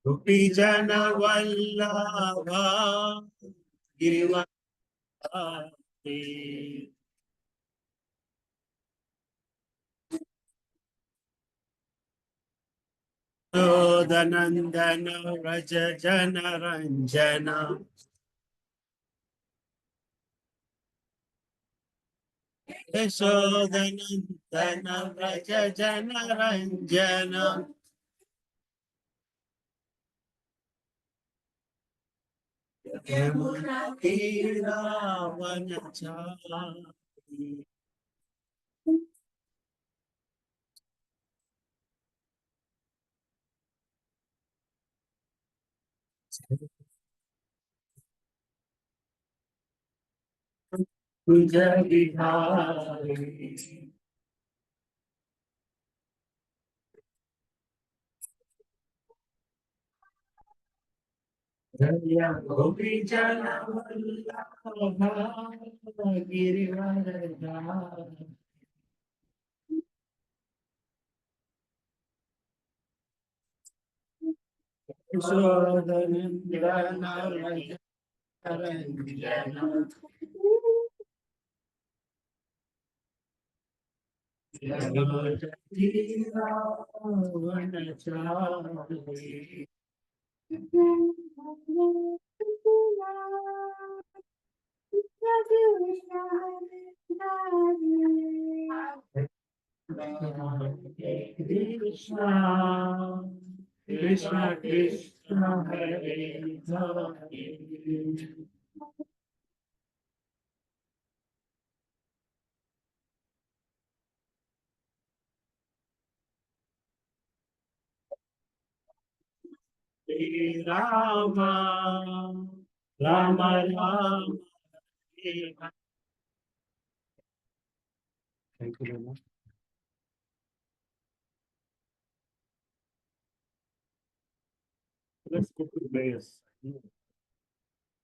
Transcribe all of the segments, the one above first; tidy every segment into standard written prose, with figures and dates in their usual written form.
गोपी जन वल्लभा गिरिवराते नंदन व्रज जन रंजन यशोदनंदन व्रज जन रंजन यमुना तीरावन चारी तुझ बिहारी गोपी जन वल्लभा गिरिवरधारी यशोदनंदन व्रज रंजन तीरावन चारी कृष्णा कृष्ण कृष्ण हरे हरे राम राम राम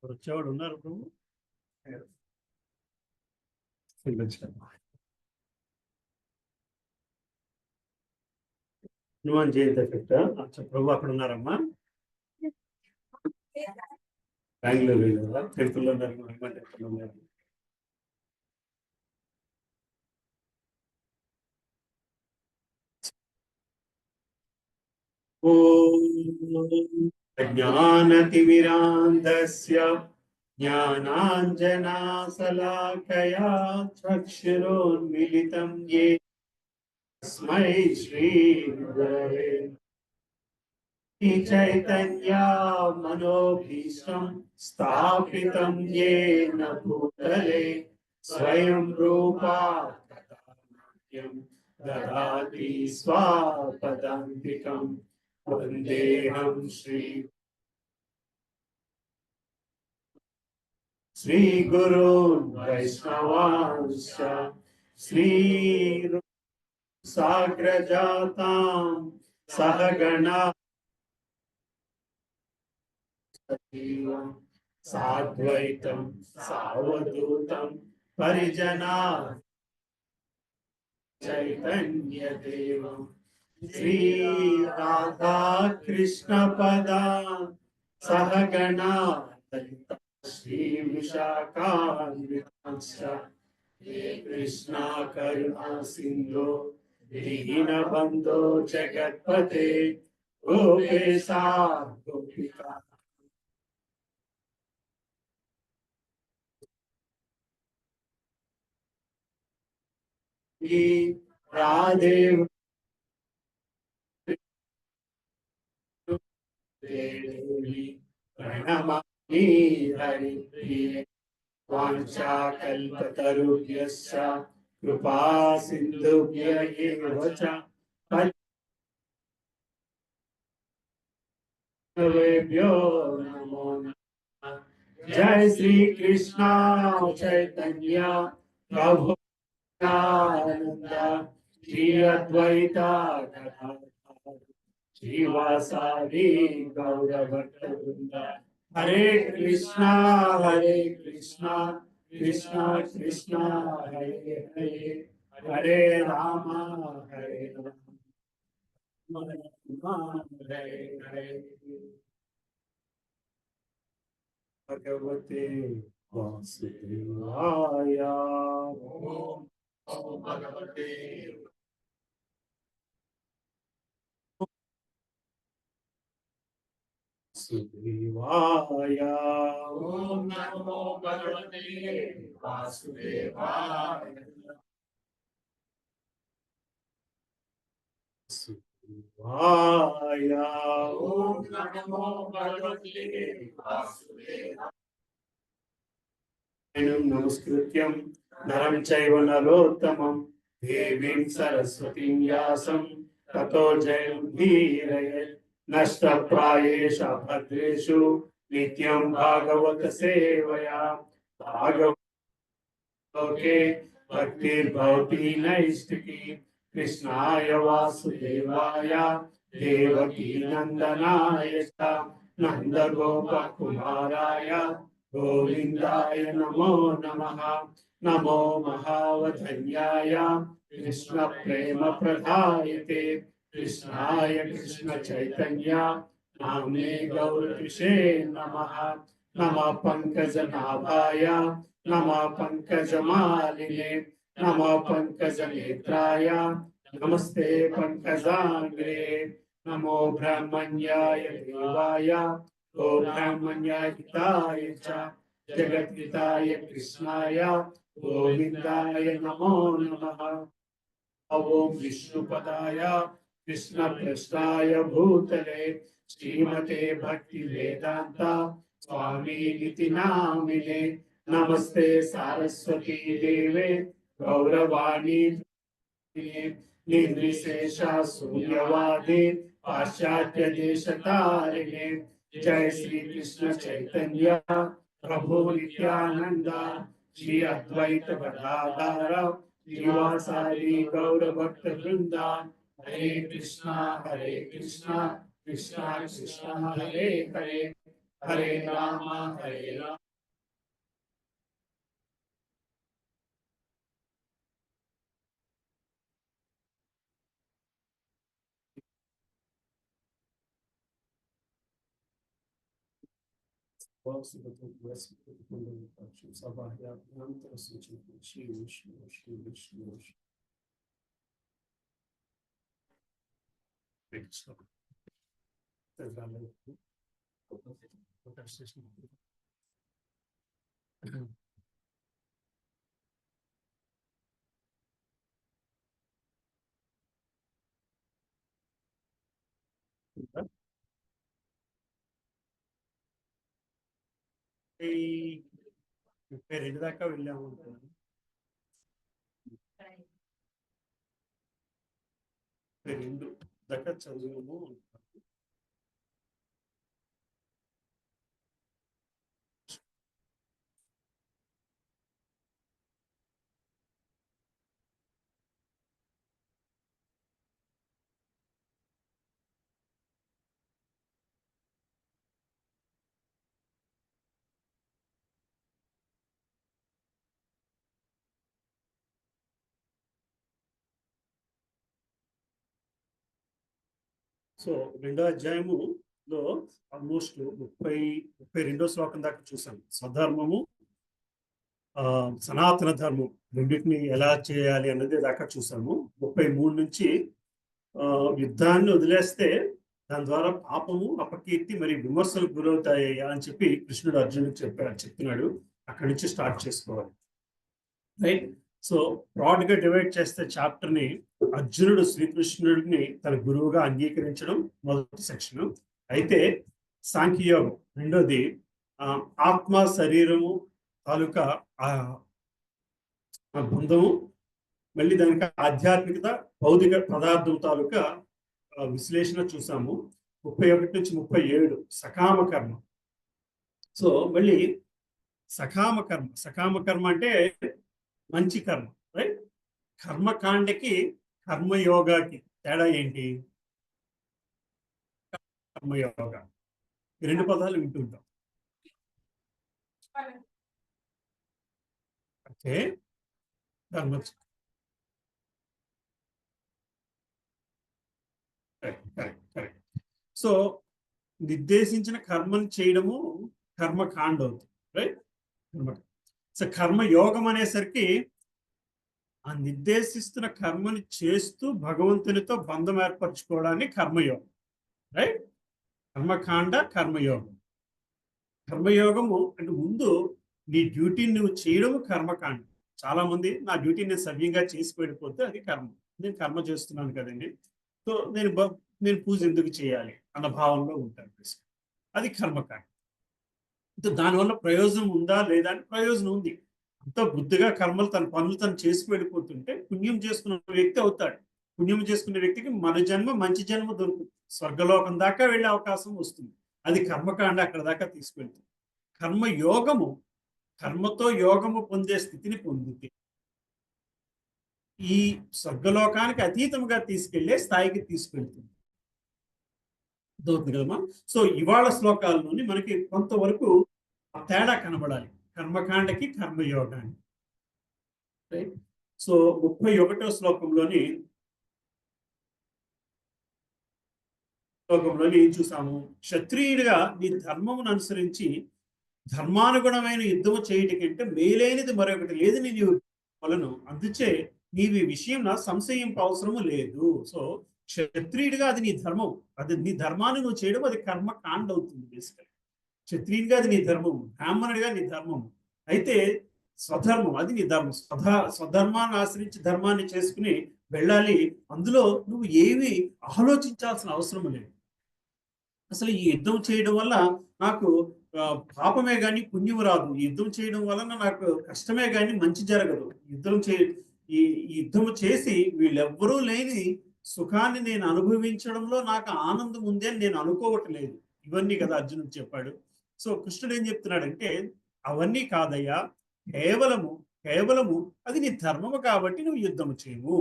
వచ్చేవాడు ఉన్నారు హనుమాన్ జయంతి ఎఫెక్ట్ ప్రభు అక్కడ ఉన్నారమ్మా బెంగళూరు టెంపుల్లో ఉన్నారు హనుమాన్ టెంపుల్ ఉన్నారు ज्ञानतिमिरान्धस्य ज्ञानाञ्जनाशलाकया चक्षुरोन्मिलितं येन तस्मै श्रीगुरवे चैतन्या मनोभीष्टं स्थापितं येन भूतले स्वयं रूपा ददाति स्वापदान्तिकम् वन्देऽहं श्रीगुरून् वैष्णवांश्च साग्रजातां सहगणा साद्वैतं सावधूतं परिजना चैतन्यदेवं श्री राधा कृष्ण पदा सहगणा श्री विशाखान्वितांश्च हे कृष्णा करुणा सिन्धो दीनबन्धो जगत्पते गोपेशा गोपिका राधे प्रणमामि हरिप्रिये वाञ्छाकल्पतरुभ्यश्च कृपा सिन्धुभ्य एव च पल्लवेभ्यो नमो नमः। जय श्री कृष्ण चैतन्य प्रभु नित्यानंद श्री अद्वैता गदाधर श्रीवासादि गौर भक्तवृंद हरे कृष्णा కృష్ణ కృష్ణ హరే హరే హరే రామ హరే రామ హరే హరే భగవతే వాసుదేవాయ ఓం భగవతే వాసుదేవాయ ఓం నమో భగవతే వాసుదేవాయ వాసుదేవాయ ఓం నమో భగవతే వాసుదేవాయ నమస్కృత్యం నరం చైవ నరోత్తమం దేవీం సరస్వతీం వ్యాసం తతో జయముదీరయేత్ నష్టప్రాయేషు భద్రేషు నిత్యం భాగవత సేవయా భాగవతే భక్తిర్భవతి నైష్టికీ కృష్ణాయ వాసుదేవాయ దేవకీ నందనాయ చ నందగోపకుమారాయ గోవిందాయ నమో నమః నమో మహావధన్యాయ కృష్ణ ప్రేమ ప్రదాయతే కృష్ణాయ కృష్ణ చైతన్య నామ్నే గౌరవిషే నమః నమః పంకజనాభాయ నమః పంకజమాలినే నమః పంకజనేత్రాయ నమస్తే పంకజాంగ్రే నమో బ్రహ్మణ్యాయ దేవాయ ఓ బ్రహ్మణ్యాయ హితాయ చ జగద్హితాయ కృష్ణాయ గోవిందాయ నమో నమః ఓం విష్ణుపదాయ కృష్ణ పృష్ఠాయ భూతలే శ్రీమతే భక్తి వేదాంత స్వామి నితి నామినే నమస్తే సారస్వతీ దేవే గౌరవాణి నిర్విశేష శూన్యవాది పాశ్చాత్య దేశ తారిణే జయ శ్రీ కృష్ణ చైతన్య ప్రభు నిత్యానంద శ్రీ అద్వైత గదాధర శ్రీవాసారి గౌర భక్త బృంద హరే కృష్ణ కృష్ణ కృష్ణ హరే హరే హరే రామ హరే రామ రెండు దాకా వెళ్ళాము రెండు దాకా చదువుము సో రెండో అధ్యాయములో ఆల్మోస్ట్ 32వ శ్లోకం దాకా చూసాం. స్వధర్మము సనాతన ధర్మం రెండింటిని ఎలా చేయాలి అన్నది దాకా చూసాము. 33 నుంచి యుద్ధాన్ని వదిలేస్తే దాని ద్వారా పాపము అపకీర్తి మరి విమర్శలకు గురవుతాయి అని చెప్పి కృష్ణుడు అర్జునుడికి చెప్తున్నాడు. అక్కడి నుంచి స్టార్ట్ చేసుకోవాలి, రైట్? సో బ్రాడ్ గా డివైడ్ చేస్తే చాప్టర్ ని అర్జునుడు శ్రీకృష్ణుడిని తన గురువుగా అంగీకరించడం మొదటి సెక్షన్ అయితే, సాంఖ్యయోగం రెండోది, ఆత్మ శరీరము తాలూకా బంధము, మళ్ళీ దానికి ఆధ్యాత్మికత, భౌతిక పదార్థం తాలూకా విశ్లేషణ చూసాము. 31 నుంచి 37 సకామ కర్మ. సో మళ్ళీ సకామ కర్మ అంటే మంచి కర్మ, రైట్? కర్మకాండకి కర్మయోగాకి తేడా ఏంటి? కర్మయోగ ఈ రెండు పదాలు వింటుంటాం. ఓకే. ధర్మ కరెక్ట్, కరెక్ట్, కరెక్ట్. సో నిర్దేశించిన కర్మను చేయడము కర్మకాండ అవుతుంది. రైట్. కర్మ. సో కర్మయోగం అనేసరికి ఆ నిర్దేశిస్తున్న కర్మని చేస్తూ భగవంతునితో బంధం ఏర్పరచుకోవడాన్ని కర్మయోగం. రైట్. కర్మకాండ, కర్మయోగం. కర్మయోగము అంటే ముందు నీ డ్యూటీని నువ్వు చేయడము కర్మకాండ. చాలా మంది నా డ్యూటీని నేను సవ్యంగా చేసి వెళ్ళిపోతే అది కర్మ. నేను కర్మ చేస్తున్నాను కదండి, సో నేను పూజ ఎందుకు చేయాలి అన్న భావంలో ఉంటాను. అది కర్మకాండ. దానివల్ల ప్రయోజనం ఉందా లేదా అంటే ప్రయోజనం ఉంది. అంత బుద్ధిగా కర్మలు తన పనులు తను చేసి వెళ్ళిపోతుంటే పుణ్యం చేసుకున్న వ్యక్తి అవుతాడు. పుణ్యం చేసుకునే వ్యక్తికి మన జన్మ మంచి జన్మ దొరుకుతుంది. స్వర్గలోకం దాకా వెళ్ళే అవకాశం వస్తుంది. అది కర్మకాండ అక్కడ దాకా తీసుకెళ్తుంది. కర్మయోగము కర్మతో యోగము పొందే స్థితిని పొందితే ఈ స్వర్గలోకానికి అతీతంగా తీసుకెళ్లే స్థాయికి తీసుకెళ్తుంది. దొరుకుతుంది కదమ్మా. సో ఇవాళ శ్లోకాల్లోని మనకి కొంతవరకు తేడా కనబడాలి కర్మకాండకి కర్మయోగానికి. రైట్. సో 31వ శ్లోకంలోని ఏం చూసాము? క్షత్రియుడిగా నీ ధర్మమును అనుసరించి ధర్మానుగుణమైన యుద్ధము చేయటి కంటే మేలైనది మరొకటి లేదు నీవు వలను. అందుచే నీవి విషయం సంశయం అవసరము లేదు. సో క్షత్రియుడిగా అది నీ ధర్మం. అది నీ ధర్మాన్ని నువ్వు చేయడం అది కర్మకాండ అవుతుంది. బేసికల్ క్షత్రియుడిగా అది నీ ధర్మం, బ్రాహ్మణుడిగా నీ ధర్మం. అయితే స్వధర్మం అది నీ ధర్మం. స్వధర్మాన్ని ఆశ్రయించి ధర్మాన్ని చేసుకుని వెళ్ళాలి. అందులో నువ్వు ఏమి ఆలోచించాల్సిన అవసరం లేదు. అసలు ఈ యుద్ధం చేయడం వల్ల నాకు పాపమే కానీ పుణ్యం రాదు. ఈ యుద్ధం చేయడం వలన నాకు కష్టమే కానీ మంచి జరగదు. ఈ యుద్ధం చేసి వీళ్ళెవ్వరూ లేని సుఖాన్ని నేను అనుభవించడంలో నాకు ఆనందం ఉంది అని నేను అనుకోవట్లేదు. ఇవన్నీ కదా అర్జునుడు చెప్పాడు. సో కృష్ణుడు ఏం చెప్తున్నాడంటే అవన్నీ కాదయ్యా, కేవలము అది నీ ధర్మము కాబట్టి నువ్వు యుద్ధము చేయవు.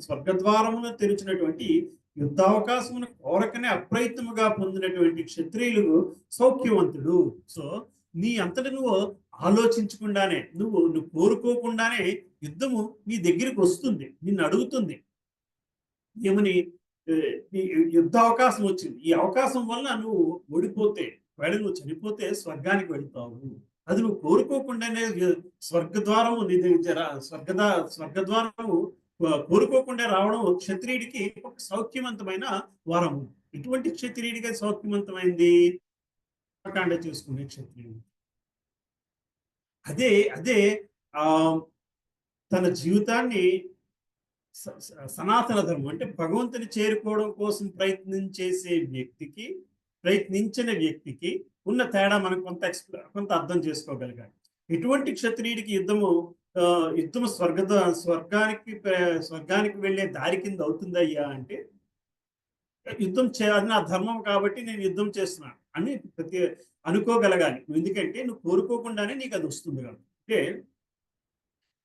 స్వర్గద్వారమును తెరిచినటువంటి యుద్ధావకాశమును కోరకనే అప్రయత్నముగా పొందినటువంటి క్షత్రియులు సౌఖ్యవంతుడు. సో నీ అంతటి నువ్వు ఆలోచించకుండానే నువ్వు కోరుకోకుండానే యుద్ధము నీ దగ్గరికి వస్తుంది, నిన్ను అడుగుతుంది. ఏమని? యుద్ధ అవకాశం వచ్చింది. ఈ అవకాశం వల్ల నువ్వు ఓడిపోతే, నువ్వు చనిపోతే స్వర్గానికి వెళ్తావు. అది నువ్వు కోరుకోకుండానే స్వర్గద్వారము నీ దగ్గర స్వర్గద్వారము కోరుకోకుండా రావడం క్షత్రియుడికి ఒక సౌఖ్యవంతమైన వరము. ఇటువంటి క్షత్రియుడిగా సౌఖ్యవంతమైంది కర్మకాండ చేసుకునే క్షత్రియుడు. అదే తన జీవితాన్ని సనాతన ధర్మం అంటే భగవంతుని చేరుకోవడం కోసం ప్రయత్నించిన వ్యక్తికి ఉన్న తేడా మనం కొంత అర్థం చేసుకోగలిగాలి. ఎటువంటి క్షత్రియుడికి యుద్ధము స్వర్గానికి వెళ్ళే దారి కింద అవుతుందయ్యా అంటే యుద్ధం అది నా ధర్మం కాబట్టి నేను యుద్ధం చేస్తున్నాను అని అనుకోగలగాలి. ఎందుకంటే నువ్వు కోరుకోకుండానే నీకు అది వస్తుంది కాబట్టి. అంటే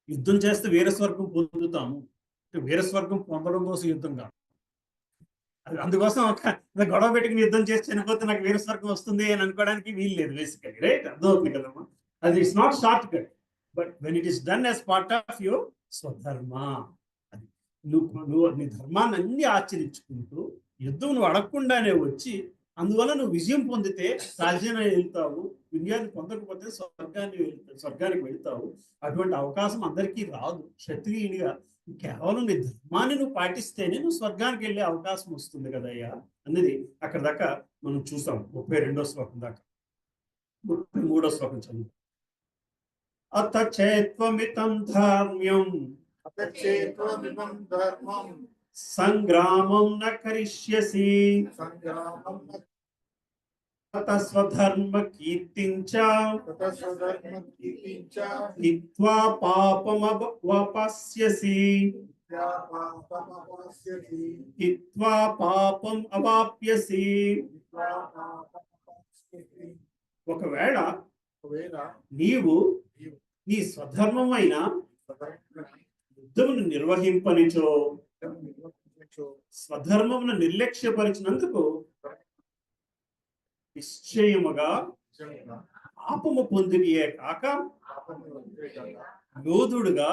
యుద్ధం చేస్తే వీరస్వర్గం పొందుతాము, వీరస్వర్గం పొందడం కోసం యుద్ధం కాదు. అందుకోసం గొడవ పెట్టుకుని యుద్ధం చేసి చనిపోతే నాకు వీరస్వర్గం వస్తుంది అని అనుకోవడానికి వీలు లేదు. బేసికలీ రైట్, అర్థమవుతుంది కదమ్మా. అది it's not short cut, but when it is done as part of your swadharma. అది నువ్వు నీ ధర్మాన్ని అన్ని ఆచరించుకుంటూ యుద్ధం నువ్వు అడగకుండానే వచ్చి అందువల్ల నువ్వు విజయం పొందితే రాజ్యాన్ని వెళ్తావు, విజయాన్ని పొందకపోతే స్వర్గానికి వెళ్తావు. అటువంటి అవకాశం అందరికీ రాదు. క్షత్రియుడిగా కేవలం నీ ధర్మాన్ని నువ్వు పాటిస్తేనే నువ్వు స్వర్గానికి వెళ్ళే అవకాశం వస్తుంది కదయ్యా అన్నది అక్కడ దాకా మనం చూసాం. 32వ శ్లోకం దాకా. 33వ శ్లోకం చదువు. అత చేత్వమితం ధార్మ్యం సంగ్రామం న కరిష్యసి స్వధర్మ కీర్తించ హిత్వా పాపమవాప్స్యసి. హిత్వా పాపం అవాప్యసి. ఒకవేళ నీవు నీ స్వధర్మమైన యుద్ధమును నిర్వహింపనిచో స్వధర్మమును నిర్లక్ష్యపరిచినందుకు నిశ్చయముగా పాపము పొందినయే కాక యోధుడుగా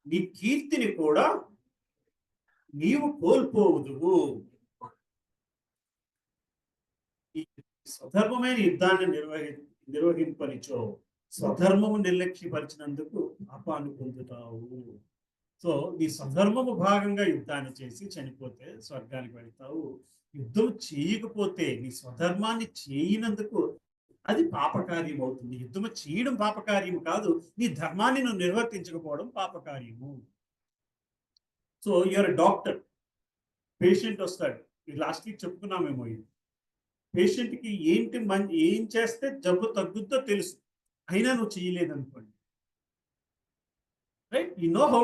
నీ కీర్తిని కూడా నీవు కోల్పోవుదువు. ఈ స్వధర్మమైన యుద్ధాన్ని నిర్వహింపనిచో స్వధర్మము నిర్లక్ష్యపరిచినందుకు పాపాన్ని పొందుతావు. సో నీ స్వధర్మము భాగంగా యుద్ధాన్ని చేసి చనిపోతే స్వర్గానికి వెళ్తావు. యుద్ధం చేయకపోతే నీ స్వధర్మాన్ని చేయనందుకు అది పాపకార్యం అవుతుంది. యుద్ధము చేయడం పాపకార్యము కాదు, నీ ధర్మాన్ని నువ్వు నిర్వర్తించకపోవడం పాపకార్యము. సో యూఆర్ డాక్టర్, పేషెంట్ వస్తాడు, లాస్ట్ వీక్ చెప్పుకున్నామేమో ఇది. పేషెంట్కి ఏం చేస్తే జబ్బు తగ్గుద్దో తెలుసు, అయినా నువ్వు చేయలేదనుకోండి, right? You know how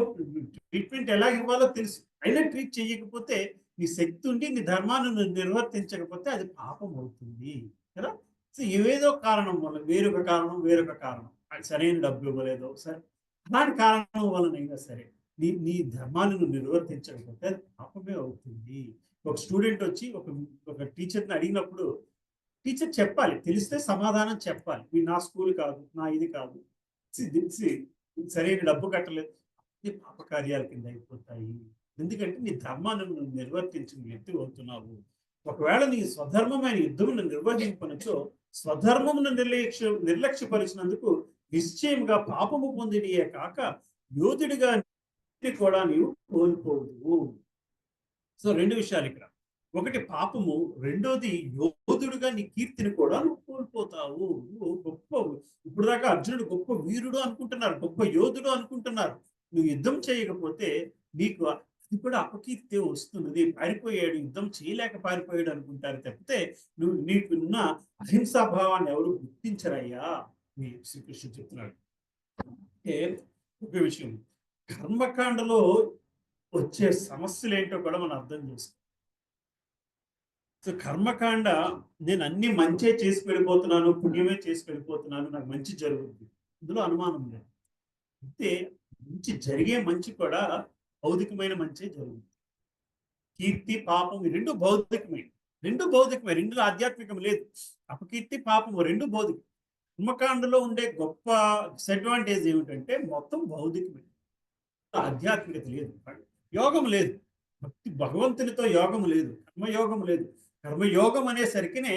treatment ఎలా ఇవ్వాలో తెలుసు, అయినా ట్రీట్ చేయకపోతే నీ శక్తి ఉండి నీ ధర్మాన్ని నువ్వు నిర్వర్తించకపోతే అది పాపం అవుతుంది కదా. సో ఏదో కారణం వల్ల, వేరొక కారణం, సరైన డబ్బు ఇవ్వలేదో సరే, అలాంటి కారణం వలనైనా సరే నీ ధర్మాన్ని నువ్వు నిర్వర్తించకపోతే అది పాపమే అవుతుంది. ఒక స్టూడెంట్ వచ్చి ఒక టీచర్ని అడిగినప్పుడు టీచర్ చెప్పాలి, తెలిస్తే సమాధానం చెప్పాలి. ఇది నా స్కూల్ కాదు, నా ఇది కాదు, సరైన డబ్బు కట్టలేదు, ఇది పాపకార్యాల కింద అయిపోతాయి. ఎందుకంటే నీ ధర్మాన్ని నువ్వు నిర్వర్తించిన వ్యక్తి అవుతున్నావు. ఒకవేళ నీ స్వధర్మమైన యుద్ధమును నిర్వహింపనచో స్వధర్మమును నిర్లక్ష్యపరిచినందుకు నిశ్చయముగా పాపము పొందినయే కాక యోధుడిగా కూడా నీవు కోల్పోవు. సో రెండు విషయాలు ఇక్కడ, ఒకటి పాపము, రెండోది యోధుడుగా నీ కీర్తిని కూడా నువ్వు కోల్పోతావు. నువ్వు గొప్ప, ఇప్పుడు దాకా అర్జునుడు గొప్ప వీరుడు అనుకుంటున్నారు, గొప్ప యోధుడు అనుకుంటున్నారు. నువ్వు యుద్ధం చేయకపోతే నీకు అది కూడా అపకీర్తి వస్తున్నది. పారిపోయాడు, యుద్ధం చేయలేక పారిపోయాడు అనుకుంటారు తప్పితే నీకున్న అహింసా భావాన్ని ఎవరు గుర్తించరయ్యా అని శ్రీకృష్ణుడు చెప్తున్నాడు. అంటే ఒక విషయం, కర్మకాండలో వచ్చే సమస్యలు ఏంటో కూడా మనం అర్థం చేసుకోవాలి. సో కర్మకాండ, నేను అన్ని మంచే చేసి వెళ్ళిపోతున్నాను, పుణ్యమే చేసి వెళ్ళిపోతున్నాను, నాకు మంచి జరుగుతుంది, ఇందులో అనుమానం లేదు. అయితే మంచి జరిగే మంచి కూడా భౌతికమైన మంచే జరుగుతుంది. కీర్తి పాపం రెండు భౌతికమే, రెండులో ఆధ్యాత్మికం లేదు. అపకీర్తి పాపము రెండు భౌతికం. కర్మకాండలో ఉండే గొప్ప డిసడ్వాంటేజ్ ఏమిటంటే మొత్తం భౌతికమే, ఆధ్యాత్మికత లేదు, యోగం లేదు, భగవంతునితో యోగం లేదు, కర్మయోగం లేదు. కర్మయోగం అనేసరికినే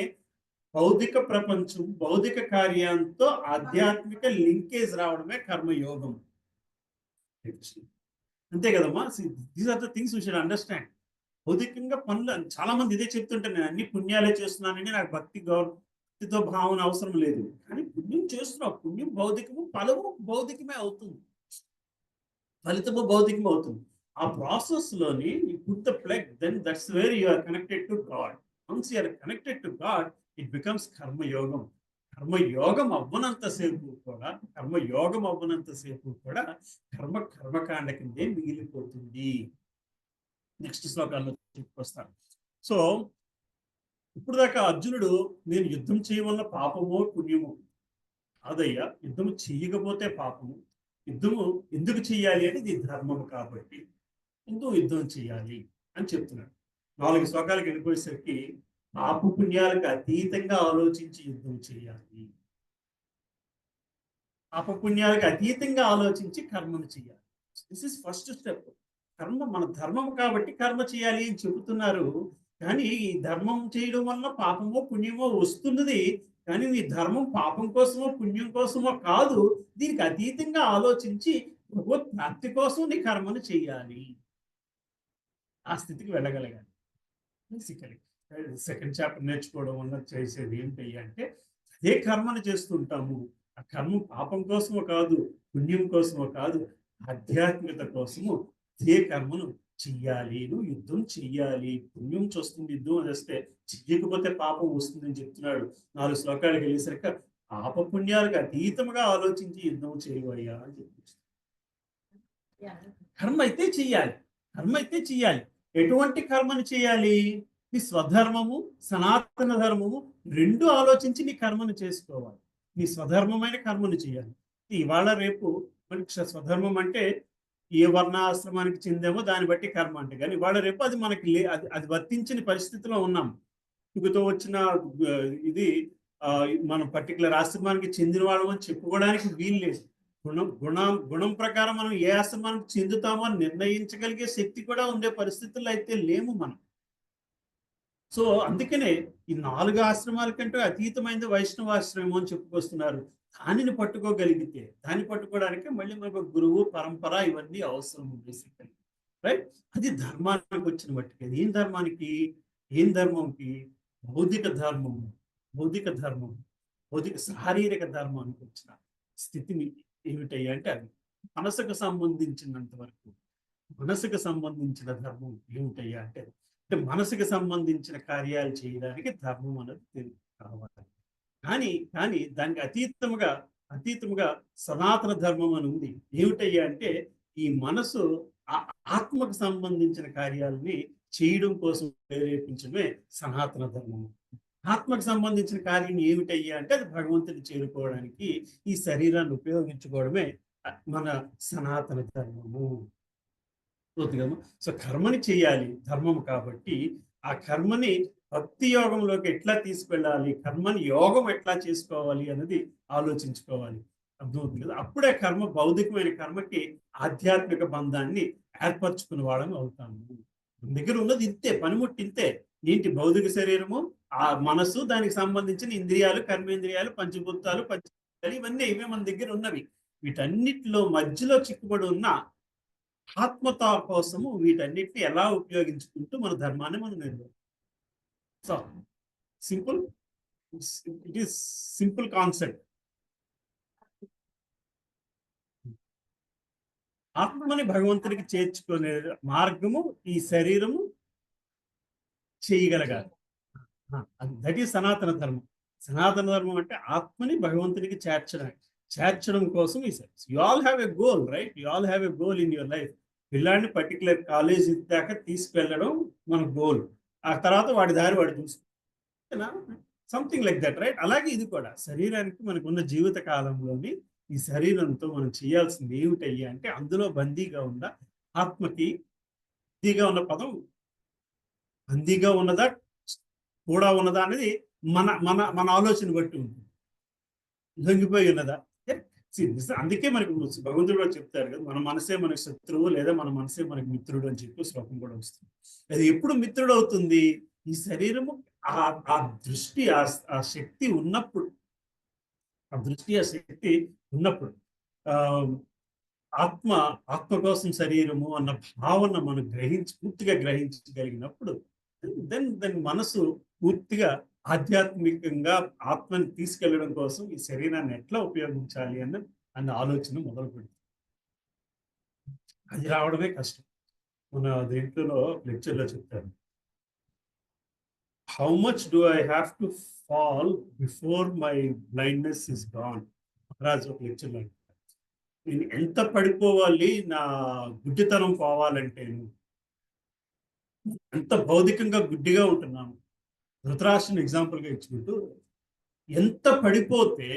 భౌతిక ప్రపంచం, భౌతిక కార్యంతో ఆధ్యాత్మిక లింకేజ్ రావడమే కర్మయోగం. అంతే కదమ్మా. These are the things we should understand. భౌతికంగా పనులు చాలా మంది ఇదే చెప్తుంటారు, నేను అన్ని పుణ్యాలే చేస్తున్నానని, నాకు భక్తితో భావన అవసరం లేదు. కానీ పుణ్యం చేస్తున్నావు, పుణ్యం భౌతికము, ఫలము భౌతికమే అవుతుంది, ఫలితము భౌతికమే అవుతుంది. ఆ ప్రాసెస్ లోని you put the plug, then that's where you are connected to God. Once you are connected to God, it becomes karma yogam. కర్మయోగం అవ్వనంతసేపు కూడా కర్మకాండ కిందే మిగిలిపోతుంది. నెక్స్ట్ శ్లోకాల్లో చెప్పుకొస్తాను. సో ఇప్పుడు దాకా అర్జునుడు, నేను యుద్ధం చేయవల్ల పాపమో పుణ్యమో కాదయ్యా, యుద్ధం చేయకపోతే పాపము, యుద్ధము ఎందుకు చేయాలి అంటే ఇది ధర్మము కాబట్టి ఎందుకు యుద్ధం చేయాలి అని చెప్తున్నాడు. 4 శ్లోకాలకు వెళ్ళిపోయేసరికి పాప పుణ్యాలకు అతీతంగా ఆలోచించి యుద్ధం చేయాలి, పాప పుణ్యాలకు అతీతంగా ఆలోచించి కర్మను చేయాలి. This is first step. కర్మ మన ధర్మం కాబట్టి కర్మ చేయాలి అని చెబుతున్నారు. కానీ ఈ ధర్మం చేయడం వల్ల పాపమో పుణ్యమో వస్తున్నది, కానీ నీ ధర్మం పాపం కోసమో పుణ్యం కోసమో కాదు, దీనికి అతీతంగా ఆలోచించి భగవత్ ప్రాప్తి కోసం నీ కర్మను చేయాలి. ఆ స్థితికి వెళ్ళగలగాలి. బేసికలీ సెకండ్ చాప్టర్ నేర్చుకోవడం వల్ల చేసేది ఏంటి అంటే, అదే కర్మను చేస్తుంటాము. ఆ కర్మ పాపం కోసమో కాదు, పుణ్యం కోసమో కాదు, ఆధ్యాత్మికత కోసము అదే కర్మను చెయ్యాలి. నువ్వు యుద్ధం చెయ్యాలి, పుణ్యం చూస్తుంది, యుద్ధం చేస్తే, చెయ్యకపోతే పాపం వస్తుందని చెప్తున్నాడు. 4 శ్లోకాలకు వెళ్ళేసరికి పాప పుణ్యాలకు అతీతముగా ఆలోచించి యుద్ధం చేయవయ్యా అని చెప్పి, కర్మ అయితే చెయ్యాలి. ఎటువంటి కర్మను చేయాలి? నీ స్వధర్మము, సనాతన ధర్మము రెండు ఆలోచించి నీ కర్మను చేసుకోవాలి. నీ స్వధర్మమైన కర్మను చేయాలి. ఇవాళ రేపు మనకి స్వధర్మం అంటే ఏ వర్ణాశ్రమానికి చెందేమో దాన్ని బట్టి కర్మ అంటే, కానీ ఇవాళ రేపు అది మనకి అది వర్తించిన పరిస్థితిలో ఉన్నాం. ఇదితో వచ్చిన ఇది మనం పర్టికులర్ ఆశ్రమానికి చెందిన వాళ్ళం అని చెప్పుకోవడానికి వీలు లేదు. గుణం ప్రకారం మనం ఏ ఆశ్రమానికి చెందుతామో అని నిర్ణయించగలిగే శక్తి కూడా ఉండే పరిస్థితుల్లో అయితే లేము మనం. సో అందుకనే ఈ 4 ఆశ్రమాల కంటే అతీతమైనది వైష్ణవాశ్రమం అని చెప్పుకొస్తున్నారు. దానిని పట్టుకోగలిగితే, దాన్ని పట్టుకోవడానికి మళ్ళీ మనకు గురువు, పరంపర ఇవన్నీ అవసరం బేసికల్లీ. రైట్? అది ధర్మానికి వచ్చిన మట్టుకు. ఏం ధర్మానికి? ఏం ధర్మంకి? భౌతిక ధర్మము, భౌతిక ధర్మం, భౌతిక శారీరక ధర్మానికి వచ్చిన స్థితిని ఏమిటయ్యా అంటే అది మనసుకు సంబంధించినంత వరకు, మనసుకు సంబంధించిన ధర్మం ఏమిటయ్యా అంటే మనసుకు సంబంధించిన కార్యాలు చేయడానికి ధర్మం అనేది కావాలి. కానీ దానికి అతీతముగా సనాతన ధర్మం అని ఉంది. ఏమిటయ్యా అంటే ఈ మనసు ఆత్మకు సంబంధించిన కార్యాలని చేయడం కోసం ప్రేరేపించడమే సనాతన ధర్మం. ఆత్మకు సంబంధించిన కార్యం ఏమిటయ్యా అంటే అది భగవంతుని చేరుకోవడానికి ఈ శరీరాన్ని ఉపయోగించుకోవడమే మన సనాతన ధర్మము. సో కర్మని చేయాలి ధర్మం కాబట్టి ఆ కర్మని భక్తి యోగంలోకి ఎట్లా తీసుకెళ్ళాలి, కర్మని యోగం ఎట్లా చేసుకోవాలి అన్నది ఆలోచించుకోవాలి. అర్థమవుతుంది కదా? అప్పుడే కర్మ, భౌతికమైన కర్మకి ఆధ్యాత్మిక బంధాన్ని ఏర్పరచుకునే వాళ్ళని అవుతాము. మన దగ్గర ఉన్నది ఇంతే, పనిముట్టి ఇంతే. ఏంటి? భౌతిక శరీరము, ఆ మనసు, దానికి సంబంధించిన ఇంద్రియాలు, కర్మేంద్రియాలు, పంచభూతాలు, ఇవన్నీ ఇవే మన దగ్గర ఉన్నవి. వీటన్నిటిలో మధ్యలో చిక్కుబడి ఉన్న ఆత్మత కోసము వీటన్నిటిని ఎలా ఉపయోగించుకుంటూ మన ధర్మాన్ని మనం నిర్వహిస్తాం. So simple, it is simple concept. ఆత్మని భగవంతునికి చేర్చుకునే మార్గము ఈ శరీరము చేయగలగాలి. దట్ ఈస్ సనాతన ధర్మం. సనాతన ధర్మం అంటే ఆత్మని భగవంతునికి చేర్చడం కోసం ఈ service. You all have a goal, right? You all have a goal in your life. పిల్లాడిని పర్టికులర్ కాలేజ్ దాకా తీసుకెళ్ళడం మన గోల్. ఆ తర్వాత వాడి దారి వాడు చూసుకుంటా, సంథింగ్ లైక్ దట్, రైట్? అలాగే ఇది కూడా శరీరానికి మనకున్న జీవిత కాలంలోని ఈ శరీరంతో మనం చేయాల్సింది ఏమిటయ్యా అంటే అందులో బందీగా ఉన్న ఆత్మకి, బందీగా ఉన్న పదం బందీగా ఉన్నదా కూడా ఉన్నదా అనేది మన మన మన ఆలోచన బట్టి ఉంటుంది. లొంగిపోయి ఉన్నదా? అందుకే మనకు భగవంతుడు కూడా చెప్తారు కదా, మన మనసే మనకు శత్రువు లేదా మన మనసే మనకు మిత్రుడు అని చెప్పి శ్లోకం కూడా వస్తుంది. అది ఎప్పుడు మిత్రుడు అవుతుంది? ఈ శరీరము ఆ దృష్టి, ఆ శక్తి ఉన్నప్పుడు, ఆ దృష్టి, ఆ శక్తి ఉన్నప్పుడు, ఆత్మ కోసం శరీరము అన్న భావన మనం పూర్తిగా గ్రహించగలిగినప్పుడు దెన్ మనసు పూర్తిగా ఆధ్యాత్మికంగా ఆత్మని తీసుకెళ్లడం కోసం ఈ శరీరాన్ని ఎట్లా ఉపయోగించాలి అన్న ఆలోచన మొదలు పెడుతుంది. అది రావడమే కష్టం. మన దీంట్లో లెక్చర్లో చెప్తారు, how much do I have to fall before my blindness is gone. Maharaj ఒక లెక్చర్లో నేను ఎంత పడిపోవాలి నా గుడ్డితనం పోవాలంటే, ఎంత భౌతికంగా గుడ్డిగా ఉంటున్నాను. ధృతరాష్ట్రుని ఎగ్జాంపుల్గా ఇచ్చుకుంటూ, ఎంత పడిపోతే,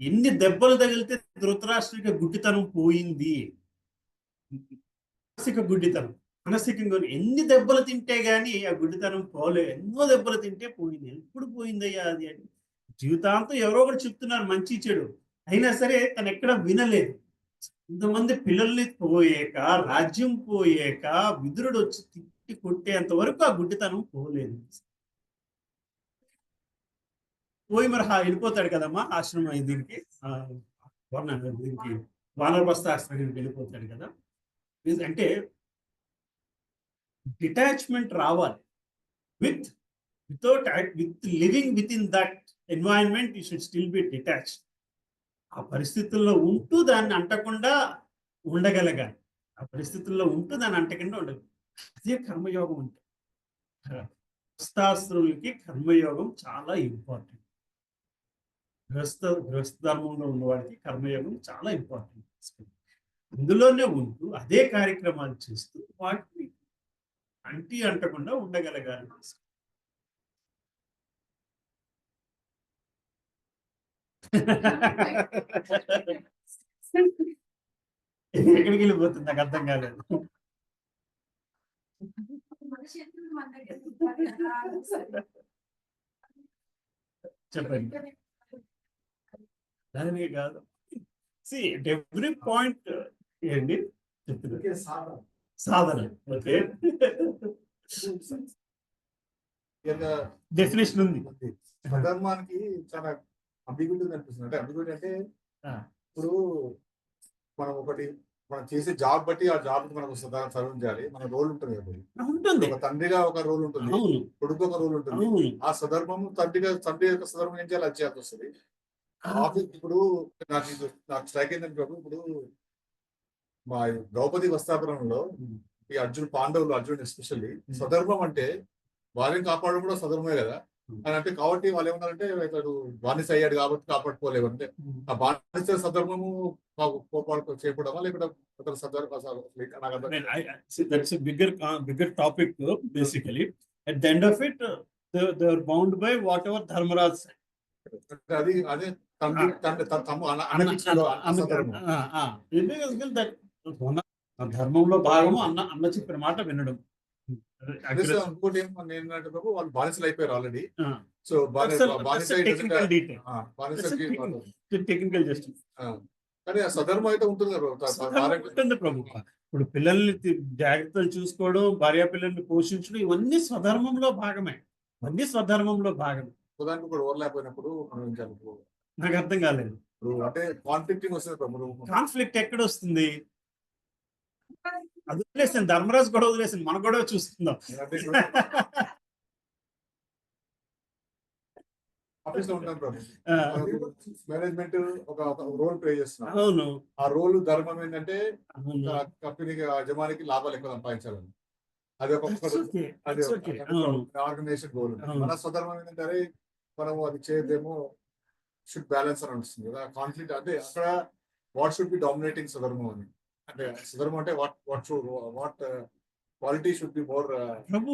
ఎన్ని దెబ్బలు తగిలితే ధృతరాష్ట్రుడికి గుడ్డితనం పోయింది. మానసిక గుడ్డితనం, మానసికంగా ఎన్ని దెబ్బలు తింటే గానీ ఆ గుడ్డితనం పోలే. ఎన్నో దెబ్బలు తింటే పోయింది. ఎప్పుడు పోయిందయ్యా అది అని జీవితాంతం ఎవరో ఒకరు చెప్తున్నారు మంచి చెడు, అయినా సరే తను ఎక్కడ వినలేదు. ఇంతమంది పిల్లల్ని పోయాక, రాజ్యం పోయాక, విదురుడు వచ్చి తిట్టి కొట్టేంత వరకు ఆ గుడ్డితనం పోలేదు. పోయి మరి వెళ్ళిపోతాడు కదమ్మా ఆశ్రమం దీనికి, దీనికి వానరప్రస్థ ఆశ్రమానికి వెళ్ళిపోతాడు కదా. అంటే డిటాచ్మెంట్ రావాలి. With living with in that environment you should still be detached. ఆ పరిస్థితుల్లో ఉంటూ దాన్ని అంటకుండా ఉండగలగాలి. ఆ పరిస్థితుల్లో ఉంటూ దాన్ని అంటకుండా ఉండగలగాలి. అదే కర్మయోగం అంటే. గృహస్థాశ్రులకి కర్మయోగం చాలా ఇంపార్టెంట్. గృహస్థ ధర్మంలో ఉన్న వాడికి కర్మయోగం చాలా ఇంపార్టెంట్. అందులోనే ఉంటూ అదే కార్యక్రమాలు చేస్తూ వాటిని అంటకుండా ఉండగలగాలి. ఎక్కడికి వెళ్ళిపోతుంది నాకు అర్థం కాలేదు. చెప్పండి. దానివే కాదు. ఎవ్రీ పాయింట్ ఏంటి చెప్తున్నారు సాధన. ఓకే, డెఫినేషన్ ఉంది. స్వధర్మానికి చాలా అంబిగ్యూటీ అనిపిస్తుంది. అంటే అంబిగ్యూటీ అంటే ఇప్పుడు మనం చేసే జాబ్ బట్టి ఆ జాబ్ మనకు సర్వం చేయాలి. మన రోల్ ఉంటుంది కదా, ఉంటుంది. ఒక తండ్రిగా ఒక రోల్ ఉంటుంది, కొడుకు ఒక రోల్ ఉంటుంది. ఆ సదర్మం తండ్రి యొక్క సదర్మం ఏం చేయాలి, అది చేయాల్సి వస్తుంది. ఇప్పుడు నాకు స్ట్రైక్ ఏంటంటే ప్రభు, ఇప్పుడు మా ద్రౌపది వస్త్రాపురంలో ఈ అర్జునుడు ఎస్పెషల్లీ స్వధర్మం అంటే భార్యను కాపాడడం కూడా స్వధర్మే కదా అని అంటే, కాబట్టి వాళ్ళు ఏమన్నారంటే ఇతడు బానిస అయ్యాడు కాబట్టి కాపాడుకోలేవు అంటే, ఆ బానిస సధర్మము చేయకూడమా లేకపోతే bigger topic basically. At the end of it they are bound by whatever Dharmaraj. అది అదే ధర్మంలో భాగము అన్న చెప్పిన మాట వినడం. ఇంకోటి ఏంటంటే వాళ్ళు బానిసలు అయిపోయారు ఆల్రెడీ. సో టెక్నికల్ జస్టిస్ కానీ ఆ సధర్మం అయితే ఉంటుంది ప్రభు. ఇప్పుడు పిల్లల్ని జాగ్రత్తలు చూసుకోవడం, భార్య పిల్లల్ని పోషించడం, ఇవన్నీ స్వధర్మంలో భాగమే. ఇవన్నీ స్వధర్మంలో భాగమే. దానికి కూడా ఓవర్లాపోయినప్పుడు నాకు అర్థం కాలేదు. అంటే కాన్ఫ్లిక్టింగ్ వస్తుంది. కాన్ఫ్లిక్ట్ ఎక్కడ వస్తుంది? అది వదిలేసాను, ధర్మరాజు కూడా వదిలేసాను, మన కూడా చూస్తున్నాం. ఆఫీస్ లో ఉంటాం మేనేజ్మెంట్ ఒక రోల్ ప్లే చేస్తున్నాం. అవును, ఆ రోల్ ధర్మం ఏంటంటే కంపెనీకి యజమానికి లాభాలు ఎక్కువ సంపాదించాలని. అది ఒక ఆర్గనైజేషన్ గోల్. మన స్వధర్మం ఏంటంటే మనం అది చేయదేమో షుడ్ బ్యాలెన్స్ అని వస్తుంది కదా. కాన్ఫ్లిక్ట్ అంటే అక్కడ what should be dominating swadharmam అని అంటే, స్వధర్మం అంటే what quality should be more. Prabhu,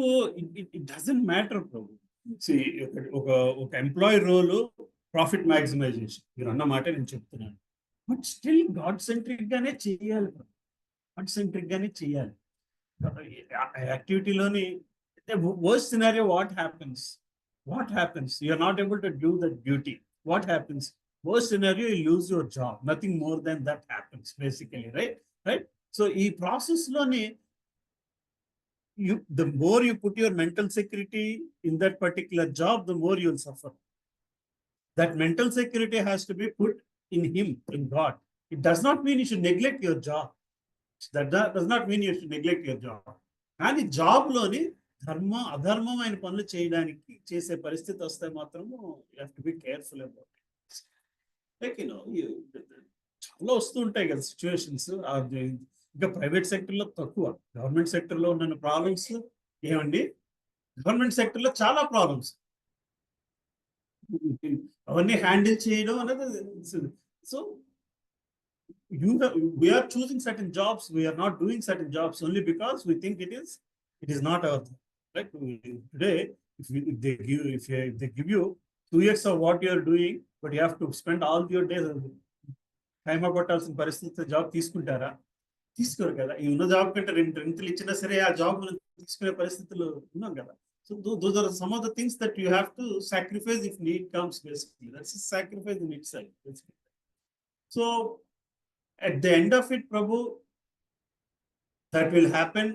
it doesn't matter prabhu. ఒక ఎంప్లాయీ రోల్ ప్రాఫిట్ మ్యాక్సిమైజేషన్, మీరు అన్న మాట నేను చెప్తున్నాను. బట్ స్టిల్ గాడ్ సెంట్రిక్ గానే చేయాలి, గాడ్ సెంట్రిక్ గానే చేయాలి. యాక్టివిటీలోని worst scenario what happens, you are not able to do the duty. What happens? worst scenario, you lose your job. Nothing more than that happens basically, right? So ee process lone the more you put your mental security in that particular job, the more you will suffer. That mental security has to be put in him, in God. It does not mean you should neglect your job. That does not mean you should neglect your job. కానీ job లోని అధర్మమైన పనులు చేయడానికి చేసే పరిస్థితి వస్తే మాత్రము you have to be careful about. Like చాలా వస్తూ ఉంటాయి కదా సిచ్యువేషన్స్. ఇంకా ప్రైవేట్ సెక్టర్లో తక్కువ, గవర్నమెంట్ సెక్టర్లో ఉన్న ప్రాబ్లమ్స్ ఏమండి? గవర్నమెంట్ సెక్టర్లో చాలా ప్రాబ్లమ్స్, అవన్నీ హ్యాండిల్ చేయడం అనేది. So we are choosing certain jobs, we are not doing certain jobs only because we think it is not our thing. Right? Today, if they give you 2 years of what you are doing, but you have to spend all your days time కొట్టాల్సిన పరిస్థితి, job తీసుకుంటారా? తీసుకోరు కదా. ఈ ఉన్న job కంటే 2 రెంతులు ఇచ్చినా సరే ఆ జాబ్ తీసుకునే పరిస్థితులు ఉన్నాం కదా. So those are some of the things that you have to sacrifice if need comes, basically. That's a sacrifice in itself, basically. So at the end of it, Prabhu, that will happen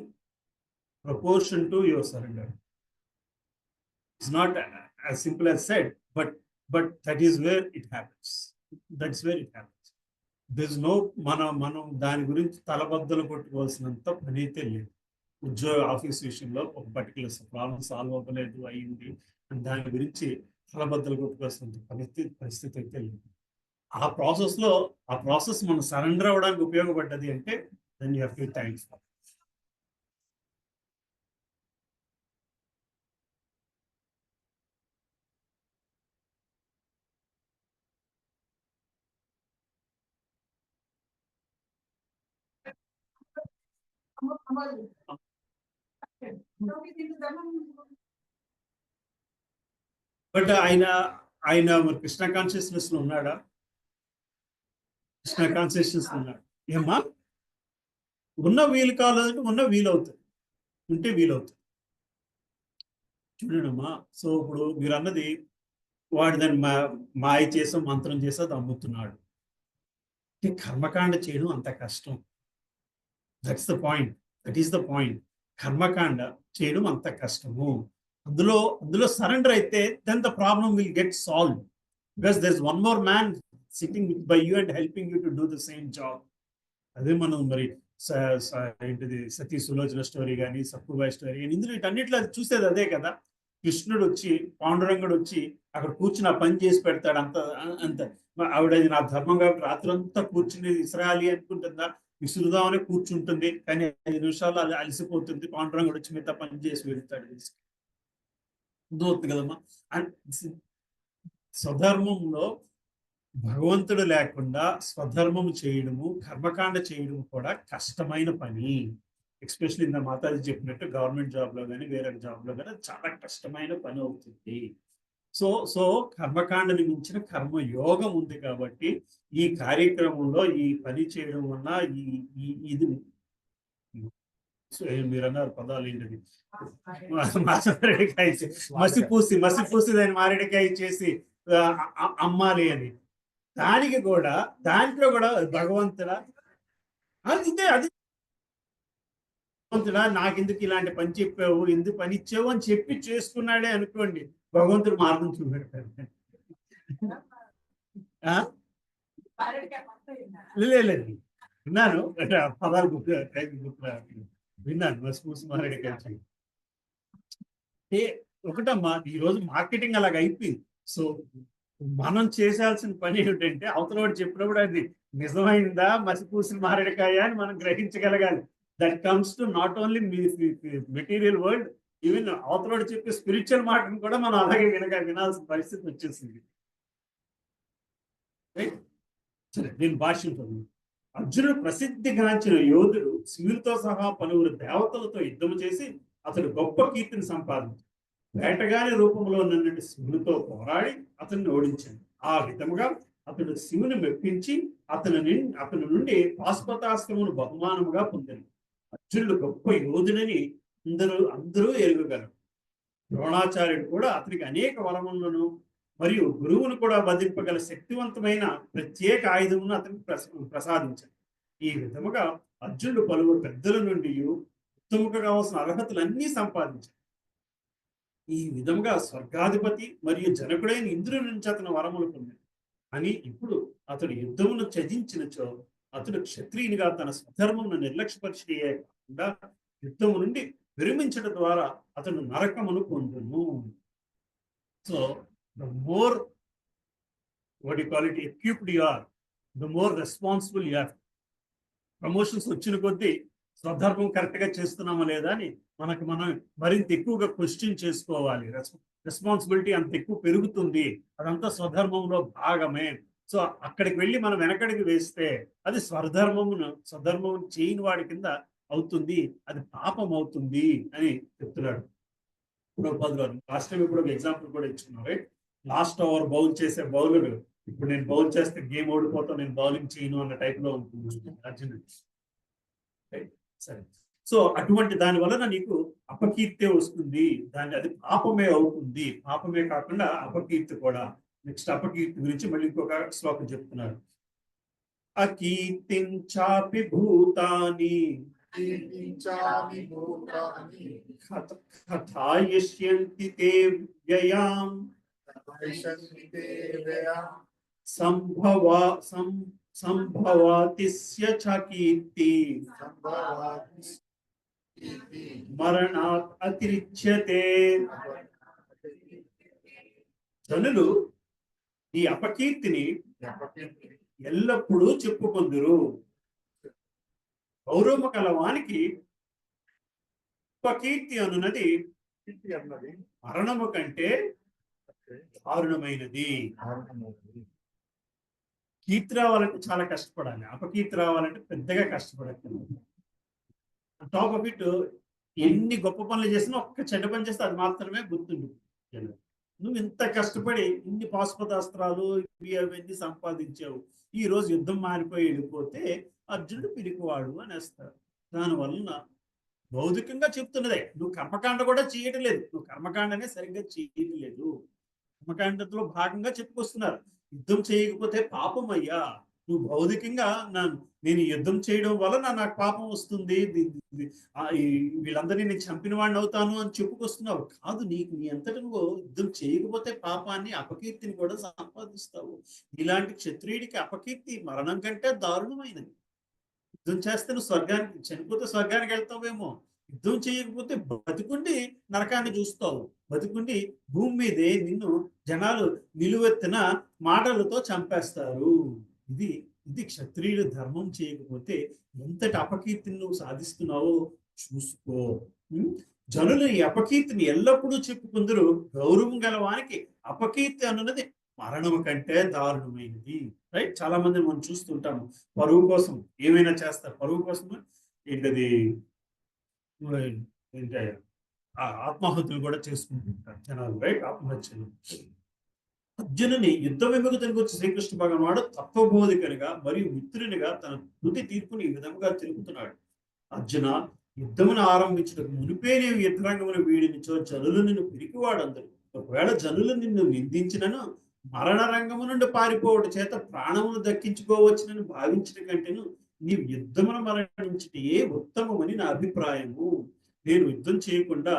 proportion to your surrender. It's not as simple as said, but that is where it happens. That's where it happens. There's no మనం దాని గురించి తలబద్దలు కొట్టుకోవాల్సినంత పని అయితే లేదు. ఉద్యోగ office విషయంలో ఒక particular problem solve అవ్వలేదు అయ్యింది అని దాని గురించి తలబద్దలు కొట్టుకోవాల్సినంత పరిస్థితి అయితే లేదు. ఆ ప్రాసెస్ మనం సరెండర్ అవ్వడానికి ఉపయోగపడ్డది అంటే then you have to thanks. But ఆయన మరి కృష్ణ కాన్షియస్నెస్ లో ఉన్నాడా? కృష్ణ కాన్షియస్నెస్ ఉన్నాడు. ఏమ్మా, ఉన్న వీలు కావాలంటే ఉన్న వీలవుతుంది, ఉంటే వీలవుతుంది. చూడండమ్మా. సో ఇప్పుడు మీరు అన్నది వాడు దాన్ని మాయ చేసో మంత్రం చేసో అది అమ్ముతున్నాడు. కర్మకాండ చేయడం అంత కష్టం. That's the point. That is the point. కర్మకాండ చేయడం అంత కష్టము. అందులో సరెండర్ అయితే then the problem will get solve. Because there is one more man sitting by you and helping you to do the same job. అదే మనం మరి ఏంటిది సతీ సులోచన స్టోరీ కానీ, సక్కుబాయి స్టోరీ కానీ, ఇందులో వీటన్నిటిలో అది చూసేది అదే కదా. కృష్ణుడు వచ్చి, పాండురంగుడు వచ్చి అక్కడ కూర్చుని ఆ పని చేసి పెడతాడు. అంత ఆవిడ నా ధర్మం కాబట్టి రాత్రంతా కూర్చుని ఇస్రాయాలి అనుకుంటుందా, విసురుదామని కూర్చుంటుంది. కానీ 5 నిమిషాలు అది అలసిపోతుంది. పాండురంగుడు వచ్చి మిగతా పని చేసి వెళ్తాడు. అర్థమవుతుంది కదమ్మా. స్వధర్మంలో భగవంతుడు లేకుండా స్వధర్మము చేయడము, కర్మకాండ చేయడము కూడా కష్టమైన పని. ఎస్పెషల్లీ ఇంత మాతాజీ చెప్పినట్టు గవర్నమెంట్ జాబ్లో కానీ వేరే జాబ్లో కానీ చాలా కష్టమైన పని అవుతుంది. సో కర్మకాండని మించిన కర్మయోగం ఉంది కాబట్టి ఈ కార్యక్రమంలో ఈ పని చేయడం వల్ల ఇది మీరు అన్నారు పదాలు ఏంటది, మారేడికాయ మసిపూసి దాన్ని మారేడికాయ చేసి అమ్మాలి అని. దాంట్లో కూడా భగవంతుడా నాకెందుకు ఇలాంటి పని చెప్పావు, ఎందుకు పని ఇచ్చావు అని చెప్పి చేసుకున్నాడే అనుకోండి, భగవంతుడు మార్గం చూపెడతాడు. లేదు విన్నాను, పదాలు విన్నాను. మసిపూసి మారేడికాయ ఒకటమ్మా, ఈరోజు మార్కెటింగ్ అలాగ అయిపోయింది. సో మనం చేయాల్సిన పని ఏమిటంటే అవతల వాడు చెప్పినప్పుడు అది నిజమైందా మసిపూసిన మారేడికాయ అని మనం గ్రహించగలగాలి. That comes to not only material world, even అవతల వాడు చెప్పే స్పిరిచువల్ మాటను కూడా మనం అలాగే వినాల్సిన పరిస్థితి వచ్చేసింది. సరే, నేను భాష్యం చదువు. అర్జునుడు ప్రసిద్ధిగాంచిన యోధుడు శివునితో సహా పలువురు దేవతలతో యుద్ధము చేసి అతడు గొప్ప కీర్తిని సంపాదించాడు. వేటగాని రూపంలో ఉన్నటువంటి శివునితో పోరాడి అతన్ని ఓడించాడు. ఆ విధముగా అతడు శివుని మెప్పించి అతని నుండి పాశుపతాస్త్రమును బహుమానముగా పొందాడు. అర్జునుడు గొప్ప యోధుడని అందరూ ఎరుగగలరు. ద్రోణాచార్యుడు కూడా అతనికి అనేక వరములను మరియు గురువును కూడా వధింపగల శక్తివంతమైన ప్రత్యేక ఆయుధమును అతనికి ప్రసాదించాడు. ఈ విధముగా అర్జునుడు పలువురు పెద్దల నుండి ఉత్తముగా కావాల్సిన అర్హతలన్నీ సంపాదించాడు. ఈ విధముగా స్వర్గాధిపతి మరియు జనకుడైన ఇంద్రుడి నుంచి అతను వరములు పొందాడు. అని ఇప్పుడు అతడు యుద్ధమును త్యజించినచో అతడు క్షత్రియునిగా తన స్వధర్మమును నిర్లక్ష్యపరిచే కాకుండా యుద్ధము నుండి విరమించడం ద్వారా అతను నరకమును పొందును. So the more what you call it equipped you are, the more responsible you are. Promotions వచ్చిన కొద్దీ స్వధర్మం కరెక్ట్గా చేస్తున్నామా లేదా అని మనం మరింత ఎక్కువగా క్వశ్చన్ చేసుకోవాలి. రెస్పాన్సిబిలిటీ అంత ఎక్కువ పెరుగుతుంది. అదంతా స్వధర్మంలో భాగమే. సో అక్కడికి వెళ్ళి మనం వెనకడికి వేస్తే అది స్వధర్మం చేయని వాడి కింద అవుతుంది, అది పాపం అవుతుంది అని చెప్తున్నాడు ప్రభుపాదులు గారు. లాస్ట్ టైం ఇప్పుడు ఒక ఎగ్జాంపుల్ కూడా ఇచ్చుకున్నారు. రైట్, లాస్ట్ ఓవర్ బౌల్ చేసే బౌలర్ ఇప్పుడు నేను బౌల్ చేస్తే గేమ్ ఓడిపోతాను, నేను బౌలింగ్ చేయను అన్న టైప్లో ఉంటుంది అర్జునుడు. సరే, సో అటువంటి దాని వలన నీకు అపకీర్తే వస్తుంది, అది పాపమే అవుతుంది. పాపమే కాకుండా అపకీర్తి కూడా. నెక్స్ట్ అపకీర్తి గురించి మళ్ళీ ఇంకొక శ్లోకం చెప్తున్నారు. అకీర్తించాపి భూతాని కథాయష్యంతి తే వ్యయాం సంభవాతిస్య చ కీర్తి మరణాత్ అతిరిచ్యతే. జనులు ఈ అపకీర్తిని ఎల్లప్పుడూ చెప్పుకొందురు. గౌరవము కలవానికి అపకీర్తి అన్నది మరణము కంటే దారుణమైనది. కీర్తి రావాలంటే చాలా కష్టపడాలి, అపకీర్తి రావాలంటే పెద్దగా కష్టపడదు. టాప్ ఆఫ్ ఇట్ ఎన్ని గొప్ప పనులు చేసినా ఒక్క చెడ్డ పని చేస్తే అది మాత్రమే గుర్తుండు. నువ్వు ఇంత కష్టపడి ఇన్ని పాశుపతాస్త్రాలు ఇవన్నీ సంపాదించావు, ఈ రోజు యుద్ధం మారిపోయి వెళ్ళిపోతే అర్జునుడు పిరికివాడు అనేస్తారు. దానివలన భౌతికంగా చెప్తున్నదే, నువ్వు కర్మకాండ కూడా చేయటం లేదు, నువ్వు కర్మకాండనే సరిగ్గా చేయటం లేదు. కర్మకాండలో భాగంగా చెప్పుకొస్తున్నారు. యుద్ధం చేయకపోతే పాపం అయ్యా, నువ్వు భౌతికంగా నేను యుద్ధం చేయడం వల్ల నాకు పాపం వస్తుంది, వీళ్ళందరినీ నేను చంపిన వాడిని అవుతాను అని చెప్పుకొస్తున్నావు. కాదు, నీ అంతట నువ్వు యుద్ధం చేయకపోతే పాపాన్ని, అపకీర్తిని కూడా సంపాదిస్తావు. ఇలాంటి క్షత్రియుడికి అపకీర్తి మరణం కంటే దారుణమైనది. యుద్ధం చేస్తే నువ్వు స్వర్గానికి, చనిపోతే స్వర్గానికి వెళ్తావేమో, యుద్ధం చేయకపోతే బతికుండి నరకాన్ని చూస్తావు. బతికుండి భూమి మీదే నిన్ను జనాలు నిలువెత్తిన మాటలతో చంపేస్తారు. ఇది ఇది క్షత్రియుడు ధర్మం చేయకపోతే ఎంతటి అపకీర్తిని నువ్వు సాధిస్తున్నావో చూసుకో. జనులు ఈ అపకీర్తిని ఎల్లప్పుడూ చెప్పుకుందరు. గౌరవం గలవానికి అపకీర్తి అన్నది మరణం కంటే దారుణమైనది. రైట్, చాలా మంది మనం చూస్తుంటాము, పరువు కోసం ఏమైనా చేస్తారు. పరువు కోసం ఏంటది, ఏంటి, ఆత్మహత్యలు కూడా చేసుకుంటుంటారు జనాలు. రైట్, ఆత్మహత్యలు. అర్జునుని యుద్ధ విముఖతని గురించి శ్రీకృష్ణ భగవానుడు తత్వబోధికనిగా మరియు మిత్రునిగా తన తుది తీర్పుని ఈ విధంగా తెలుపుతున్నాడు. అర్జున, యుద్ధమును ఆరంభించడం మునిపే నీవు యుద్ధరంగమును వీడినిచో జనులు నిన్ను పిరికివాడందరు. ఒకవేళ జనులు నిన్ను నిందించినను మరణ రంగము నుండి పారిపోవడం చేత ప్రాణమును దక్కించుకోవచ్చునని భావించిన కంటేను నీవు యుద్ధమును మరణించటే ఉత్తమమని నా అభిప్రాయము. నేను యుద్ధం చేయకుండా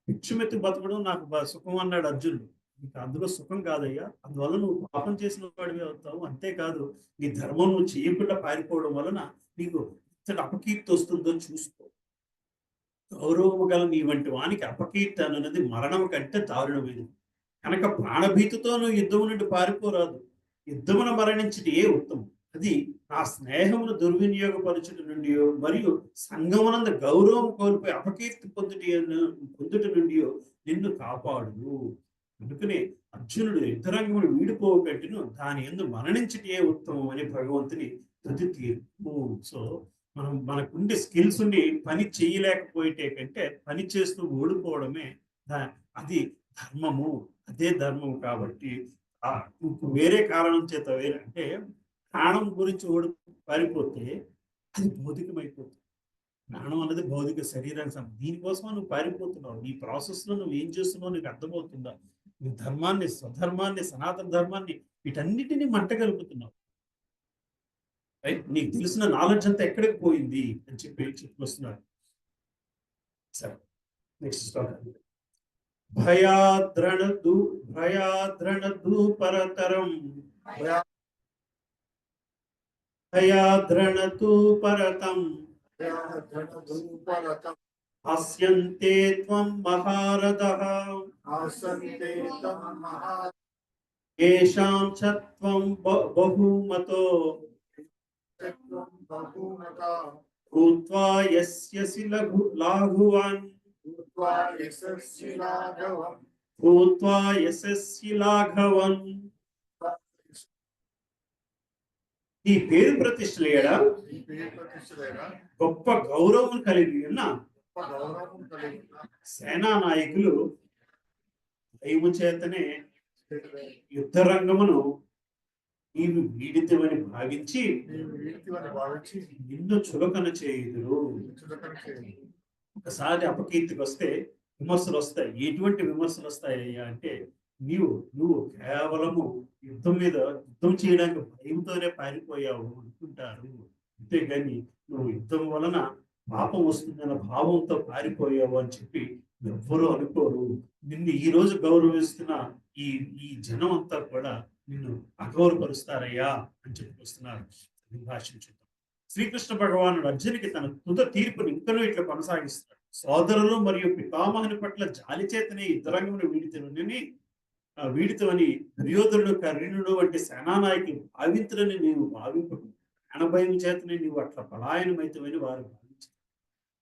భిక్షమెత్తి బతకడం నాకు సుఖం అన్నాడు అర్జునుడు. నీకు అందులో సుఖం కాదయ్యా, అందువల్ల నువ్వు పాపం చేసిన వాడివి అవుతావు. అంతేకాదు, నీ ధర్మం నువ్వు చేయకుండా పారిపోవడం వలన నీకు ఇంతటి అపకీర్తి వస్తుందో చూసుకో. గౌరవము గల నీ వంటి వానికి అపకీర్తి అన్నది మరణం కంటే దారుణమైనది కనుక ప్రాణభీతితో నువ్వు యుద్ధము నుండి పారిపోరాదు. యుద్ధమును మరణించటే ఉత్తమం. అది నా స్నేహమును దుర్వినియోగపరచుట నుండి మరియు సంగమునంద గౌరవం కోల్పోయి అపకీర్తి పొందుట నుండి నిన్ను కాపాడు. అందుకనే అర్జునుడు యుద్ధరంగమును వీడిపోకట్టును దాని యందు మరణించటే ఉత్తమం అని భగవంతుని తుది తీర్పు. సో మనకుండే స్కిల్స్ ఉండి పని చేయలేకపోయేటే కంటే పని చేస్తూ ఓడిపోవడమే అది ధర్మము. అదే ధర్మం. కాబట్టి వేరే కారణం చేత అంటే ప్రాణం గురించి పారిపోతే అది భౌతికమైపోతుంది. ప్రాణం అనేది భౌతిక శరీరానికి దీనికోసం నువ్వు పారిపోతున్నావు. నీ ప్రాసెస్ లో నువ్వు ఏం చేస్తున్నావు నీకు అర్థమవుతుందా? నీ ధర్మాన్ని, స్వధర్మాన్ని, సనాతన ధర్మాన్ని వీటన్నిటినీ మంట కలుపుతున్నావు. రైట్, నీకు తెలిసిన నాలెడ్జ్ అంతా ఎక్కడికి పోయింది అని చెప్పుకొస్తున్నాడు. సరే, నెక్స్ట్ స్టార్ట్. భయాద్రణదు పరతరం భయాద్రణతు పరతం హాస్యంతే త్వం మహారథః ఏషాం చత్వం బహుమతో భూత్వా యస్యసి లాఘువాన్ భూత్వా యశస్వి లాఘవన్. ఈ పేరు ప్రతిష్టలేడా గొప్ప గౌరవం కలిగి ఉన్న సేనా నాయకులు దైవం చేతనే యుద్ధ రంగమును నీవు వీడితమని భావించి నిన్ను చులకన చేయుదురు. ఒకసారి అపకీర్తికి వస్తే విమర్శలు వస్తాయి. ఎటువంటి విమర్శలు వస్తాయ్యా అంటే నువ్వు కేవలము యుద్ధం చేయడానికి భయంతోనే పారిపోయావు అనుకుంటారు. అంతేగాని నువ్వు యుద్ధం వలన పాపం వస్తుందన్న భావంతో పారిపోయావు అని చెప్పి ఎవ్వరూ అనుకోరు. నిన్ను ఈ రోజు గౌరవిస్తున్న ఈ జనం అంతా కూడా నిన్ను అగౌరవపరుస్తారయ్యా అని చెప్పుకొస్తున్నారు. భాషించుతాం. శ్రీకృష్ణ భగవానుడు అర్జునికి తన తుద తీర్పుని ఇంకనూ ఇట్లా కొనసాగిస్తాడు. సోదరులు మరియు పితామహుని పట్ల జాలి చేతనే యుద్ధరంగమును వీడితమని దుర్యోధనుడు, కర్ణుడు వంటి సేనానాయకులు భావించరని నీవు భావింపకు. ప్రాణభయం చేతనే నీవు అట్లా పలాయనమైతమని వారు భావించారు.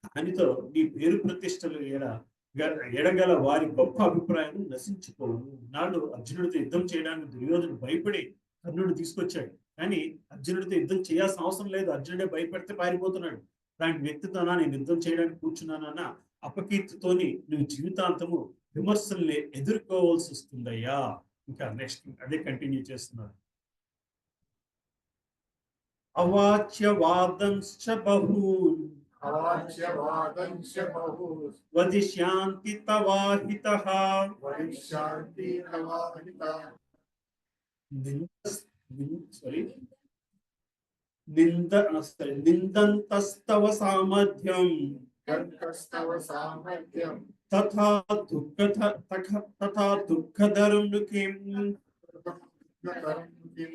దానితో నీ పేరు ప్రతిష్టలు ఎడగల వారి గొప్ప అభిప్రాయం నశించుకోవు. నాడు అర్జునుడితో యుద్ధం చేయడానికి దుర్యోధనుడు భయపడి కర్ణుడు తీసుకొచ్చాడు. కానీ అర్జునుడితో యుద్ధం చేయాల్సిన అవసరం లేదు. అర్జునుడే భయపడితే పారిపోతున్నాడు. దాని వ్యక్తితోనా నేను యుద్ధం చేయడానికి కూర్చున్నానన్న అపకీర్తితోని నువ్వు జీవితాంతము విమర్శల్ని ఎదుర్కోవాల్సి వస్తుందయ్యా. ఇంకా నెక్స్ట్ అదే కంటిన్యూ చేస్తున్నారు. అవాచ్య వాదంశ్చ బహూన్ అవాచ్యవాదంశ్య బహు వదిష్యాంతి తవాహితః వరిష్యాంతి నవాహిత నిందంతస్తవ సామర్థ్యం కర్కస్తవ సామర్థ్యం తథా దుఃఖధరం ను కిం దుఃఖకరం కిం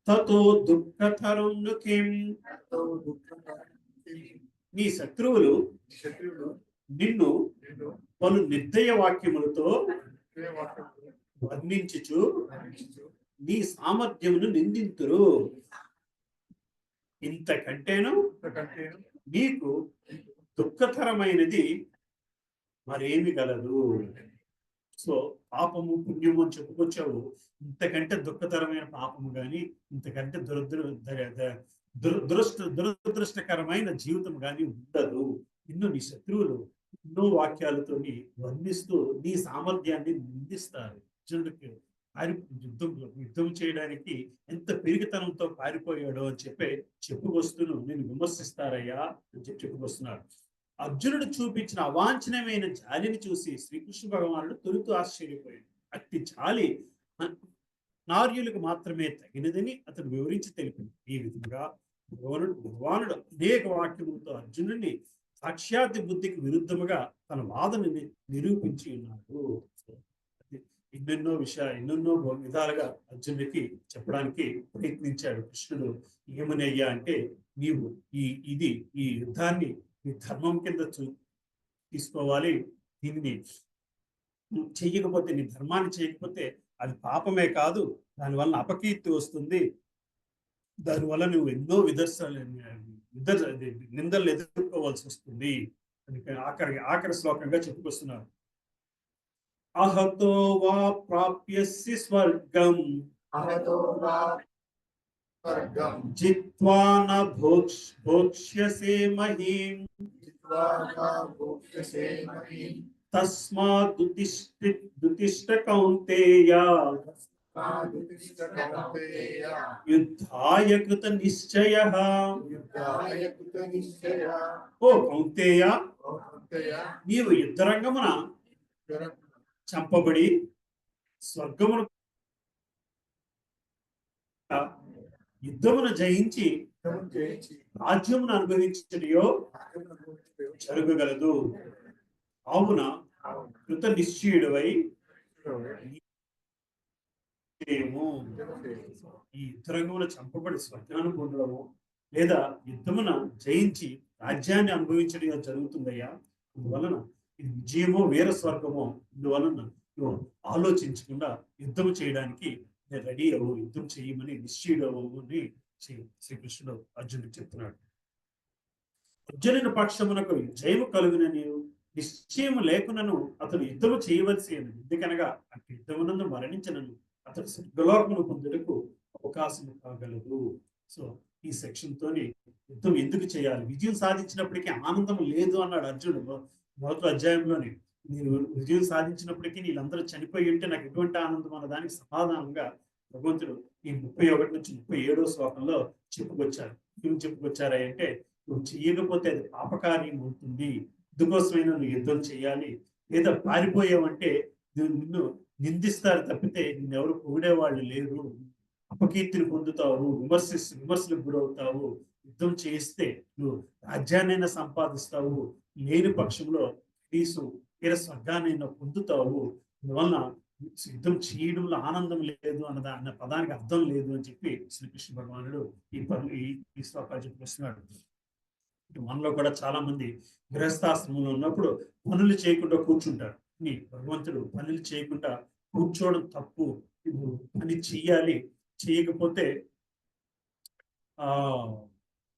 తతో దుఃఖధరం ను కిం. ఎంతో దుఃఖకరం కిం. నీ శత్రువులు శత్రువులు నిన్ను నిన్ను పలు నిర్దయ వాక్యములతో ఏ వాక్యములు వర్ణించుచు వర్ణించు నీ సామర్థ్యమును నిందింతురు. ఇంతకంటేను కంటేను నీకు దుఃఖతరమైనది మరేమి గలదు. సో పాపము పుణ్యము అని చెప్పుకొచ్చావు. ఇంతకంటే దుఃఖతరమైన పాపము గాని, ఇంతకంటే దురదృష్టకరమైన జీవితం గాని ఉండదు. ఇన్నో నీ శత్రువులు ఎన్నో వాక్యాలతో వర్ణిస్తూ నీ సామర్థ్యాన్ని నిందిస్తారు. అర్జునుడికి యుద్ధం చేయడానికి ఎంత పెరిగితనంతో పారిపోయాడో అని చెప్పుకొస్తూ నేను విమర్శిస్తారయ్యా అని చెప్పుకొస్తున్నాడు. అర్జునుడు చూపించిన అవాంఛనీయమైన జాలిని చూసి శ్రీకృష్ణ భగవానుడు తొలుతూ ఆశ్చర్యపోయాడు. అట్టి జాలి నార్యులకు మాత్రమే తగినదని అతను వివరించి తెలిపింది. ఈ విధంగా భగవానుడు అనేక వాక్యములతో అర్జునుడిని సాక్ష్యార్థి బుద్ధికి విరుద్ధముగా తన వాదనని నిరూపించి ఉన్నాడు. ఎన్నెన్నో విధాలుగా అర్జునుడికి చెప్పడానికి ప్రయత్నించాడు కృష్ణుడు. ఏమని అయ్యా అంటే, నీవు ఈ యుద్ధాన్ని నీ ధర్మం కింద తీసుకోవాలి. దీనిని చెయ్యకపోతే, నీ ధర్మాన్ని చేయకపోతే అది పాపమే కాదు, దానివల్ల అపకీర్తి వస్తుంది. దానివల్ల నువ్వు ఎన్నో నిందలు ఎదుర్కోవాల్సి వస్తుంది. ఆఖరి శ్లోకంగా చెప్పుకొస్తున్నారు. అహతో వా ప్రాప్యసి స్వర్గం జిత్వా న భోక్ష్యసే మహీం తస్మాత్ ఉత్తిష్ఠ కౌంతేయ యుద్ధాయ కృత నిశ్చయః. ఓ కౌంతేయ, నీవు యుద్ధరంగమున చంపబడి స్వర్గమును యుద్ధమును జయించి రాజ్యమును అనుభవించడియో జరగగలదు. కావున కృత నిశ్చయుడవై ఈ యుద్ధరంగమున చంపబడి స్వర్గాన్ని పొందడము లేదా యుద్ధమున జయించి రాజ్యాన్ని అనుభవించడం జరుగుతుందయ్యా. అందువలన ఇది విజయమో వీర స్వర్గమో, ఇందువలన నువ్వు ఆలోచించకుండా యుద్ధం చేయడానికి రెడీ అవ్వు, యుద్ధం చేయమని నిశ్చయుడు అని శ్రీకృష్ణుడు అర్జునుడికి చెప్తున్నాడు. అర్జునుని పక్షమునకు జయము కలుగునని నిశ్చయము లేకునను అతడు యుద్ధము చేయవలసి అని. ఎందుకనగా అటు యుద్ధమునందు మరణించినను అతడు స్వర్గలోకమును పొందుటకు అవకాశం కాగలదు. సో ఈ సెక్షన్ తోని యుద్ధం ఎందుకు చేయాలి, విజయం సాధించినప్పటికీ ఆనందం లేదు అన్నాడు అర్జునుడు మొదటి అధ్యాయంలోని. నేను విజయం సాధించినప్పటికీ వీళ్ళందరూ చనిపోయి ఉంటే నాకు ఎటువంటి ఆనందం అన్న దానికి సమాధానంగా భగవంతుడు ఈ 31 నుంచి 37వ శ్లోకంలో చెప్పుకొచ్చారు. ఏం చెప్పుకొచ్చారా అంటే, నువ్వు చెయ్యకపోతే అది పాపకార్యం అవుతుంది, ఇందుకోసమైనా నువ్వు యుద్ధం చేయాలి. లేదా పారిపోయావంటే నిన్ను నిందిస్తారు తప్పితే నిన్నెవరు పొగిడేవాళ్ళు లేరు, అపకీర్తిని పొందుతావు, విమర్శలకు గురవుతావు. యుద్ధం చేస్తే నువ్వు రాజ్యాన్నైనా సంపాదిస్తావు, లేని పక్షంలో కనీసం వీర స్వర్గాన్నైనా పొందుతావు. అందువలన యుద్ధం చేయడంలో ఆనందం లేదు అన్న పదానికి అర్థం లేదు అని చెప్పి శ్రీకృష్ణ భగవానుడు ఈ శ్లోకాలు చెప్పుకొస్తున్నాడు. మనలో కూడా చాలా మంది గృహస్థాశ్రమంలో ఉన్నప్పుడు పనులు చేయకుండా కూర్చుంటారు. భగవంతుడు పనులు చేయకుండా కూర్చోవడం తప్పు, పని చెయ్యాలి, చేయకపోతే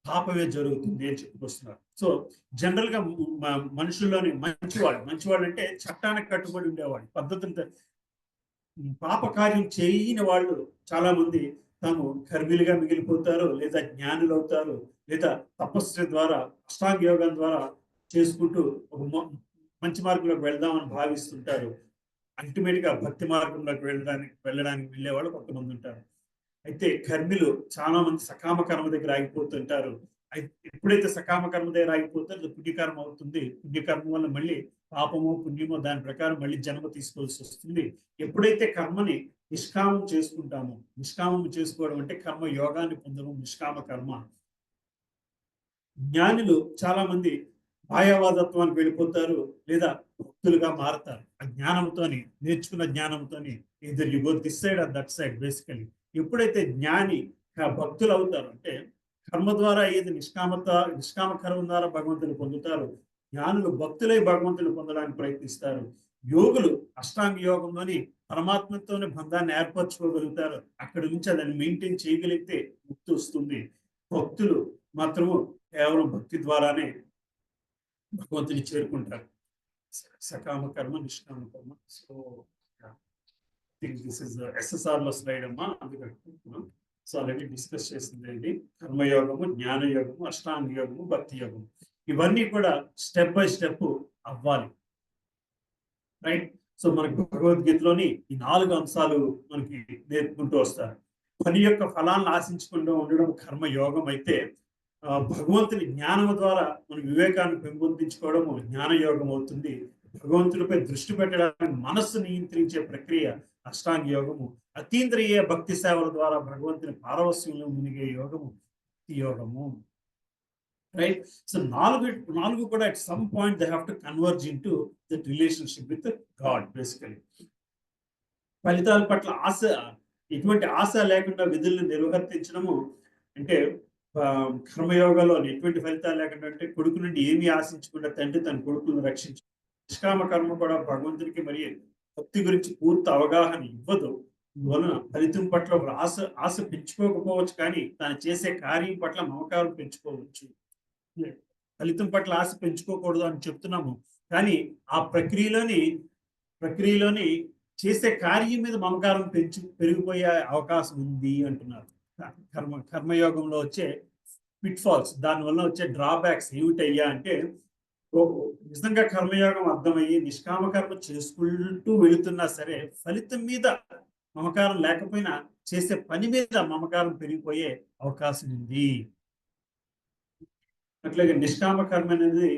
పాపమే జరుగుతుంది అని చెప్పుకొస్తున్నారు. సో జనరల్ గా మనుషుల్లోని మంచివాళ్ళు అంటే చట్టానికి కట్టుబడి ఉండేవాళ్ళు, పద్ధతులు పాప కార్యం చేయని వాళ్ళు చాలా మంది తాము కర్మిలుగా మిగిలిపోతారు, లేదా జ్ఞానులు అవుతారు, లేదా తపస్సు ద్వారా అష్టాంగ యోగం ద్వారా చేసుకుంటూ ఒక మంచి మార్గంలోకి వెళ్దామని భావిస్తుంటారు. అల్టిమేట్ గా భక్తి మార్గంలోకి వెళ్ళడానికి వెళ్ళే వాళ్ళు కొంతమంది ఉంటారు. అయితే కర్మిలు చాలా మంది సకామ కర్మ దగ్గర ఆగిపోతుంటారు. ఎప్పుడైతే సకామ కర్మ దగ్గర ఆగిపోతే అది పుణ్యకర్మ అవుతుంది. పుణ్యకర్మ వల్ల మళ్ళీ పాపమో పుణ్యమో దాని ప్రకారం మళ్ళీ జన్మ తీసుకోవాల్సి వస్తుంది. ఎప్పుడైతే కర్మని నిష్కామం చేసుకుంటామో, నిష్కామం చేసుకోవడం అంటే కర్మ యోగాన్ని పొందడం నిష్కామ కర్మ. జ్ఞానులు చాలా మంది మాయావాదత్వానికి వెళ్ళిపోతారు, లేదా భక్తులుగా మారతారు. ఆ జ్ఞానంతోని, నేర్చుకున్న జ్ఞానంతోని ఇద్దరు you go this side or that side basically. ఎప్పుడైతే జ్ఞాని భక్తులు అవుతారు అంటే కర్మ ద్వారా ఏది నిష్కామ కర్మ ద్వారా భగవంతుని పొందుతారు. జ్ఞానులు భక్తులై భగవంతుని పొందడానికి ప్రయత్నిస్తారు. యోగులు అష్టాంగ యోగంలోని పరమాత్మతోని బంధాన్ని ఏర్పరచుకోగలుగుతారు. అక్కడి నుంచి దాన్ని మెయింటైన్ చేయగలిగితే ముక్తి వస్తుంది. భక్తులు మాత్రము కేవలం భక్తి ద్వారానే భగవంతుని చేరుకుంటారు. సకామ కర్మ, నిష్కామ కర్మ. సో దిస్ ఇస్ ఎస్ఎస్ఆర్ లో స్లైడ్ అమ్మా, అందుకని సో ఆల్రెడీ డిస్కస్ చేసిందండి. కర్మయోగము, జ్ఞానయోగము, అష్టాంగ యోగము, భక్తి యోగము, ఇవన్నీ కూడా స్టెప్ బై స్టెప్ అవ్వాలి. రైట్. సో మనకి భగవద్గీతలోని ఈ 4 అంశాలు మనకి నేర్పుకుంటూ వస్తారు. పని యొక్క ఫలాలను ఆశించకుండా ఉండడం కర్మయోగం అయితే, భగవంతుని జ్ఞానం ద్వారా మన వివేకాన్ని పెంపొందించుకోవడము జ్ఞానయోగం అవుతుంది. భగవంతుడిపై దృష్టి పెట్టడానికి మనస్సు నియంత్రించే ప్రక్రియ అష్టాంగ యోగము. అతీంద్రియ భక్తి సేవల ద్వారా భగవంతుని పారవస్యంలో మునిగే యోగము భక్తి యోగము. రైట్. సో నాలుగు కూడా at some point they have to converge into that relationship with God basically. ఫలితాల పట్ల ఎటువంటి ఆశ లేకుండా విధులను నిర్వర్తించడము అంటే కర్మయోగంలో ఎటువంటి ఫలితాలు లేకుండా అంటే కొడుకు నుండి ఏమీ ఆశించకుండా తండ్రి తన కొడుకును రక్షించు. నిష్కామ కర్మ కూడా భగవంతునికి మరి భక్తి గురించి పూర్తి అవగాహన ఇవ్వదు. వలన ఫలితం పట్ల ఒక ఆశ పెంచుకోకపోవచ్చు, కానీ తాను చేసే కార్యం పట్ల మమకారం పెంచుకోవచ్చు. ఫలితం పట్ల ఆశ పెంచుకోకూడదు అని చెప్తున్నాము, కానీ ఆ ప్రక్రియలోని చేసే కార్యం మీద మమకారం పెరిగిపోయే అవకాశం ఉంది అంటున్నారు. కర్మయోగంలో వచ్చే పిట్ ఫాల్స్, దానివల్ల వచ్చే డ్రాబ్యాక్స్ ఏమిటయ్యా అంటే, నిజంగా కర్మయోగం అర్థమయ్యి నిష్కామ కర్మ చేసుకుంటూ వెళుతున్నా సరే ఫలితం మీద మమకారం లేకపోయినా చేసే పని మీద మమకారం పెరిగిపోయే అవకాశం ఉంది. అట్లాగే నిష్కామ కర్మ అనేది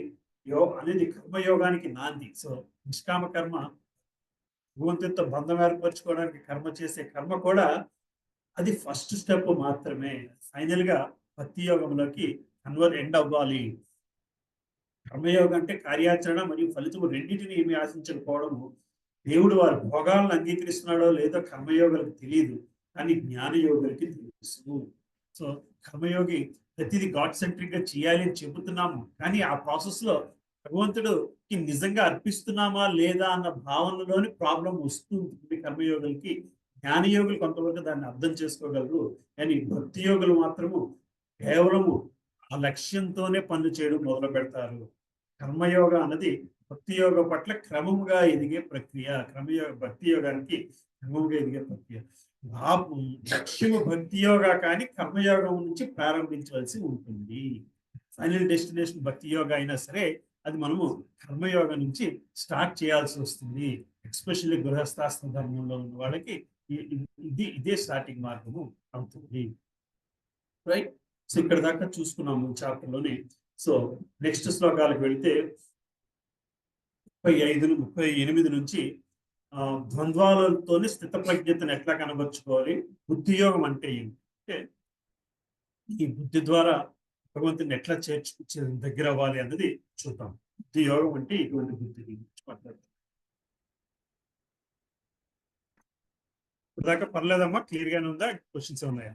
కర్మయోగానికి నాంది. సో నిష్కామ కర్మ భగవంతుడితో బంధం ఏర్పరచుకోవడానికి కర్మ చేసే కర్మ కూడా అది ఫస్ట్ స్టెప్ మాత్రమే. ఫైనల్ గా భక్తి యోగంలోకి ఎండ్ అవ్వాలి. కర్మయోగం అంటే కార్యాచరణ మరియు ఫలితం రెండింటిని ఏమి ఆశించకపోవడము. దేవుడు వారి భోగాలను అంగీకరిస్తున్నాడో లేదో కర్మయోగులకు తెలియదు, కానీ జ్ఞానయోగులకి తెలుసు. సో కర్మయోగి ప్రతిదీ గాడ్ సెంట్రిక్ గా చేయాలి అని చెబుతున్నాము, కానీ ఆ ప్రాసెస్ లో భగవంతుడికి నిజంగా అర్పిస్తున్నామా లేదా అన్న భావనలోని ప్రాబ్లం వస్తుంది కర్మయోగులకి. జ్ఞానయోగులు కొంతవరకు దాన్ని అర్థం చేసుకోగలరు, కానీ భక్తి యోగులు మాత్రము కేవలము ఆ లక్ష్యంతోనే పనులు చేయడం మొదలు పెడతారు. కర్మయోగ అన్నది భక్తి యోగ పట్ల క్రమముగా ఎదిగే ప్రక్రియ. భక్తి యోగానికి క్రమముగా ఎదిగే ప్రక్రియ. లక్ష్యము భక్తి యోగ, కానీ కర్మయోగం నుంచి ప్రారంభించవలసి ఉంటుంది. ఫైనల్ డెస్టినేషన్ భక్తి యోగ అయినా సరే అది మనము కర్మయోగం నుంచి స్టార్ట్ చేయాల్సి వస్తుంది. ఎస్పెషల్లీ గృహస్థాశ్రమ ధర్మంలో ఉన్న వాళ్ళకి ఇదే స్టార్టింగ్ మార్గము అవుతుంది. రైట్. సో ఇక్కడ దాకా చూసుకున్నాము చాప్టర్ లోని. సో నెక్స్ట్ శ్లోకాలకు వెళితే 35, 38 నుంచి ద్వంద్వాలతోని స్థిత ప్రజ్ఞతను ఎట్లా కనబరుచుకోవాలి, బుద్ధియోగం అంటే ఏంటంటే ఈ బుద్ధి ద్వారా భగవంతుని ఎట్లా దగ్గర అవ్వాలి అన్నది చూద్దాం. బుద్ధియోగం అంటే ఇటువంటి బుద్ధిని మాట్లాడుతాం. ఇప్పటిదాకా పర్లేదమ్మా, క్లియర్ గానే ఉందా? క్వశ్చన్స్ ఉన్నాయా?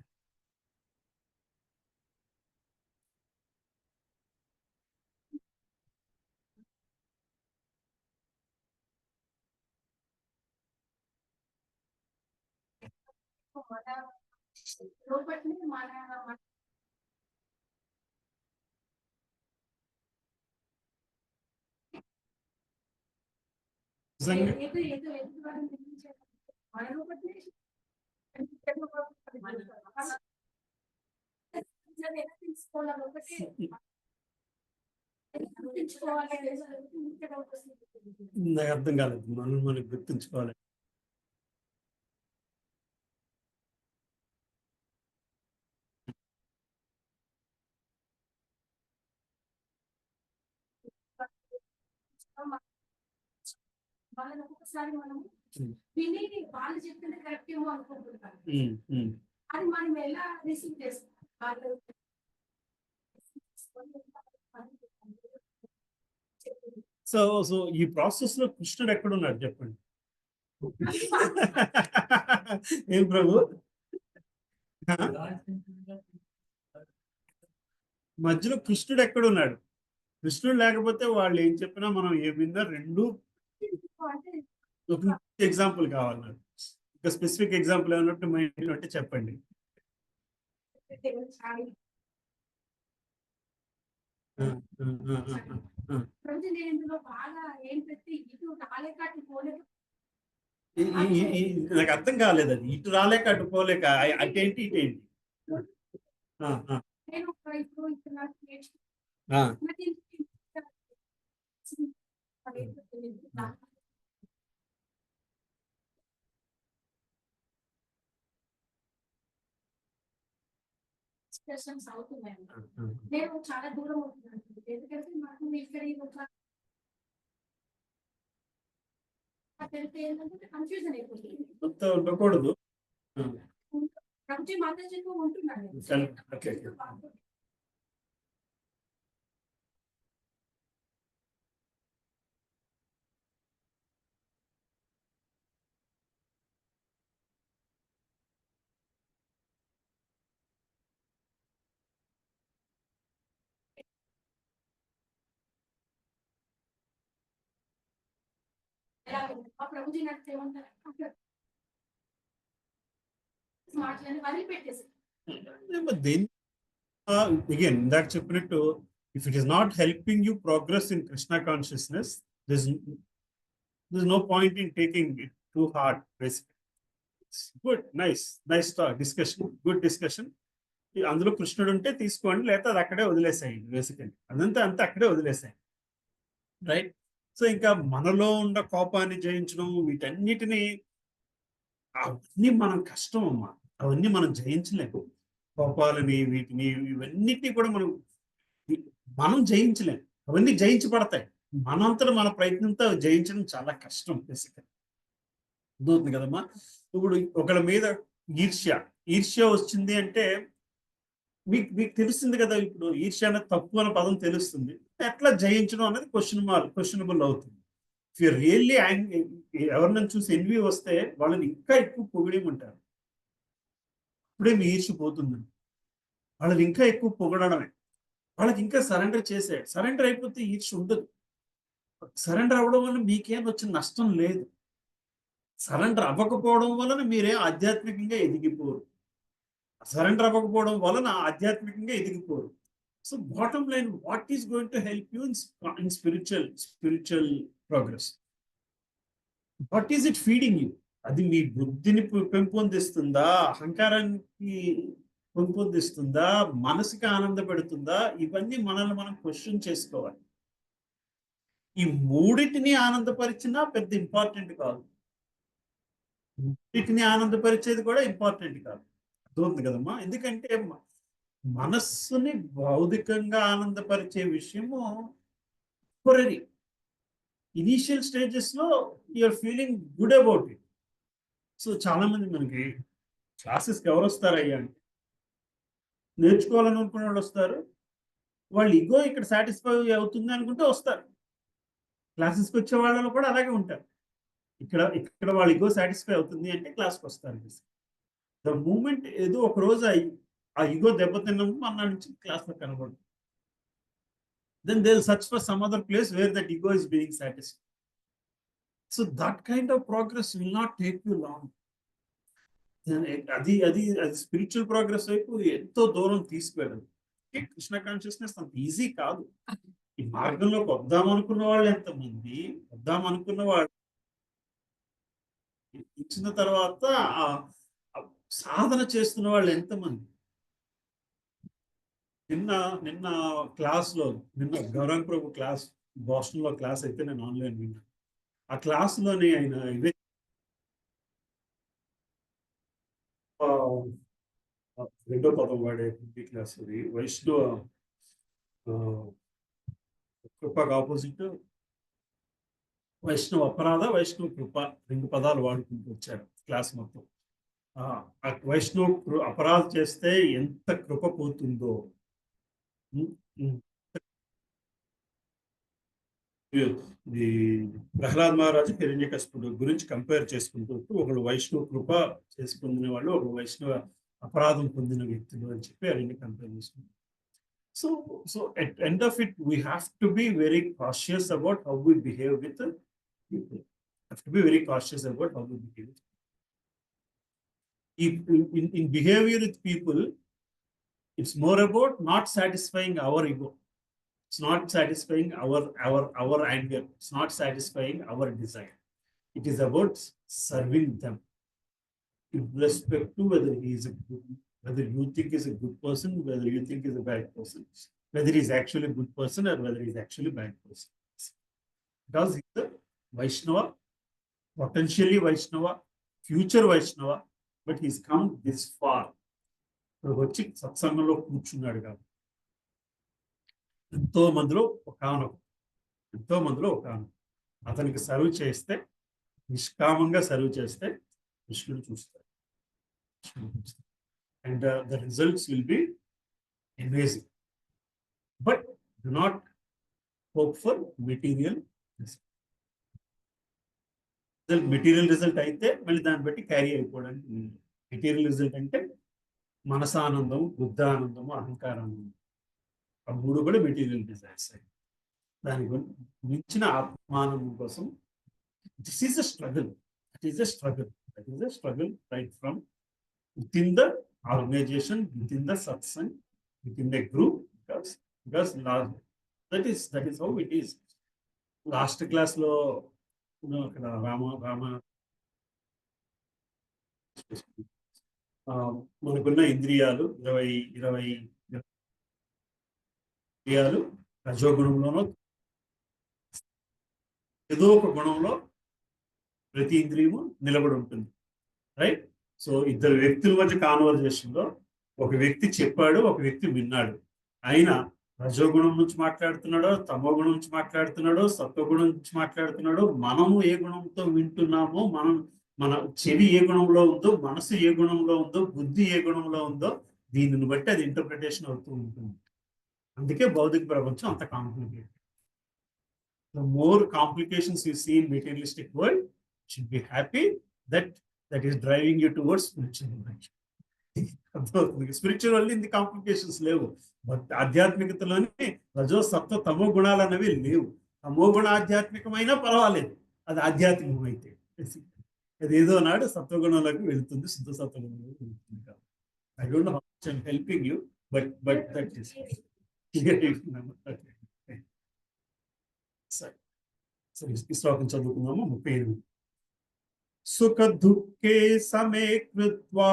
అర్థం కాలేదు. మనకి గుర్తుంచుకోవాలి. వాళ్ళని ఒక్కొక్కసారి మనం విని వాళ్ళు చెప్తుంటే కరెక్ట్ ఏమో అనుకుంటున్నాం. అది మనం ఎలా రిసీవ్ చేస్తాం? వాళ్ళు సో సో ఈ ప్రాసెస్ లో కృష్ణుడు ఎక్కడున్నాడు చెప్పండి. ఏం ప్రభు? మధ్యలో కృష్ణుడు ఎక్కడున్నాడు? కృష్ణుడు లేకపోతే వాళ్ళు ఏం చెప్పినా మనం ఏ విన్నా రెండు ఎగ్జాంపుల్ కావాలి నాకు. ఒక స్పెసిఫిక్ ఎగ్జాంపుల్ ఏమన్నట్టు మైండ్ అంటే చెప్పండి. నాకు అర్థం కాలేదు అది. ఇటు రాలేక అటు పోలేక అటేంటి ఇటేంటి. అవుతున్నాయి. నేను చాలా దూరం అవుతున్నాను, ఎందుకంటే మాకు ఇక్కడ కన్ఫ్యూజన్ అయిపోతుంది. ఉండకూడదు. ప్రభుజీ మాతాజీతో ఉంటున్నాను. ప్రభుజీ నాకు ఏమంటారు, అగైన్ ఇందాక చెప్పినట్టు, if it is not helping you progress in Krishna consciousness, there's no point in taking it too hard. Good, nice discussion, good discussion. అందులో కృష్ణుడు ఉంటే తీసుకోండి, లేకపోతే అది అక్కడే వదిలేసేయండి. బేసికలీ అంతా అక్కడే వదిలేసేయండి, రైట్? సో ఇంకా మనలో ఉన్న కోపాన్ని జయించడం, వీటన్నిటిని అవన్నీ మనం కష్టం అమ్మా, అవన్నీ మనం జయించలేము. కోపాలని వీటిని ఇవన్నిటిని కూడా మనం జయించలేము. అవన్నీ జయించబడతాయి. మనంతటా మన ప్రయత్నంతో జయించడం చాలా కష్టం. బేసికలీ అర్థమవుతుంది కదమ్మా. ఇప్పుడు ఒకళ్ళ మీద ఈర్ష్య వచ్చింది అంటే మీకు తెలుస్తుంది కదా. ఇప్పుడు ఈర్ష్య అనేది తప్పు అనే పదం తెలుస్తుంది. ఎట్లా జయించడం అనేది క్వశ్చనబుల్ అవుతుంది. ఇఫ్ యు రియల్లీ ఎవరినైనా చూసి ఎన్వి వస్తే వాళ్ళని ఇంకా ఎక్కువ పొగిడేమంటారు. ఇప్పుడే మీ ఈర్ష్య పోతుందని వాళ్ళని ఇంకా ఎక్కువ పొగడమే. వాళ్ళకి ఇంకా సరెండర్ అయిపోతే ఈర్ష్య ఉండదు. సరెండర్ అవ్వడం వల్ల మీకేం వచ్చిన నష్టం లేదు. సరెండర్ అవ్వకపోవడం వలన మీరేం ఆధ్యాత్మికంగా ఎదిగిపోరు. సరెండర్ అవ్వకపోవడం వలన ఆధ్యాత్మికంగా ఎదిగిపోరు. So bottom line, what is going to help you in spiritual progress? What is it feeding you? అది మీ బుద్ధిని పెంపొందిస్తుందా, అహంకారానికి పెంపొందిస్తుందా, మనసుకి ఆనంద పెడుతుందా? ఇవన్నీ మనల్ని మనం క్వశ్చన్ చేసుకోవాలి. ఈ మూడింటిని ఆనందపరిచినా పెద్ద ఇంపార్టెంట్ కాదు. మూడింటిని ఆనందపరిచేది కూడా ఇంపార్టెంట్ కాదు. అర్థమవుతుంది కదమ్మా. ఎందుకంటే మనస్సుని భౌతికంగా ఆనందపరిచే విషయము టెంపరరీ. ఇనీషియల్ స్టేజెస్ లో you are feeling good about it. So చాలా మంది మనకి క్లాసెస్కి ఎవరు వస్తారయ్యా అంటే, నేర్చుకోవాలని అనుకునే వాళ్ళు వస్తారు. వాళ్ళు ఇగో ఇక్కడ సాటిస్ఫై అవుతుంది అనుకుంటే వస్తారు. క్లాసెస్కి వచ్చే వాళ్ళు కూడా అలాగే ఉంటారు. ఇక్కడ వాళ్ళ ఇగో సాటిస్ఫై అవుతుంది అంటే క్లాస్కి వస్తారు. ద మూమెంట్ ఏదో ఒక రోజు ఆ ఇగో దెబ్బతిన్నప్పుడు మన నుంచి క్లాస్లో కనబడదు. Then they'll search for some other place where that ego is being satisfied. So that kind of progress will not take you long. అది స్పిరిచువల్ ప్రోగ్రెస్ వైపు ఎంతో దూరం తీసుకెళ్ళదు. కృష్ణ కాన్షియస్నెస్ అంత ఈజీ కాదు. ఈ మార్గంలోకి వద్దామనుకున్న వాళ్ళు ఎంతమంది, వద్దామనుకున్న వాళ్ళు ఇచ్చిన తర్వాత సాధన చేస్తున్న వాళ్ళు ఎంతమంది. నిన్న క్లాస్లో గౌరవ్ ప్రభు క్లాస్ బోస్టన్లో క్లాస్ అయితే నేను ఆన్లైన్ విన్నా. ఆ క్లాస్లోనే ఆయన ఇవే రెండో పదం వాడే క్లాస్. అది వైష్ణవ కృపకు ఆపోజిట్ వైష్ణవ అపరాధ, వైష్ణవ కృప 2 పదాలు వాడుకుంటూ వచ్చారు క్లాస్ మొత్తం. ఆ వైష్ణవ అపరాధ చేస్తే ఎంత కృప పోతుందో. ఇది ప్రహ్లాద్ మహారాజు హిరణ్యకశిపుడు గురించి కంపేర్ చేసుకుంటూ ఒకళ్ళు వైష్ణవ కృప చేసి పొందిన వాళ్ళు, ఒక వైష్ణవ అపరాధం పొందిన వ్యక్తులు అని చెప్పి అవన్నీ కంపేర్ చేసుకుంటారు. So at end of it, we have to be very cautious about how we behave with the people. Have to be very cautious about how we behave. In behavior with people, it's more about not satisfying our ego. It's not satisfying our anger. It's not satisfying our desire. It is about serving them, with respect to whether he is a good, whether you think is a good person, whether you think is a bad person, whether he is actually a good person or whether he is actually a bad person. Because he is a Vaishnava, potentially Vaishnava, future Vaishnava, but he's come this far. వచ్చి సత్సంగంలో కూర్చున్నాడు కాబట్టి ఎంతో మందిలో అతనికి serve చేస్తే, నిష్కామంగా serve చేస్తే కృష్ణుడు చూస్తాడు. And the results will be amazing. But do not hope for material result. Material result అయితే మళ్ళీ దాన్ని బట్టి క్యారీ అయిపోవడానికి. మెటీరియల్ రిజల్ట్ అంటే మనసానందం, బుద్ధానందము, అహంకారానందం, ఆ 3 కూడా మెటీరియల్ డిజైర్స్. దానికి మించిన ఆత్మానందం కోసం this is a struggle. That is a struggle right from within the organization, within the satsang, within the group, because that is how it is. Last class lo Rama మనకున్న ఇంద్రియాలు 20 ఇంద్రియాలు రజోగుణంలోనో ఏదో ఒక గుణంలో ప్రతి ఇంద్రియము నిలబడి ఉంటుంది, రైట్? సో ఇద్దరు వ్యక్తుల మధ్య కాన్వర్జేషన్ లో ఒక వ్యక్తి చెప్పాడు, ఒక వ్యక్తి విన్నాడు. ఆయన రజోగుణం నుంచి మాట్లాడుతున్నాడో, తమో గుణం నుంచి మాట్లాడుతున్నాడో, సత్వగుణం నుంచి మాట్లాడుతున్నాడో, మనము ఏ గుణంతో వింటున్నామో, మన చెవి ఏ గుణంలో ఉందో, మనసు ఏ గుణంలో ఉందో, బుద్ధి ఏ గుణంలో ఉందో, దీనిని బట్టి అది ఇంటర్ప్రిటేషన్ అవుతూ ఉంటుంది. అందుకే భౌతిక ప్రపంచం అంత complicated. The more complications you see in materialistic world, you should be happy that is driving you towards spiritual direction. Spiritually ఇన్ని కాంప్లికేషన్స్ లేవు. బట్ ఆధ్యాత్మికతలోనే రజో సత్వ తమో గుణాలు అనేవి లేవు. తమో గుణ ఆధ్యాత్మికమైనా పర్వాలేదు, అది ఆధ్యాత్మికం అయితే. అది ఏదో నాడు సత్వగుణంలోకి వెళ్తుంది, శుద్ధ సత్వగుణంలోకి వెళ్తుంది. కాబట్టి I don't know how much I'm helping you, but that is సరే. ఈ శ్లోకం చదువుకున్నాము. 38. సుఖ దుఃఖే సమే కృత్వా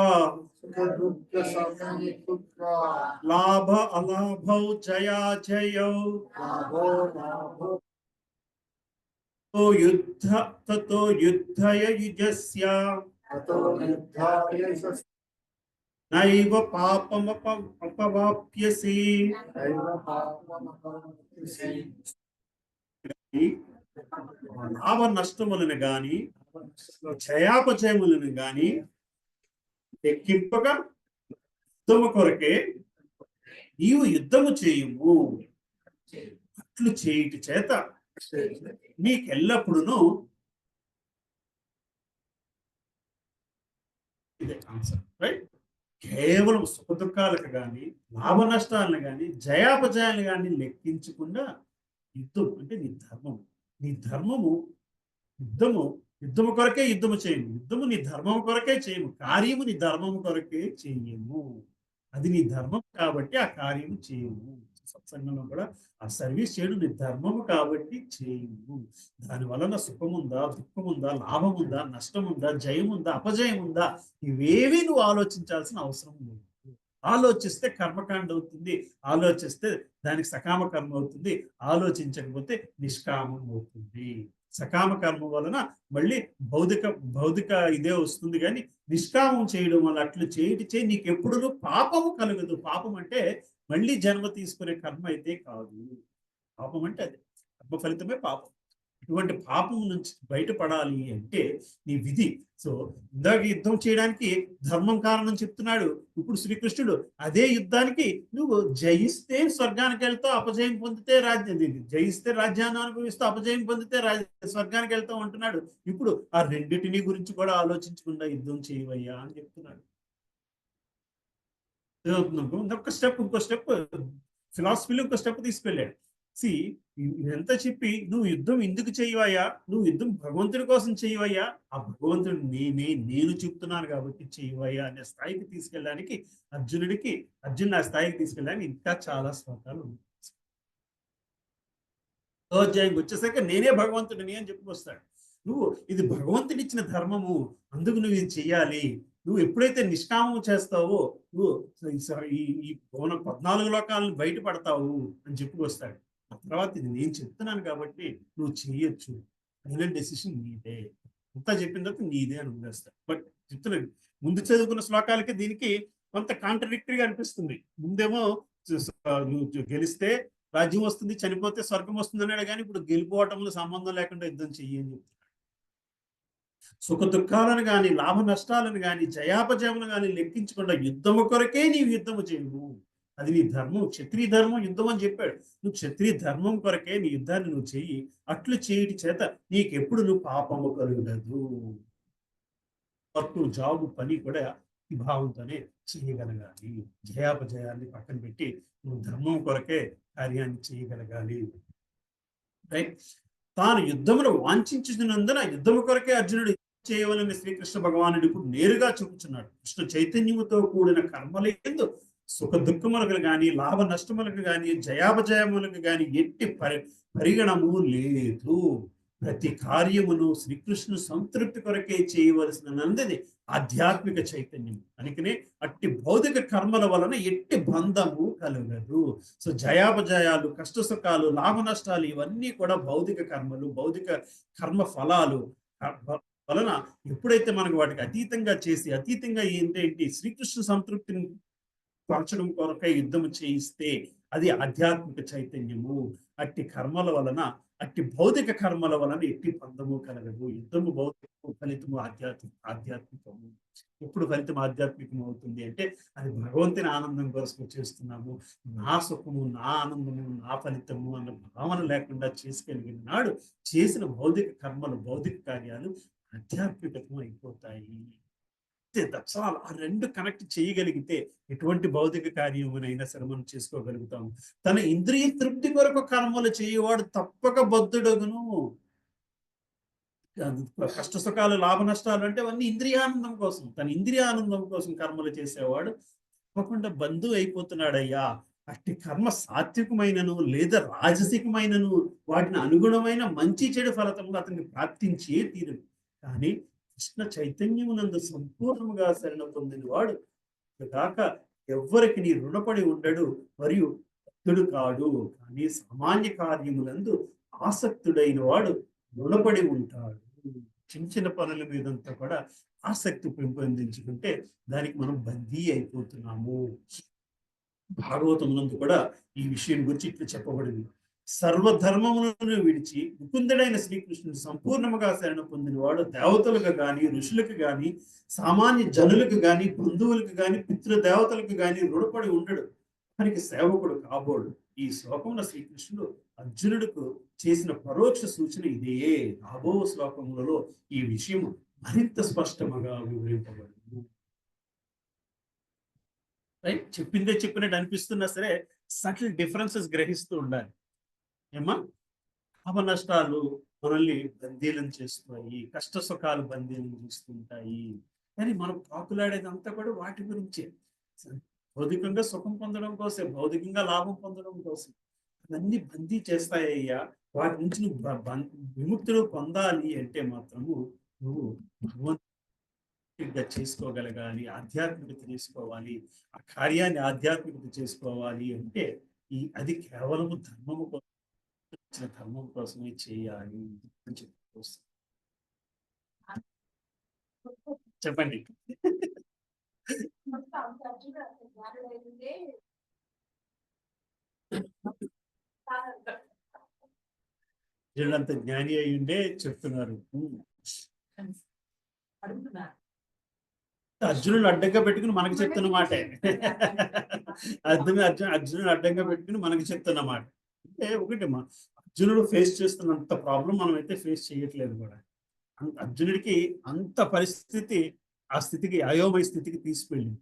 లాభ అలాభౌ జయా జయౌ తతో యుద్ధయ యుజస్య నైవ పాపమపవాప్యసి. లాభ నష్టములను గాని జయాపజయములను గాని లెక్కింపక యుద్ధము కొరకే నీవు యుద్ధము చేయుము. అట్లు చేయుటి చేత నీకెల్లప్పుడును ఇదే ఆన్సర్, రైట్? కేవలం సుఖ దుఃఖాలకు కానీ, లాభ నష్టాలను కానీ, జయాపజయాలను కానీ లెక్కించకుండా యుద్ధం అంటే నీ ధర్మము. నీ ధర్మము యుద్ధము కొరకే యుద్ధము చేయము. యుద్ధము నీ ధర్మము కొరకే చేయము. కార్యము నీ ధర్మము కొరకే చేయము. అది నీ ధర్మం కాబట్టి ఆ కార్యము చేయము. సత్సంగంలో కూడా ఆ సర్వీస్ చేయడం నీ ధర్మము కాబట్టి చేయము. దాని వలన సుఖముందా, దుఃఖముందా, లాభముందా, నష్టముందా, జయముందా, అపజయముందా, ఇవేవి నువ్వు ఆలోచించాల్సిన అవసరం లేదు. ఆలోచిస్తే కర్మకాండ అవుతుంది, ఆలోచిస్తే దానికి సకామ కర్మ అవుతుంది, ఆలోచించకపోతే నిష్కామం అవుతుంది. సకామ కర్మ వలన మళ్ళీ భౌతిక ఇదే వస్తుంది, కానీ నిష్కామం చేయడం వల్ల అట్లు చేయి నీకు ఎప్పుడు పాపము కలగదు. పాపం అంటే మళ్ళీ జన్మ తీసుకునే కర్మ అయితే కాదు. పాపం అంటే అదే కర్మ ఫలితమే పాపం. ఇటువంటి పాపం నుంచి బయటపడాలి అంటే నీ విధి. సో ఇందాక యుద్ధం చేయడానికి ధర్మం కారణం చెప్తున్నాడు. ఇప్పుడు శ్రీకృష్ణుడు అదే యుద్ధానికి నువ్వు జయిస్తే స్వర్గానికి వెళ్తావు, అపజయం పొందితే జయిస్తే రాజ్యాన్ని అనుభవిస్తూ అపజయం పొందితే స్వర్గానికి వెళ్తావు అంటున్నాడు. ఇప్పుడు ఆ రెండింటిని గురించి కూడా ఆలోచించకుండా యుద్ధం చేయవయ్యా అని చెప్తున్నాడు. ఇంకొక స్టెప్ ఫిలాసఫీలో ఇంకో స్టెప్ తీసుకెళ్ళాడు. ఇదంతా చెప్పి నువ్వు యుద్ధం ఎందుకు చేయవయ్యా, నువ్వు యుద్ధం భగవంతుడి కోసం చేయవయ్యా, ఆ భగవంతుడు నేను చెప్తున్నాను కాబట్టి చేయవయ్యా అనే స్థాయికి తీసుకెళ్ళడానికి అర్జున్ ఆ స్థాయికి తీసుకెళ్ళడానికి ఇంకా చాలా శ్లోకాలు ఉన్నాయి. అధ్యాయంకి వచ్చేసాక నేనే భగవంతుడిని అని చెప్పుకొస్తాడు. నువ్వు ఇది భగవంతుడి ఇచ్చిన ధర్మము, అందుకు నువ్వు ఇది చెయ్యాలి. నువ్వు ఎప్పుడైతే నిష్కామం చేస్తావో నువ్వు ఈ 14 లోకాలను బయటపడతావు అని చెప్పుకొస్తాడు. ఆ తర్వాత ఇది నేను చెప్తున్నాను కాబట్టి నువ్వు చెయ్యొచ్చు, ఫైనల్ డెసిషన్ నీదే, అంతా చెప్పిన తర్వాత నీదే అని వదిలేస్తాడు. బట్ చెప్తున్నాడు ముందు చదువుకున్న శ్లోకాలకి దీనికి కొంత కాంట్రడిక్టరీగా అనిపిస్తుంది. ముందేమో నువ్వు గెలిస్తే రాజ్యం వస్తుంది, చనిపోతే స్వర్గం వస్తుంది అన్నాడు. కానీ ఇప్పుడు గెలిపోవటంలో సంబంధం లేకుండా యుద్ధం చెయ్యని చెప్తున్నాడు. సుఖ దుఃఖాలను కానీ లాభ నష్టాలను కానీ జయాపజయములను కానీ లెక్కించకుండా యుద్ధము కొరకే నీవు యుద్ధము చేయవు. అది నీ ధర్మం, క్షత్రియ ధర్మం యుద్ధం అని చెప్పాడు. నువ్వు క్షత్రియ ధర్మం కొరకే నీ యుద్ధాన్ని నువ్వు చెయ్యి. అట్లు చేయటి చేత నీకెప్పుడు నువ్వు పాపము కలుగదు. వర్క్, జాబు, పని కూడా ఈ భావంతోనే చేయగలగాలి. జయాపజయాన్ని పక్కన పెట్టి నువ్వు ధర్మం కొరకే కార్యాన్ని చేయగలగాలి. రైట్. తాను యుద్ధమును వాంఛించినందున యుద్ధము కొరకే అర్జునుడు చేయవలని శ్రీకృష్ణ భగవానుడు ఇప్పుడు నేరుగా చెబుతున్నాడు. కృష్ణ చైతన్యముతో కూడిన కర్మలందు సుఖ దుఃఖములకు గాని లాభ నష్టములకు గాని జయాపజయములకు గాని ఎట్టి పరిగణము లేదు. ప్రతి కార్యమును శ్రీకృష్ణుడు సంతృప్తి కొరకే చేయవలసినది ఆధ్యాత్మిక చైతన్యం. అందుకనే అట్టి భౌతిక కర్మల వలన ఎట్టి బంధము కలగదు. సో జయాపజయాలు, కష్ట సుఖాలు, లాభ నష్టాలు ఇవన్నీ కూడా భౌతిక కర్మలు, భౌతిక కర్మ ఫలాలు వలన ఎప్పుడైతే మనకు వాటికి అతీతంగా చేసి అతీతంగా ఏంటంటే శ్రీకృష్ణ సంతృప్తిని పరచడం కొరకై యుద్ధము చేయిస్తే అది ఆధ్యాత్మిక చైతన్యము. అట్టి కర్మల వలన, అట్టి భౌతిక కర్మల వలన ఎట్టి బంధము కలగదు. యుద్ధము భౌతికము, ఫలితము ఆధ్యాత్మికము. ఎప్పుడు ఫలితం ఆధ్యాత్మికం అవుతుంది అంటే అది భగవంతుని ఆనందం కోసం చేస్తున్నాము, నా సుఖము, నా ఆనందము, నా ఫలితము అన్న భావన లేకుండా చేసుకెళ్ళిన నాడు చేసిన భౌతిక కర్మలు, భౌతిక కార్యాలు ఆధ్యాత్మికతం అయిపోతాయి. దక్షాలు ఆ రెండు కనెక్ట్ చేయగలిగితే ఎటువంటి భౌతిక కార్యమునైనా సరే మనం చేసుకోగలుగుతాము. తన ఇంద్రియ తృప్తి కొరకు కర్మలు చేయవాడు తప్పక బద్ధుడగును. కష్ట సుఖాలు, లాభ నష్టాలు అంటే అవన్నీ ఇంద్రియానందం కోసం, తన ఇంద్రియానందం కోసం కర్మలు చేసేవాడు తప్పకుండా బంధువు అయిపోతున్నాడయ్యా. అట్టి కర్మ సాత్వికమైనను లేదా రాజసికమైనను వాటిని అనుగుణమైన మంచి చెడు ఫలితములు అతనికి ప్రాప్తించే తీరు. కానీ కృష్ణ చైతన్యమునందు సంపూర్ణముగా శరణ పొందిన వాడు కాక ఎవ్వరికి నీ రుణపడి ఉండడు మరియు భక్తుడు కాడు. కానీ సామాన్య కార్యములందు ఆసక్తుడైన వాడు రుణపడి ఉంటాడు. చిన్న చిన్న పనుల మీదంతా కూడా ఆసక్తి పెంపొందించుకుంటే దానికి మనం బందీ అయిపోతున్నాము. భాగవతమునందు కూడా ఈ విషయం గురించి ఇట్లా చెప్పబడింది. సర్వధర్మములను విడిచి ముకుందుడైన శ్రీకృష్ణుడు సంపూర్ణముగా శరణ పొందిన వాడు దేవతలకు గాని, ఋషులకు గాని, సామాన్య జనులకు గాని, బంధువులకు గాని, పితృదేవతలకు గాని రుణపడి ఉండడు, మనకి సేవకుడు కాబోడు. ఈ శ్లోకంలో శ్రీకృష్ణుడు అర్జునుడికి చేసిన పరోక్ష సూచన ఇదే. రాబో శ్లోకములలో ఈ విషయం మరింత స్పష్టంగా వివరింపబడింది. రైట్. చెప్పిందే చెప్పినట్టు అనిపిస్తున్నా సరే సటిల్ డిఫరెన్సెస్ గ్రహిస్తూ ఉండాలి. ఏమా లాభ నష్టాలు మనల్ని బందీలను చేస్తున్నాయి, కష్ట సుఖాలు బందీలను చేస్తుంటాయి. కానీ మనం పాకులాడేది అంతా కూడా వాటి గురించే. భౌతికంగా సుఖం పొందడం కోసం, భౌతికంగా లాభం పొందడం కోసం అవన్నీ బందీ చేస్తాయ్యా. వాటి నుంచి నువ్వు విముక్తులు పొందాలి అంటే మాత్రము నువ్వు భగవంతుడిగా చేసుకోగలగాలి, ఆధ్యాత్మికత చేసుకోవాలి. ఆ కార్యాన్ని ఆధ్యాత్మికత చేసుకోవాలి అంటే అది కేవలము ధర్మము కోసం, ధర్మం కోసమే చేయాలి అని చెప్పుకోవచ్చు. చెప్పండి. వీళ్ళంత జ్ఞాని అయి ఉండే చెప్తున్నారు. అర్జునుడు అడ్డంగా పెట్టుకుని మనకు చెప్తున్న మాటే. అర్జునుడు అడ్డంగా పెట్టుకుని మనకు చెప్తున్న మాట. అంటే ఒకటి అర్జునుడు ఫేస్ చేస్తున్నంత ప్రాబ్లం మనం అయితే ఫేస్ చేయట్లేదు కూడా. అర్జునుడికి అంత పరిస్థితి ఆ స్థితికి అయోమయ స్థితికి తీసుకెళ్ళింది.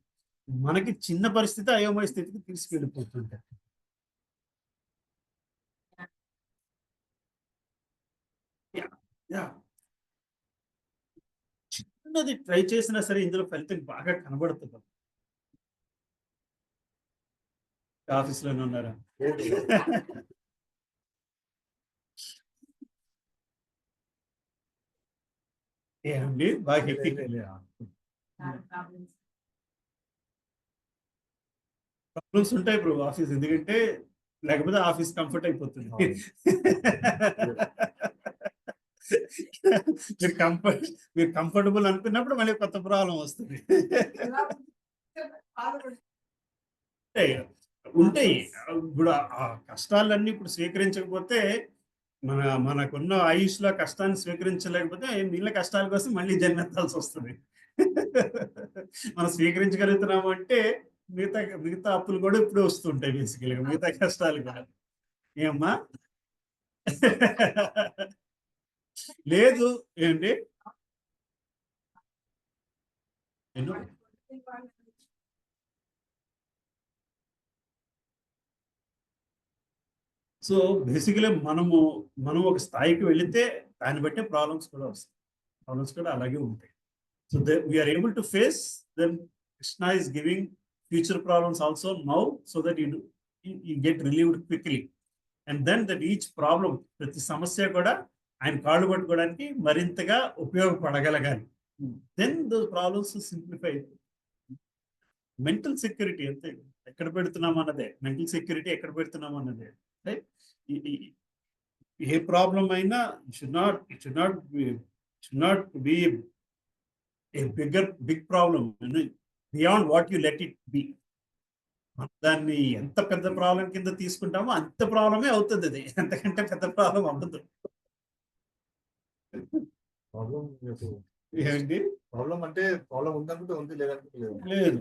మనకి చిన్న పరిస్థితి అయోమయ స్థితికి తీసుకెళ్ళిపోతుంటాయి. చిన్నది ట్రై చేసినా సరే ఇందులో ఫలితం బాగా కనబడుతుంది. ఆఫీస్లోనే ఉన్నారా? ఏమండి బాగా హెక్టిక్ ప్రాబ్లమ్స్ ఉంటాయి బ్రో ఆఫీస్, ఎందుకంటే లేకపోతే ఆఫీస్ కంఫర్ట్ అయిపోతుంది. మీరు కంఫర్టబుల్ అనుకున్నప్పుడు మళ్ళీ కొత్త ప్రాబ్లం వస్తుంది. ఉంటాయి ఇప్పుడు ఆ కష్టాలన్నీ ఇప్పుడు స్వీకరించకపోతే మనకున్న ఆయుష్లో కష్టాన్ని స్వీకరించలేకపోతే మిగిలిన కష్టాల కోసం మళ్ళీ జన్మెత్తాల్సి వస్తుంది. మనం స్వీకరించగలుగుతున్నాము అంటే మిగతా అప్పులు కూడా ఇప్పుడు వస్తుంటాయి. బేసికల్గా మిగతా కష్టాలు కూడా. ఏమ్మా? లేదు ఏంటి సో బేసికలీ మనం ఒక స్థాయికి వెళితే దాన్ని బట్టే ప్రాబ్లమ్స్ కూడా వస్తాయి. ప్రాబ్లమ్స్ కూడా అలాగే ఉంటాయి. So we're able to face them. Krishna is giving future problems also now so that you get relieved quickly. And then that each problem, ప్రతి సమస్య కూడా ఆయన కాళ్ళు పట్టుకోవడానికి మరింతగా ఉపయోగపడగలగాలి. Then those problems simplify. Mental security అంతే, ఎక్కడ పెడుతున్నాం అన్నదే. మెంటల్ సెక్యూరిటీ ఎక్కడ పెడుతున్నాం అన్నదే. రైట్? ఏ ప్రాబ్లం అయినా should not be a big problem beyond what you let it be. దాన్ని ఎంత పెద్ద ప్రాబ్లం కింద తీసుకుంటామో అంత ప్రాబ్లమే అవుతుంది. అది ఎంతకంటే పెద్ద ప్రాబ్లం అవ్వదు. ఏంటి ప్రాబ్లం అంటే ప్రాబ్లం ఉందనుకుంటే ఉంది, లేదనుకుంటే లేదు.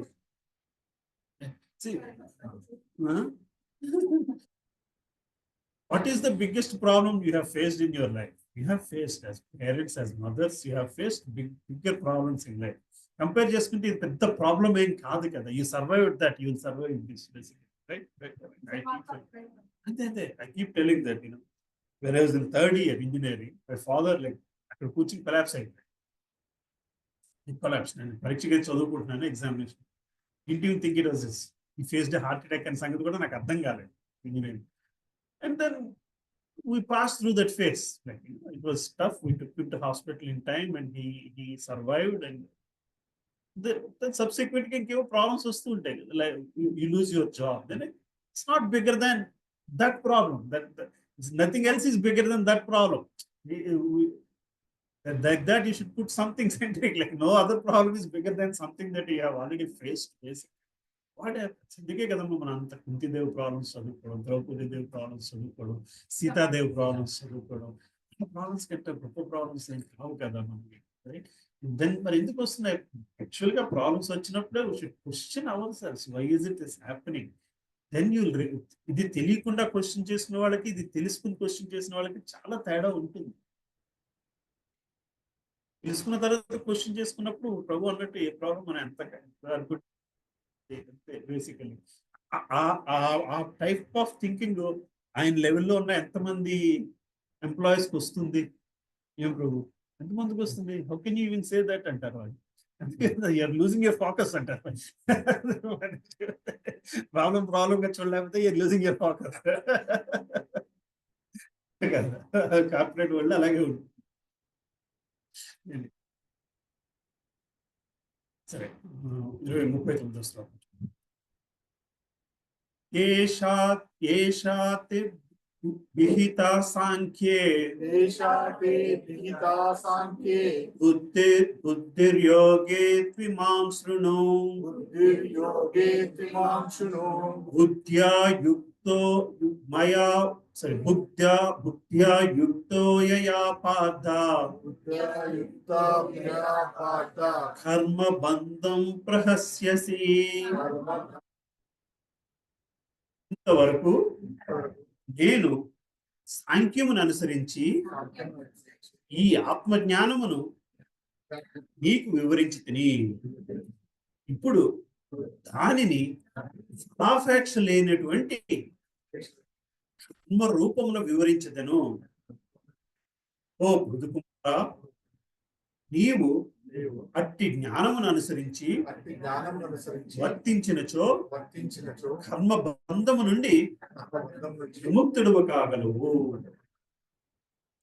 What is the biggest problem you have faced in your life? You have faced as parents, as mothers, you have faced bigger problems in life. Compare చేసుకుంటే ఇది పెద్ద ప్రాబ్లం ఏం కాదు కదా. You survived that, you will survive this basically. Right? అంతే. I keep telling that, when I was in third year engineering, my father అక్కడ కూర్చుని collapse అయిపోయింది. కొలాప్స్. నేను పరీక్షగా చదువుకుంటున్నాను, examination. Didn't even think it was this. He faced a heart attack అనే సంగతి కూడా నాకు అర్థం కాలేదు engineering. And then we passed through that phase. It was tough. We took him to hospital in time, and he survived. And then subsequently came problems వస్తూ ఉంటాయి. Like you lose your job. Then it's not bigger than that problem. That nothing else is bigger than that problem. Like that, you should put something centric. Like no other problem is bigger than something that you have already faced. Basically. అందుకే కదమ్మా మన అంత Kunti Devi problems చదువుకోవడం, Draupadi Devi problems చదువుకోవడం, Sitadevi problems చదువుకోవడం. Problems కంటే గొప్ప problems ఏం కావు కదా మనకి. రైట్? దెన్ మరి ఎందుకు వస్తున్నాయి? యాక్చువల్గా ప్రాబ్లమ్స్ వచ్చినప్పుడే question ourselves, why is it is happening. Then ఇది తెలియకుండా క్వశ్చన్ చేసిన వాళ్ళకి, ఇది తెలుసుకుని క్వశ్చన్ చేసిన వాళ్ళకి చాలా తేడా ఉంటుంది. తెలుసుకున్న తర్వాత క్వశ్చన్ చేసుకున్నప్పుడు ప్రభు అన్నట్టు ఏ ప్రాబ్లం మనం ఎంత అనుకుంటే బేసికలీ ఆ టైప్ ఆఫ్ థింకింగ్ ఆయన లెవెల్లో ఉన్న ఎంతమంది ఎంప్లాయీస్కి వస్తుంది? ఏం ప్రభు ఎంతమందికి వస్తుంది? How can you even say that అంటారు వాళ్ళు. యూఆర్ లూజింగ్ యువర్ ఫోకస్ అంటారు. ప్రాబ్లంగా చూడలేకపోతే you're losing your focus. Corporate వల్ల అలాగే ఉంటుంది. సరే, 39 శ్లోకం. ఏషాత్ విహిత సాంఖ్యే దేశాతే విహితా సాంఖ్యే బుద్ధిర్యోగే త్విమాం శృణు బుద్ధిర్యోగే త్రిమాం శృణు బుద్ధ్యా యుక్తో బుద్ధ్యా యుక్తో యయా పార్థ బుద్ధ్యయుక్తా వినయా పార్థ కర్మ బంధం ప్రహస్యసి. ఇంతవరకు నేను సాంఖ్యమును అనుసరించి ఈ ఆత్మజ్ఞానమును నీకు వివరించి తిని ఇప్పుడు దానిని ఫలాపేక్ష లేనటువంటి కర్మ రూపమును వివరించదను. ఓ పృథుకుమారా, నీవు అట్టి జ్ఞానమును అనుసరించి అట్టి జ్ఞానమును అనుసరించి వర్తించినచో వర్తించినచో కర్మ బంధము నుండి కర్మబంధం నుంచి విముక్తుడు కాగలవు.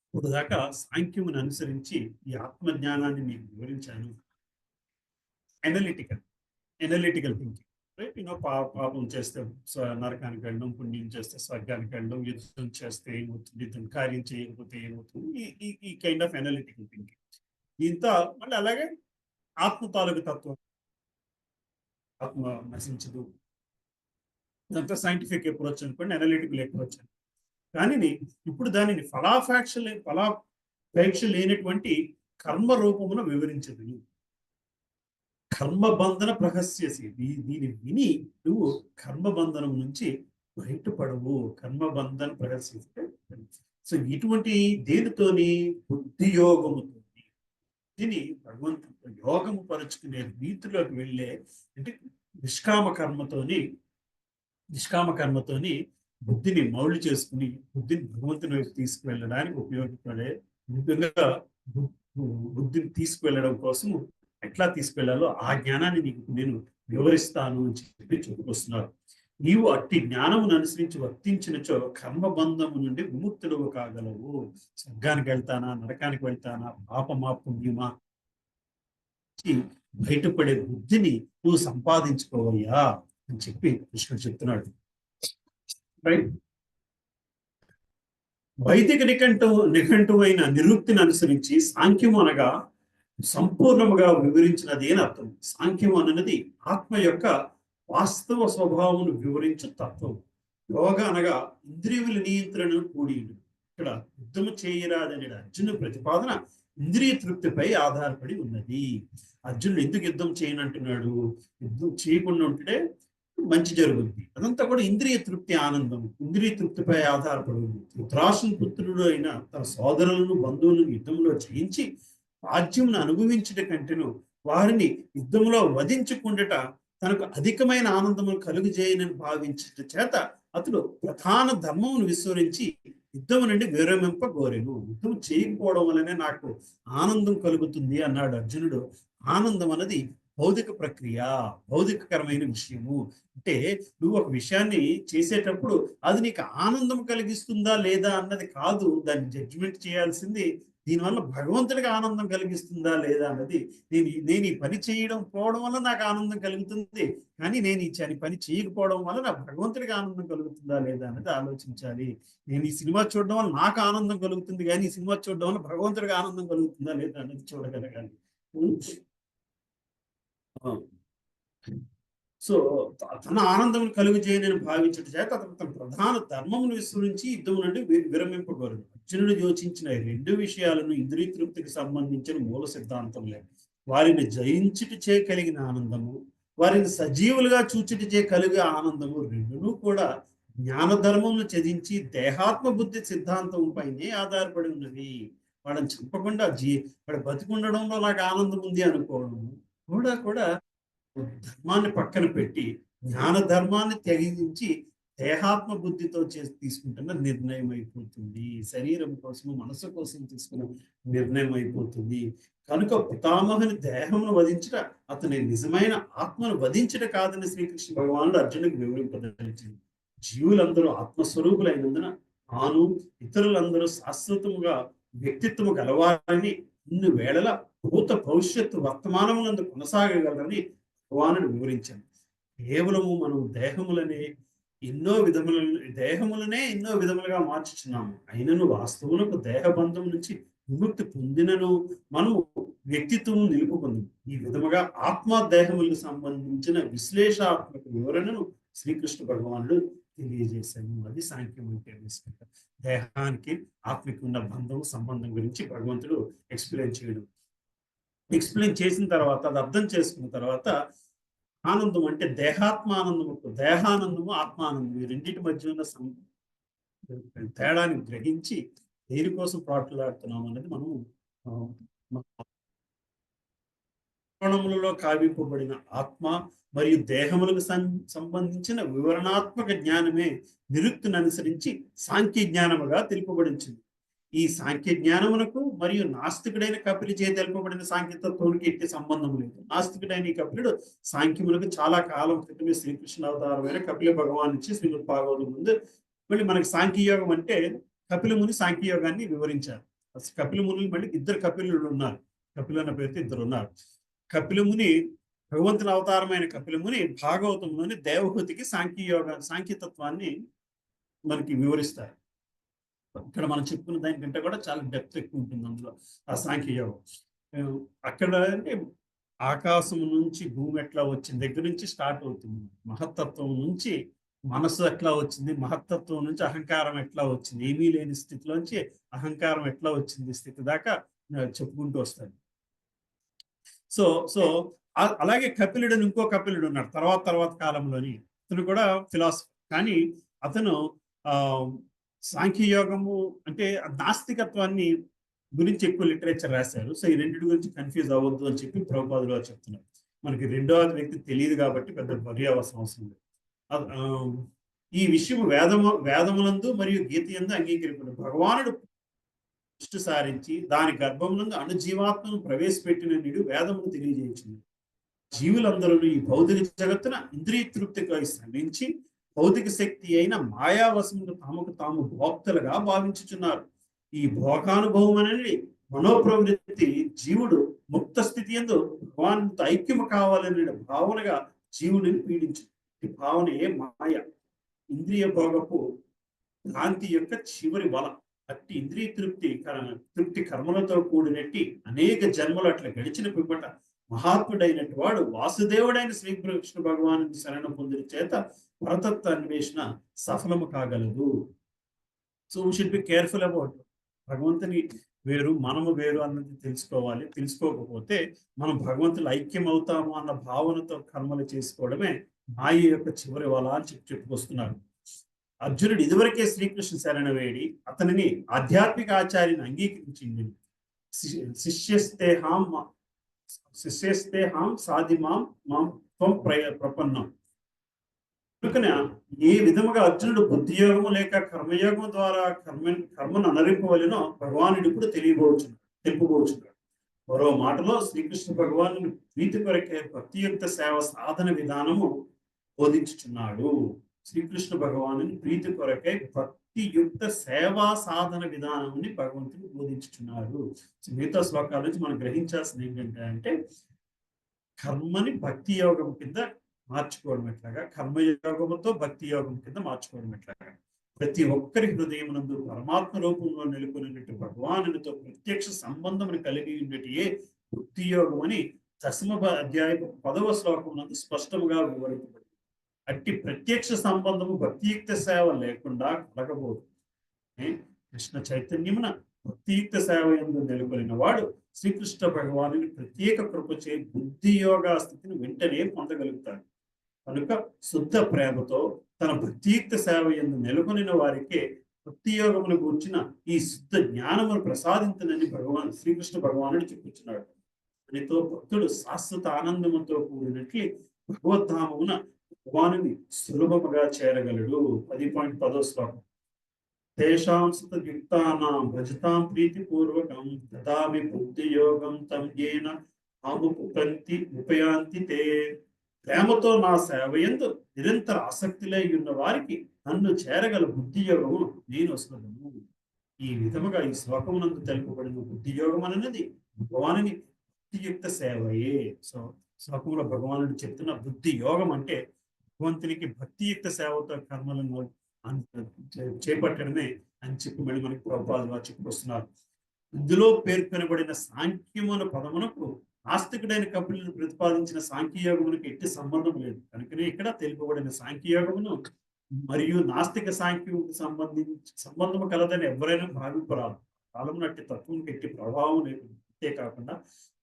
ఇప్పుడు దాకా సాంఖ్యమును అనుసరించి ఈ ఆత్మజ్ఞానాన్ని మీకు వివరించాను. Analytical thinking, right? పాపం చేస్తే నరకానికి వెళ్ళడం, పుణ్యం చేస్తే స్వర్గానికి వెళ్ళడం, యుద్ధం చేస్తే ఏమవుతుంది, యుద్ధం కార్యం చేయకపోతే ఏమవుతుంది, ఈ కైండ్ ఆఫ్ ఎనలిటికల్ థింకింగ్. దీంతో మళ్ళీ అలాగే ఆత్మ తాలూకు తత్వం, ఆత్మ నశించదు, ఇదంతా సైంటిఫిక్ అప్రోచ్ అనుకోండి, అనలిటికల్ అప్రోచ్. కానీ ఇప్పుడు దానిని ఫలాపేక్ష లేనటువంటి కర్మ రూపమును వివరించదు. కర్మబంధన ప్రహస్యసి, దీని విని నువ్వు కర్మబంధనం నుంచి బయటపడవు. కర్మబంధన ప్రహస్యసి. సో ఇటువంటి దేనితోని బుద్ధి యోగముతో దీని భగవంతుడు యోగము పరుచుకునే రీతిలోకి వెళ్ళే, అంటే నిష్కామ కర్మతోని బుద్ధిని మౌళి చేసుకుని బుద్ధిని భగవంతుని వైపు తీసుకువెళ్ళడానికి ఉపయోగపడే విధంగా బుద్ధిని తీసుకువెళ్ళడం కోసం ఎట్లా తీసుకెళ్లాలో ఆ జ్ఞానాన్ని నీకు నేను వివరిస్తాను అని చెప్పి చెప్పుకొస్తున్నారు. నీవు అట్టి జ్ఞానమును అనుసరించి వర్తించినచో కర్మబంధము నుండి విముక్తుడు కాగలవు. స్వర్గానికి వెళ్తానా, నరకానికి వెళ్తానా, పాపమా పుణ్యమా బయటపడే బుద్ధిని నువ్వు సంపాదించుకోవయ్యా అని చెప్పి కృష్ణుడు చెప్తున్నాడు. రైట్? వైదిక నిఘంటువైన నిరుక్తిని అనుసరించి సాంఖ్యము అనగా సంపూర్ణముగా వివరించినది అని అర్థం. సాంఖ్యం అన్నది ఆత్మ యొక్క వాస్తవ స్వభావమును వివరించు తత్వం. యోగ అనగా ఇంద్రియముల నియంత్రణను కూడి. ఇక్కడ యుద్ధము చేయరాదనే అర్జునుడి ప్రతిపాదన ఇంద్రియ తృప్తిపై ఆధారపడి ఉన్నది. అర్జునుడు ఎందుకు యుద్ధం చేయనంటున్నాడు? యుద్ధం చేయకుండా ఉంటే మంచి జరుగుద్ది. అదంతా కూడా ఇంద్రియ తృప్తి, ఆనందం, ఇంద్రియ తృప్తిపై ఆధారపడి ఉంది. ధృతరాష్ట్రుని పుత్రుడు అయిన తన సోదరులను బంధువులను యుద్ధంలో జయించి రాజ్యమును అనుభవించుట కంటేను వారిని యుద్ధంలో వధించుకుండట తనకు అధికమైన ఆనందమును కలుగజేయనని భావించుట చేత అతడు ప్రధాన ధర్మమును విస్మరించి యుద్ధము నుండి విరమింపగోరెను. యుద్ధం చేయకపోవడం వల్లనే నాకు ఆనందం కలుగుతుంది అన్నాడు అర్జునుడు. ఆనందం అన్నది భౌతిక ప్రక్రియ, భౌతికకరమైన విషయము. అంటే నువ్వు ఒక విషయాన్ని చేసేటప్పుడు అది నీకు ఆనందం కలిగిస్తుందా లేదా అన్నది కాదు దాన్ని జడ్జిమెంట్ చేయాల్సింది. దీనివల్ల భగవంతుడికి ఆనందం కలిగిస్తుందా లేదా అన్నది. నేను ఈ పని చేయడం పోవడం వల్ల నాకు ఆనందం కలుగుతుంది, కానీ నేను ఈ పని చేయకపోవడం వల్ల నా భగవంతుడికి ఆనందం కలుగుతుందా లేదా అన్నది ఆలోచించాలి. నేను ఈ సినిమా చూడడం వల్ల నాకు ఆనందం కలుగుతుంది, కానీ ఈ సినిమా చూడడం వల్ల భగవంతుడికి ఆనందం కలుగుతుందా లేదా అన్నది చూడగలగాలి. సో తన ఆనందం కలుగు చేయని భావించట చేత అతను తన ప్రధాన ధర్మమును విస్మరించి యుద్ధం నుండి విరమింపగలడు. అర్జునుడు యోచించిన రెండు విషయాలను ఇంద్రియ తృప్తికి సంబంధించిన మూల సిద్ధాంతంలే. వారిని జయించుట చే కలిగిన ఆనందము, వారిని సజీవులుగా చూచుట చే కలిగే ఆనందము రెండును కూడా జ్ఞాన ధర్మమును ఛేదించి దేహాత్మ బుద్ధి సిద్ధాంతం పైనే ఆధారపడి ఉన్నది. వాడిని చంపకుండా వాడు బతికుండడంలో నాకు ఆనందం ఉంది అనుకోవడం కూడా ధర్మాన్ని పక్కన పెట్టి జ్ఞాన ధర్మాన్ని త్యజించి దేహాత్మ బుద్ధితో తీసుకుంటున్న నిర్ణయం అయిపోతుంది. శరీరం కోసము మనసు కోసం తీసుకున్న నిర్ణయం అయిపోతుంది. కనుక పితామహుని దేహమును వధించట అతని నిజమైన ఆత్మను వధించట కాదని శ్రీకృష్ణ భగవానుడు అర్జునుడికి వివరింపదలిచింది. జీవులందరూ ఆత్మస్వరూపులైనందున తాను ఇతరులందరూ శాశ్వతముగా వ్యక్తిత్వము గలవారని ఇన్ని వేళల భూత భవిష్యత్తు వర్తమానములందు కొనసాగగలరని భగవానుడు వివరించాడు. కేవలము మనం దేహములనే ఎన్నో విధముల దేహములనే ఎన్నో విధములుగా మార్చుచున్నాము. అయినను వాస్తవులకు దేహబంధం నుంచి విముక్తి పొందినను మనము వ్యక్తిత్వం నిలుపుకుంది. ఈ విధముగా ఆత్మ దేహములకు సంబంధించిన విశ్లేషాత్మక వివరణను శ్రీకృష్ణ భగవానుడు తెలియజేశాను. అది సాంఖ్యం అంటే బేసిక్‌గా దేహానికి ఆత్మకి ఉన్న బంధం సంబంధం గురించి భగవంతుడు ఎక్స్ప్లెయిన్ చేయడం. ఎక్స్ప్లెయిన్ చేసిన తర్వాత అది అర్థం చేసుకున్న తర్వాత ఆనందం అంటే దేహాత్మానందం, దేహానందము ఆత్మానందం ఈ రెండింటి మధ్య ఉన్న తేడాన్ని గ్రహించి దేనికోసం పాటలాడుతున్నాం అనేది మనము పురాణములలో కావింపబడిన ఆత్మ మరియు దేహములకు సంబంధించిన వివరణాత్మక జ్ఞానమే నిరుక్తిని అనుసరించి సాంఖ్య జ్ఞానముగా తెలుపబడించింది. ఈ సాంఖ్య జ్ఞానమునకు మరియు నాస్తికుడైన కపిలి చే తెలుపబడిన సాంఖ్యతత్వానికి ఎట్టి సంబంధం లేదు. నాస్తికుడైన ఈ కపిలుడు సాంఖ్యములకు చాలా కాలం క్రితమే శ్రీకృష్ణ అవతారమైన కపిల భగవాన్ నుంచి శ్రీమద్ భాగవతం ముందు మళ్ళీ మనకి సాంఖ్యయోగం అంటే కపిల ముని సాంఖ్యయోగాన్ని వివరించారు. కపిల మునులు మళ్ళీ ఇద్దరు కపిలుడు ఉన్నారు. కపిల అన్న పేరుతో ఇద్దరు ఉన్నారు. కపిల ముని భగవంతుని అవతారమైన కపిల ముని భాగవతంలోని దేవహూతికి సాంఖ్యతత్వాన్ని మనకి వివరిస్తారు. ఇక్కడ మనం చెప్పుకున్న దానికంటే కూడా చాలా డెప్త్ ఎక్కువ ఉంటుంది అందులో ఆ సాంఖ్యయోగం. అక్కడ అంటే ఆకాశం నుంచి భూమి ఎట్లా వచ్చింది దగ్గర నుంచి స్టార్ట్ అవుతుంది. మహత్తత్వం నుంచి మనసు ఎట్లా వచ్చింది, మహత్తత్వం నుంచి అహంకారం ఎట్లా వచ్చింది, ఏమీ లేని స్థితిలోంచి అహంకారం ఎట్లా వచ్చింది స్థితి దాకా చెప్పుకుంటూ వస్తాడు. సో సో అలాగే కపిలుడని ఇంకో కపిలుడు ఉన్నాడు తర్వాత కాలంలోని. అతను కూడా ఫిలాసఫర్, కానీ అతను సాంఖ్యయోగము అంటే నాస్తికత్వాన్ని గురించి ఎక్కువ లిటరేచర్ రాశారు. సో ఈ రెండింటి గురించి కన్ఫ్యూజ్ అవ్వద్దు అని చెప్పి ప్రభుపాదులు వారు చెప్తున్నారు. మనకి రెండవ వ్యక్తి తెలియదు కాబట్టి పెద్ద పర్యావసరం అవసరం లేదు. ఈ విషయం వేదములందు మరియు గీతయందు అంగీకరింపడు. భగవానుడు దృష్టి సారించి దాని గర్భమునందు అణుజీవాత్మను ప్రవేశపెట్టిన నీడు వేదమును తెలియజేయించింది. జీవులందరూ ఈ భౌతిక జగత్తున ఇంద్రియ తృప్తికై శ్రమించి భౌతిక శక్తి అయిన మాయావశమును తమకు తాము భోక్తలుగా భావించుచున్నారు. ఈ భోగానుభవం అనేది మనోప్రవృత్తి జీవుడు ముక్త స్థితి యందు భగవానుడితో ఐక్యము కావాలనే భావనగా జీవుడిని పీడించు. ఈ భావనయే మాయ, ఇంద్రియ భోగపు భ్రాంతి యొక్క చివరి బల. అట్టి ఇంద్రియ తృప్తి కర్మలతో కూడినట్టి అనేక జన్మలు అట్లా గడిచిన పిమ్మట మహాత్ముడైనటు వాడు వాసుదేవుడైన శ్రీకృష్ణ భగవాను శరణ పొందిన చేత పరతత్వ అన్వేషణ సఫలము కాగలదు. So we should be careful about భగవంతుని వేరు మనము వేరు అన్నది తెలుసుకోవాలి. తెలుసుకోకపోతే మనం భగవంతులు ఐక్యం అవుతాము అన్న భావనతో కర్మలు చేసుకోవడమే మాయ యొక్క చివరి వల అని చెప్పుకొస్తున్నారు. అర్జునుడు ఇదివరకే శ్రీకృష్ణ శరణ వేడి అతనిని ఆధ్యాత్మిక ఆచార్యని అంగీకరించింది. శిష్యస్తేహాం సాధిమాం మాం త్వం ప్రపన్నం. కనుక ఏ విధముగా అర్జునుడు బుద్ధియోగము లేక కర్మయోగము ద్వారా కర్మను అనరింపవలెనో భగవానుడు ఇప్పుడు తెలుపుకోవచ్చున్నాడు. మరో మాటలో శ్రీకృష్ణ భగవాను ప్రీతి కొరకే భక్తియుక్త సేవ సాధన విధానము బోధించుచున్నాడు. శ్రీకృష్ణ భగవాను ప్రీతి కొరకై భక్తియుక్త సేవా సాధన విధానాన్ని భగవంతుడు బోధించుచున్నాడు. మిగతా శ్లోకాల నుంచి మనం గ్రహించాల్సింది ఏంటంటే అంటే కర్మని భక్తి యోగం కింద మార్చుకోవడం ఎట్లాగా, కర్మయోగముతో భక్తి యోగం కింద మార్చుకోవడం ఎట్లాగా. ప్రతి ఒక్కరి హృదయమునందు పరమాత్మ రూపంలో నెలకొనినట్టు భగవానునితో ప్రత్యక్ష సంబంధమును కలిగి ఉన్నట్టే భక్తి యోగం అని 10వ అధ్యాయం 10వ శ్లోకం నందు స్పష్టముగా వివరించబడింది. అట్టి ప్రత్యక్ష సంబంధము భక్తియుక్త సేవ లేకుండా కలగబోదు. కృష్ణ చైతన్యమున భక్తియుక్త సేవ యందు నెలకొలిన వాడు శ్రీకృష్ణ భగవానుని ప్రత్యేక కృపచే బుద్ధి యోగా స్థితిని వెంటనే పొందగలుగుతాడు. కనుక శుద్ధ ప్రేమతో తన భక్తియుక్త సేవ యందు నెలకొనిన వారికే భక్తి యోగమును కూర్చిన ఈ శుద్ధ జ్ఞానమును ప్రసాదించనని శ్రీకృష్ణ భగవానుడు చెప్పుచున్నాడు. దానితో భక్తుడు శాశ్వత ఆనందముతో కూడినట్లు భగవద్ధామమున భగవానుని సులభముగా చేరగలడు. 10.10వ శ్లోకం. తేషాం సుతయుక్తానాం భజతాం ప్రీతిపూర్వకం తదామి బుద్ధియోగం తం యేన ఉపయాంతి తే. ప్రేమతో నా సేవయందు నిరంతర ఆసక్తిలై ఉన్న వారికి నన్ను చేరగల బుద్ధియోగము నేను వస్తున్నాను. ఈ విధముగా ఈ శ్లోకమునందు తెలుపబడిన బుద్ధియోగం అనేది భగవానుని భక్తియుక్త సేవయే. సో శ్లోకంలో భగవానుడు చెప్తున్న బుద్ధి యోగం అంటే భగవంతునికి భక్తియుక్త సేవతో కర్మలను చేపట్టడమే అని చెప్పి మళ్ళీ మనకి ప్రభుపాదులు వారు చెప్పుకొస్తున్నారు. ఇందులో పేర్కొనబడిన సాంఖ్యము అనే పదమునకు నాస్తికుడైన కపిలుని ప్రతిపాదించిన సాంఖ్యయోగమునకు ఎట్టి సంబంధం లేదు. కనుకనే ఇక్కడ తెలుపబడిన సాంఖ్యయోగమును మరియు నాస్తిక సాంఖ్యముకు సంబంధము కలదని ఎవరైనా భావింపరాదు. కాలమున అట్టి తత్వంకి ఎట్టి ప్రభావం లేదు. అంతేకాకుండా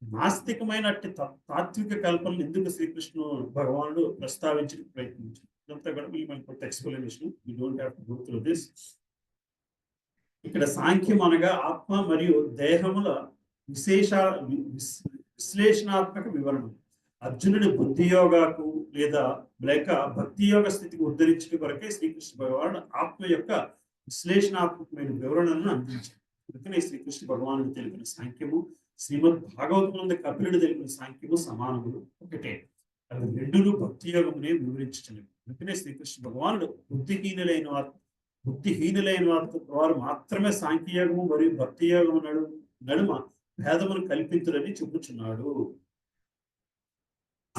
నాస్తికమైన అట్టి తాత్విక కల్పనలు ఎందుకు శ్రీకృష్ణుడు భగవానుడు ప్రస్తావించి ప్రయత్నించారు. ఇదంతా కూడా మనకు explanation. You don't have to go through this. ఇక్కడ సాంఖ్యం అనగా ఆత్మ మరియు దేహముల విశ్లేషణాత్మక వివరణ. అర్జునుడి బుద్ధి యోగాకు లేక భక్తి యోగ స్థితికి ఉద్ధరించడం కొరకే శ్రీకృష్ణ భగవానుడు ఆత్మ యొక్క విశ్లేషణాత్మకమైన వివరణను అందించారు. అందుకనే శ్రీకృష్ణ భగవానుడు తెలిపిన సాంఖ్యము శ్రీమద్ భాగవతం కపిలుడు తెలిపిన సాంఖ్యము సమానములు ఒకటే. అవి రెండును భక్తి యోగమునే వివరించలేదు. అందుకనే శ్రీకృష్ణ భగవానుడు బుద్ధిహీనులైన వారు మాత్రమే సాంఖ్యయోగము మరియు భక్తి యోగము నడుమ భేదమును కల్పించులని చెప్పుచున్నాడు.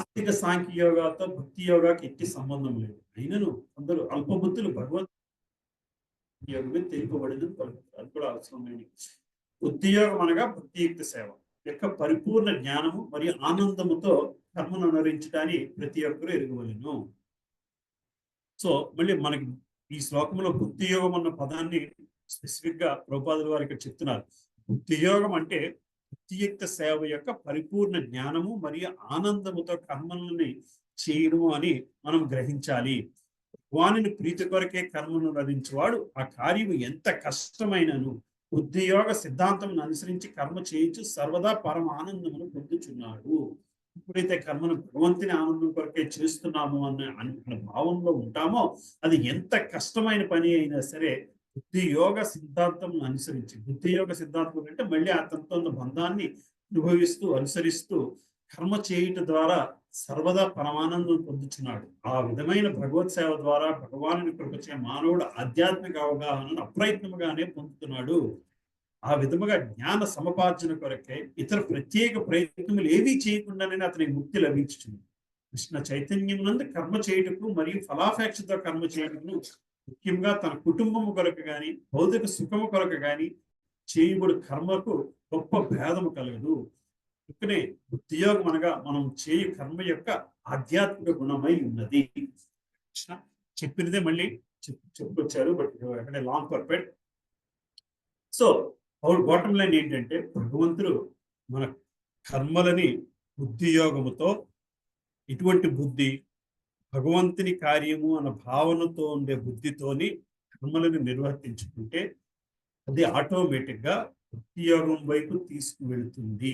ఆస్తిక సాంఖ్యయోగాతో భక్తి యోగాకి ఎట్టి సంబంధం లేదు. అయినను కొందరు అల్పబుద్ధులు భగవత్ యోగమే తెలుపబడిందని పలుకుతారు. అది కూడా అవసరమైన. బుద్ధి యోగం అనగా భక్తియుక్త సేవ యొక్క పరిపూర్ణ జ్ఞానము మరియు ఆనందముతో కర్మను అనుసరించడాన్ని ప్రతి ఒక్కరూ ఎరుగవలెను. సో మళ్ళీ మనకి ఈ శ్లోకంలో బుద్ధి యోగం అన్న పదాన్ని స్పెసిఫిక్ గా ప్రభుపాదుల వారు ఇక్కడ చెప్తున్నారు. బుద్ధి యోగం అంటే భక్తియుక్త సేవ యొక్క పరిపూర్ణ జ్ఞానము మరియు ఆనందముతో కర్మలని చేయడము అని మనం గ్రహించాలి. భగవానుని ప్రీతి కొరకే కర్మను నరించేవాడు ఆ కార్యము ఎంత కష్టమైనను బుద్ధి యోగ సిద్ధాంతం అనుసరించి కర్మ చేయించు సర్వదా పరమ ఆనందమును పొందుచున్నాడు. ఎప్పుడైతే కర్మను భగవంతుని ఆనందం కొరకే చేస్తున్నాము అన్న భావంలో ఉంటామో అది ఎంత కష్టమైన పని అయినా సరే బుద్ధి యోగ సిద్ధాంతం అనుసరించి, బుద్ధి యోగ సిద్ధాంతం అంటే మళ్ళీ అతనితో ఉన్న బంధాన్ని అనుసరిస్తూ కర్మ చేయుట ద్వారా సర్వదా పరమానందం పొందుతున్నాడు. ఆ విధమైన భగవత్ సేవ ద్వారా భగవానుని కృపచే మానవుడు ఆధ్యాత్మిక అవగాహనను అప్రయత్నముగానే పొందుతున్నాడు. ఆ విధముగా జ్ఞాన సముపార్జన కొరకే ఇతర ప్రత్యేక ప్రయత్నములు ఏవీ చేయకుండానే అతనికి ముక్తి లభించుతుంది. కృష్ణ చైతన్యమునందు కర్మ చేయుటకు మరియు ఫలాపేక్షతో కర్మ చేయుటకు ముఖ్యంగా తన కుటుంబము కొరకు గాని భౌతిక సుఖము కొరకు గాని చేయబడు కర్మకు గొప్ప భేదము కలగదు. ఇక్కడే బుద్ధియోగం అనగా మనం చేయు కర్మ యొక్క ఆధ్యాత్మిక గుణమై ఉన్నది. చెప్పినదే మళ్ళీ చెప్పుకొచ్చారు, బట్ అక్కడే long perfect. So bottom line ఏంటంటే భగవంతుడు మన కర్మలని బుద్ధియోగముతో, ఇటువంటి బుద్ధి భగవంతుని కార్యము అన్న భావనతో ఉండే బుద్ధితోని కర్మలను నిర్వర్తించుకుంటే అది ఆటోమేటిక్ గా భక్తియోగం వైపు తీసుకువెళుతుంది.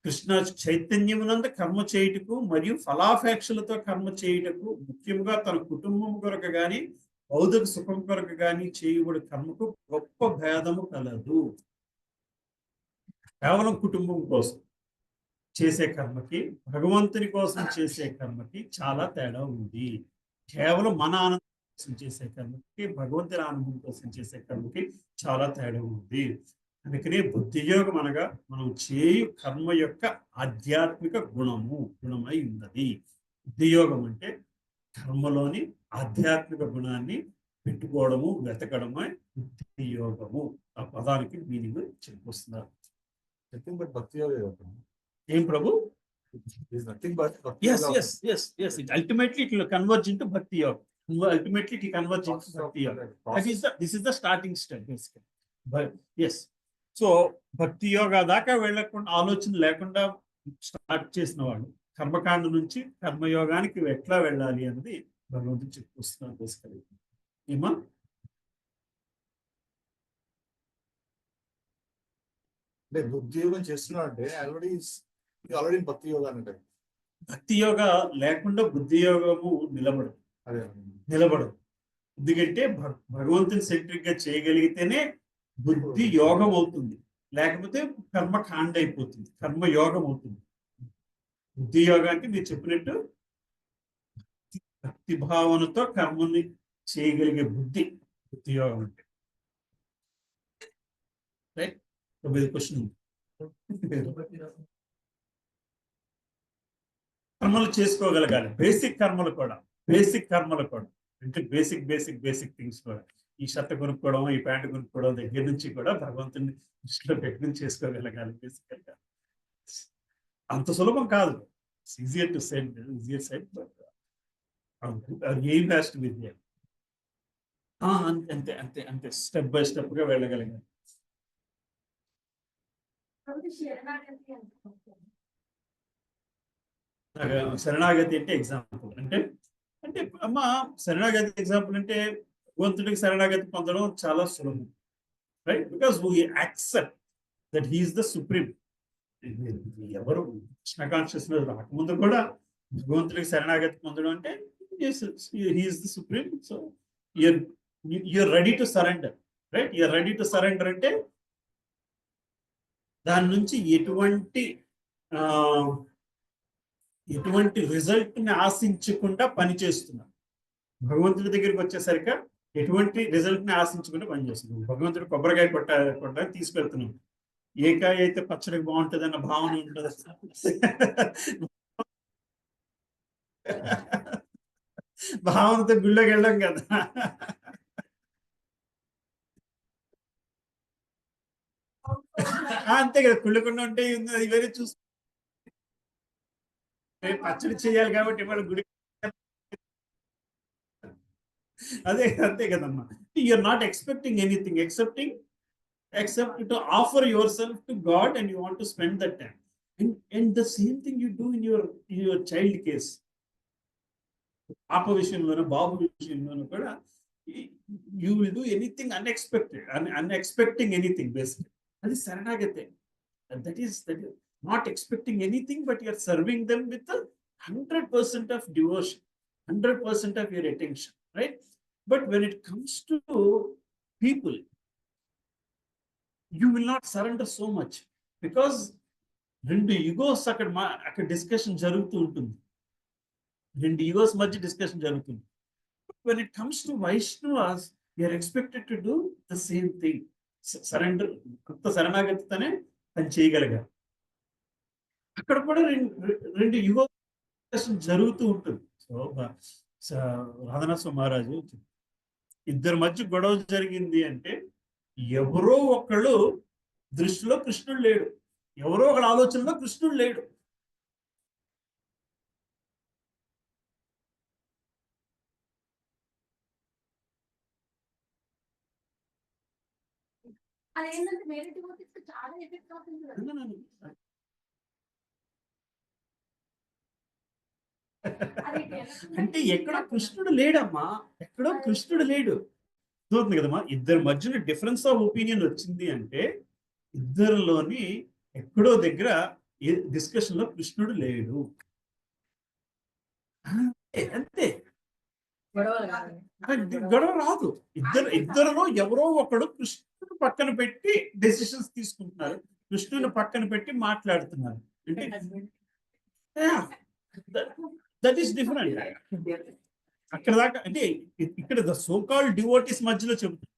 కృష్ణ చైతన్యమునందు కర్మ చేయుటకు మరియు ఫలాపేక్షలతో కర్మ చేయుటకు ముఖ్యంగా తన కుటుంబం కొరకు గాని భౌతిక సుఖం కొరకు గాని చేయబడి కర్మకు గొప్ప భేదము కలదు. కేవలం కుటుంబం కోసం చేసే కర్మకి భగవంతుని కోసం చేసే కర్మకి చాలా తేడా ఉంది. కేవలం మన ఆనందం కోసం చేసే కర్మకి భగవంతుని ఆనందం కోసం చేసే కర్మకి చాలా తేడా ఉంది. అందుకనే బుద్ధియోగం అనగా మనం చేయు కర్మ యొక్క ఆధ్యాత్మిక గుణమై ఉన్నది. బుద్ధియోగం అంటే కర్మలోని ఆధ్యాత్మిక గుణాన్ని పెట్టుకోవడము, వెతకడమే బుద్ధియోగము. ఆ పదానికి మీనింగ్ చెప్పొస్తున్నారు. భక్తి యోగం ఏం ప్రభు? Nothing but yes, it ultimately it will converge into bhakti yoga. Ultimately it converge into bhakti yoga. This is the starting step basically. But yes, so bhakti yoga దాకా వెళ్ళకుండా ఆలోచన లేకుండా స్టార్ట్ చేసిన వాళ్ళు కర్మకాండ నుంచి కర్మయోగానికి ఎట్లా వెళ్ళాలి అన్నది భగవంతుడు చెప్పుకొస్తున్నారు బేసికలీ. ఏమా అంటే బుద్ధి యోగం చేస్తున్నాడు అంటే ఆల్రెడీ భక్తి యోగా అంటే భక్తి యోగా లేకుండా బుద్ధి యోగము నిలబడదు. ఎందుకంటే భగవంతుని సెంట్రిక్ గా చేయగలిగితేనే బుద్ధి యోగం అవుతుంది, లేకపోతే కర్మ కాండ అయిపోతుంది, కర్మ యోగం అవుతుంది. బుద్ధి యోగా అంటే మీరు చెప్పినట్టు భక్తి భావనతో కర్మని చేయగలిగే బుద్ధి యోగం అంటే. రైట్, క్వశ్చన్ కర్మలు చేసుకోగలగాలి. బేసిక్ కర్మలు కూడా అంటే బేసిక్ థింగ్స్ కూడా. ఈ షర్ట్ కొనుక్కోవడం, ఈ ప్యాంట్ కొనుక్కోవడం దగ్గర నుంచి కూడా భగవంతుని దృష్టిలో పెట్టుకుని చేసుకోగలగాలి బేసికల్ గా. అంత సులభం కాదు. Easier to set, easier set, but aim has to be there. అంతే అంతే అంతే స్టెప్ బై స్టెప్ గా వెళ్ళగలిగాలి. శరణాగతి అంటే ఎగ్జాంపుల్ అంటే అంటే అమ్మ శరణాగతి ఎగ్జాంపుల్ అంటే భగవంతుడికి శరణాగతి పొందడం చాలా సులభం, right? Because we accept that he is the supreme. ఎవరు కృష్ణ కాన్షియస్నెస్ రాకముందు కూడా భగవంతుడికి శరణాగతి పొందడం అంటే he is the supreme. So you're ready to surrender, right? You're ready to surrender అంటే దాని నుంచి ఎటువంటి రిజల్ట్ ని ఆశించకుండా పనిచేస్తున్నాం. భగవంతుడి దగ్గరికి వచ్చేసరికి ఎటువంటి రిజల్ట్ ని ఆశించకుండా పనిచేస్తున్నాం. భగవంతుడు కొబ్బరికాయ కొట్టడానికి తీసుకెళ్తున్నాం. ఏ కాయ అయితే పచ్చడికి బాగుంటుంది అన్న భావన ఉంటుంది. భావనతో గుళ్ళోకి వెళ్ళాం కదా. అంతే కదా, కుళ్ళకుండా ఉంటే అది వేరే చూసు పచ్చడి చేయాలి కాబట్టి ఇవాళ గుడి. అదే అంతే కదమ్మా. You're not expecting anything except to offer yourself to God, and you want to spend that time. And the same thing you do in your child case. Papa vishayamlo, babu vishayamlo kuda you will do anything unexpecting anything basically. That is saranagati. And that is not expecting anything, but you are serving them with 100% of devotion, 100% of your attention, right? But when it comes to people, you will not surrender so much, because రెండు egos అక్కడ discussion జరుగుతూ ఉంటుంది. రెండు egos మధ్య discussion జరుగుతుంది. When it comes to Vaishnavas, you are expected to do the same thing. Surrender, కొత్త శరణాగతితోనే పని చేయగలిగారు. అక్కడ కూడా రెండు ఈగో డిస్కషన్ జరుగుతూ ఉంటుంది. సో రాధానాథ మహారాజు ఇద్దరి మధ్య గొడవ జరిగింది అంటే ఎవరో ఒకళ్ళు దృష్టిలో కృష్ణుడు లేడు, ఎవరో ఒకళ్ళ ఆలోచనలో కృష్ణుడు లేడు. అంటే ఎక్కడో కృష్ణుడు లేడమ్మా, ఎక్కడో కృష్ణుడు లేడు. చూస్తుంది కదమ్మా, ఇద్దరి మధ్యన డిఫరెన్స్ ఆఫ్ ఒపీనియన్ వచ్చింది అంటే ఇద్దరిలోని ఎక్కడో దగ్గర డిస్కషన్ లో కృష్ణుడు లేడు. అంతే, గొడవ రాదు. ఇద్దరులో ఎవరో ఒకడు కృష్ణుడు పక్కన పెట్టి డెసిషన్స్ తీసుకుంటున్నారు, కృష్ణుని పక్కన పెట్టి మాట్లాడుతున్నారు. అంటే దట్ ఈస్ డిఫరెంట్. అక్కడ దాకా అంటే ఇక్కడ ద సోకాల్ డివోటీస్ మధ్యలో చెబుతుంది.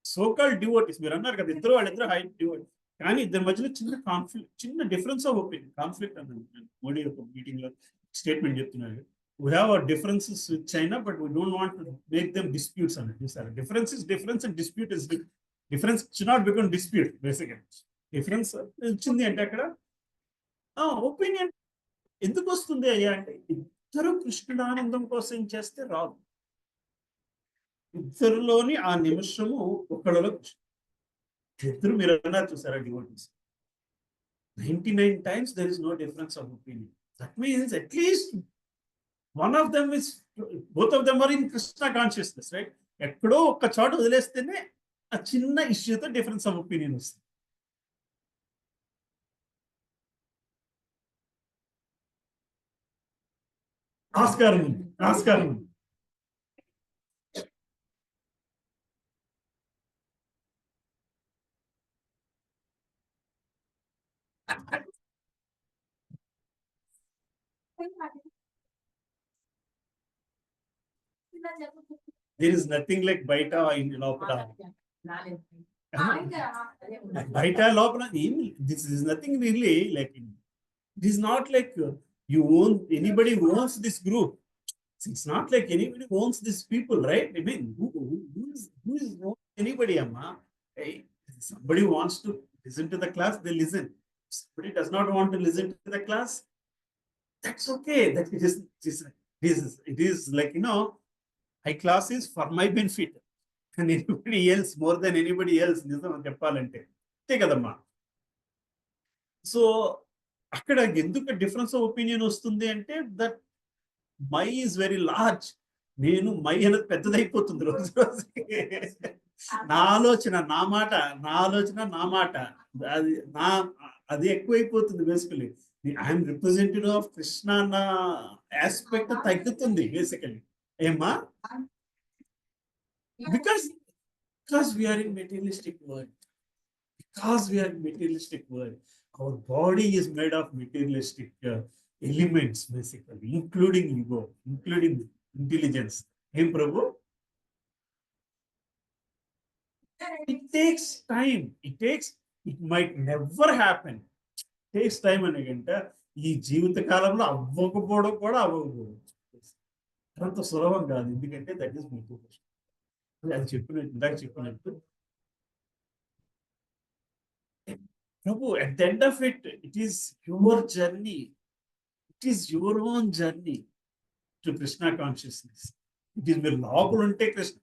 సోకాల్ డివోటీస్ మీరు అన్నారు కదా, వాళ్ళిద్దరు హై డివోటీస్, కానీ ఇద్దరి మధ్యలో చిన్న కాన్ఫ్లిక్ట్, చిన్న డిఫరెన్స్ ఆఫ్ ఒపీనియన్, కాన్ఫ్లిక్ట్ అన్నాను. మోడీ యొక్క మీటింగ్ లో స్టేట్మెంట్ చెప్తున్నారు, we have our differences with China, but we don't want to make them disputes on it. Difference is difference and dispute is difference should not become dispute. Basically difference వచ్చింది అంటే అక్కడ opinion ఎందుకు వస్తుంది అయ్యా అంటే ఇద్దరు కృష్ణుడు ఆనందం కోసం చేస్తే రాదు. ఇద్దరులోని ఆ నిమిషము ఒకళ్ళలో ఇద్దరు మీరు అన్నారు చూసారా devotees, 99 times there is no difference of opinion. That means at least one of them is, both of them are in Krishna consciousness, right? ఎక్కడో ఒక్క చోట వదిలేస్తేనే ఆ చిన్న ఇష్యూతో డిఫరెన్స్ ఆఫ్ ఒపీనియన్ వస్తుంది. నమస్కారం నమస్కారం. There is nothing like baita in lopala. Baita lopala. This is nothing really like. It is not like Anybody owns this group. It's not like anybody owns these people, right? I mean, who is anybody, Amma? Hey, somebody wants to listen to the class, they listen. Somebody does not want to listen to the class, that's okay. That it is like, high class is for my benefit. And anybody else, more than anybody else, నిజం చెప్పాలంటే అంతే కదమ్మా. So అక్కడ ఎందుకు difference of opinion వస్తుంది అంటే that my is very large. నేను my అనేది పెద్దదైపోతుంది రోజు రోజుకి. నా ఆలోచన నా మాట అది ఎక్కువైపోతుంది. Basically I'm representative of Krishna అన్న ఆస్పెక్ట్ తగ్గుతుంది బేసికలీ. ఏమ్మా? Because we are in materialistic world. Our body is made of materialistic elements, basically, including ego, including intelligence. Hey, Prabhu? It takes time. It might never happen. It takes time. And ఈ జీవిత కాలంలో అవ్వకపోవడం కూడా అవ్వకపోవడం అంత సులభం కాదు. ఎందుకంటే that is materialistic. అది చెప్పినట్టు ప్రభు, at the end of it, it is your journey. It is your own journey to Krishna consciousness. It is మీరు లోపల ఉంటే కృష్ణ,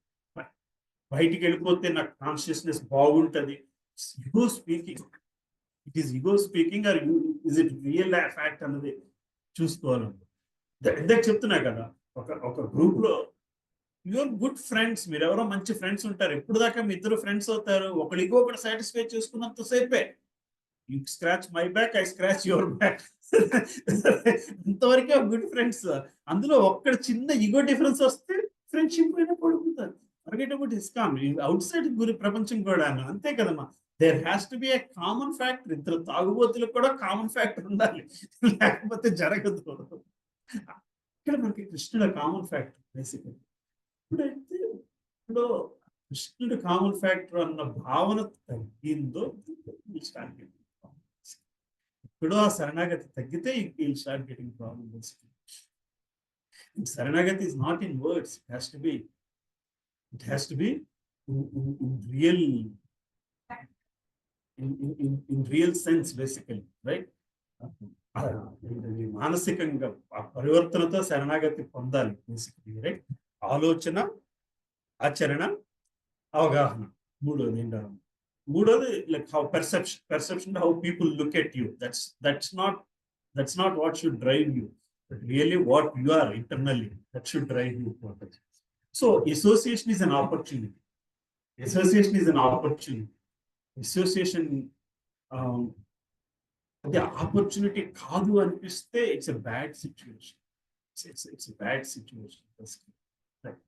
బయటికి వెళ్ళిపోతే నాకు కాన్షియస్నెస్ బాగుంటది. Ego speaking. It is ego speaking or is it real fact అన్నది చూసుకోవాలండి. ఇందాక చెప్తున్నా కదా, ఒక గ్రూప్ లో యువర్ గుడ్ ఫ్రెండ్స్, మీరు ఎవరో మంచి ఫ్రెండ్స్ ఉంటారు. ఎప్పుడు దాకా మీ ఇద్దరు ఫ్రెండ్స్ అవుతారు? ఒకరిగో ఒకటి సాటిస్ఫై చేసుకున్నంత సేపే. You scratch my back, I scratch your back. అంతవరకే గుడ్ ఫ్రెండ్స్. అందులో ఒక్కడ చిన్న ఈగో డిఫరెన్స్ వస్తే ఫ్రెండ్షిప్ అయినా పడుకుంటారు. Forget about ISKCON. Outside ప్రపంచం కూడా అంతే కదమ్మా. There has to be a common factor. ఇద్దరు తాగుబోతులకు కూడా కామన్ ఫ్యాక్టర్ ఉండాలి, లేకపోతే జరగదు. ఇక్కడ మనకి కృష్ణుడు కామన్ ఫ్యాక్టర్ బేసికల్. ఇప్పుడు కృష్ణుడు కామన్ ఫ్యాక్టర్ అన్న భావన తగ్గిందో ఇప్పుడు ఆ శరణాగతి తగ్గితే you'll start getting problems. శరణాగతి is not in words. It has to be in real sense, basically, right? మానసికంగా ఆ పరివర్తనతో శరణాగతి పొందాలి బేసికలీ, రైట్? ఆలోచన, ఆచరణ, అవగాహన. మూడోది like how perception how people look at you. That's not what should drive you, but really what you are internally, that should drive you forward. So association is an opportunity. Association the opportunity కాదు అనిపిస్తే it's a bad situation. It's a bad situation. Right.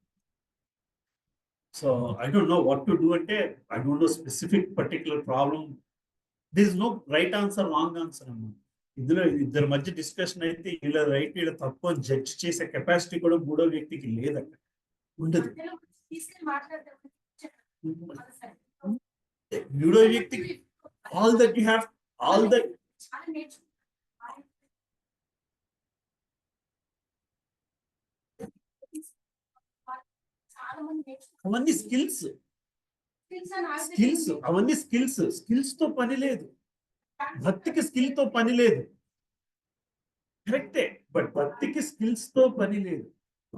So I don't know what to do. Ante I don't know specific particular problem. There is no right answer, wrong answer. ఇందులో ఇద్దరి మధ్య discussion అయితే ఇలా right ఇలా తప్పు అని judge చేసే capacity కూడా మూడో వ్యక్తికి లేదు, అక్కడ ఉండదు. మూడో వ్యక్తికి all that you have, అవన్నీ స్కిల్స్ తో పని లేదు. భక్తికి స్కిల్ తో పని లేదు, కరెక్టే. బట్ భక్తికి స్కిల్స్ తో పని లేదు.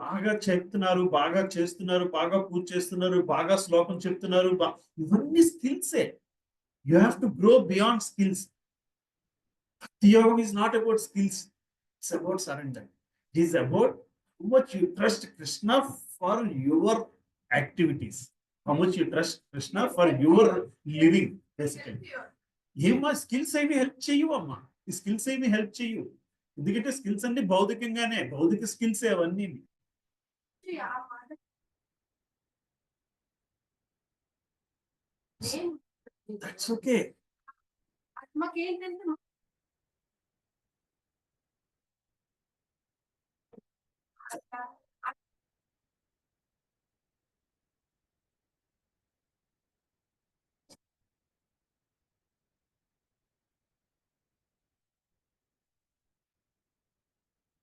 బాగా చెప్తున్నారు, బాగా చేస్తున్నారు, బాగా పూజ చేస్తున్నారు, బాగా శ్లోకం చెప్తున్నారు, ఇవన్నీ స్కిల్సే. You have to grow beyond skills. Bhakti Yoga is not about skills. It's about surrender. It is about how much you trust Krishna for your activities. How much you trust Krishna for your living, basically. ఏమా skills ఏమి help చేయవు అమ్మా. ఈ skills ఏమి help చేయవు. ఎందుకంటే skills అంటే భౌతికంగానే, భౌతిక స్కిల్స్ అవన్నీ. That's okay.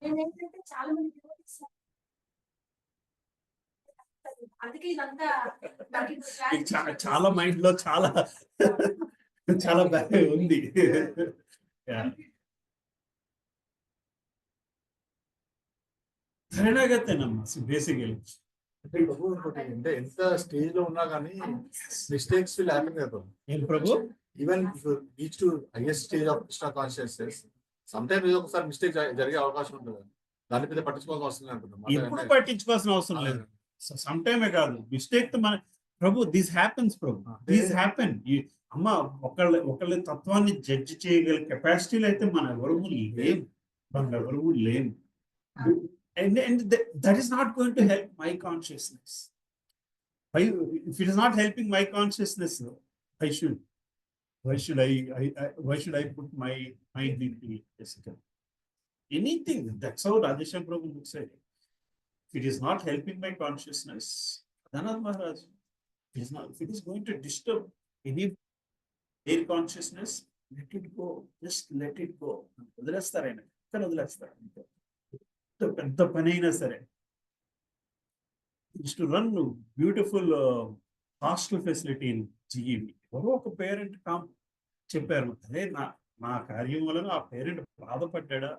నేనేంటంటే చాలా మంది devotees అందుకే ఇదంతా నాకు ఇప్పుడు మీకు clarity చాలా మైండ్ లో చాలా చాలా ఉంది. Yeah. శరణాగతేనమ్మా బేసికలీ. అంటే ప్రభు ఇంకోటి అంటే ఎంత స్టేజ్ లో ఉన్నా కానీ మిస్టేక్స్ విల్ హ్యాపెన్ కదా ఏం ప్రభు? Even reach to highest stage of Krishna consciousness some time ఏదో ఒకసారి మిస్టేక్ జరిగే అవకాశం ఉంటుంది. దాని మీద పట్టించుకోవాల్సిన అవసరం ఎప్పుడు అనుకుంటున్నాం. పట్టించుకోవాల్సిన అవసరం లేదు. సమ్ టైమే కాదు, మిస్టేక్ తో మన ప్రభు this happens prabhu, this happen. అమ్మ ఒకళ్ళ తత్వాన్ని జడ్జి చేయగల కెపాసిటీలు అయితే మన ఎవరు లేం, మన ఎవరు లేం. And that is not going to help my consciousness. If it is not helping my consciousness, why should I put my mind into it? Basically, anything. That's how Radhesham Prabhu looks at it. If it is not helping my consciousness, Adhanath Maharaj, if it is going to disturb any their consciousness, let it go. Just let it go. వదిలేస్తారైనా ఇక్కడ వదిలేస్తారు. పెద్ద పని అయినా సరే is to run beautiful hostel facility in GEV. ఎవరో ఒక parent చెప్పారు, అదే నా కార్యం వలన ఆ పేరెంట్ బాధపడ్డా,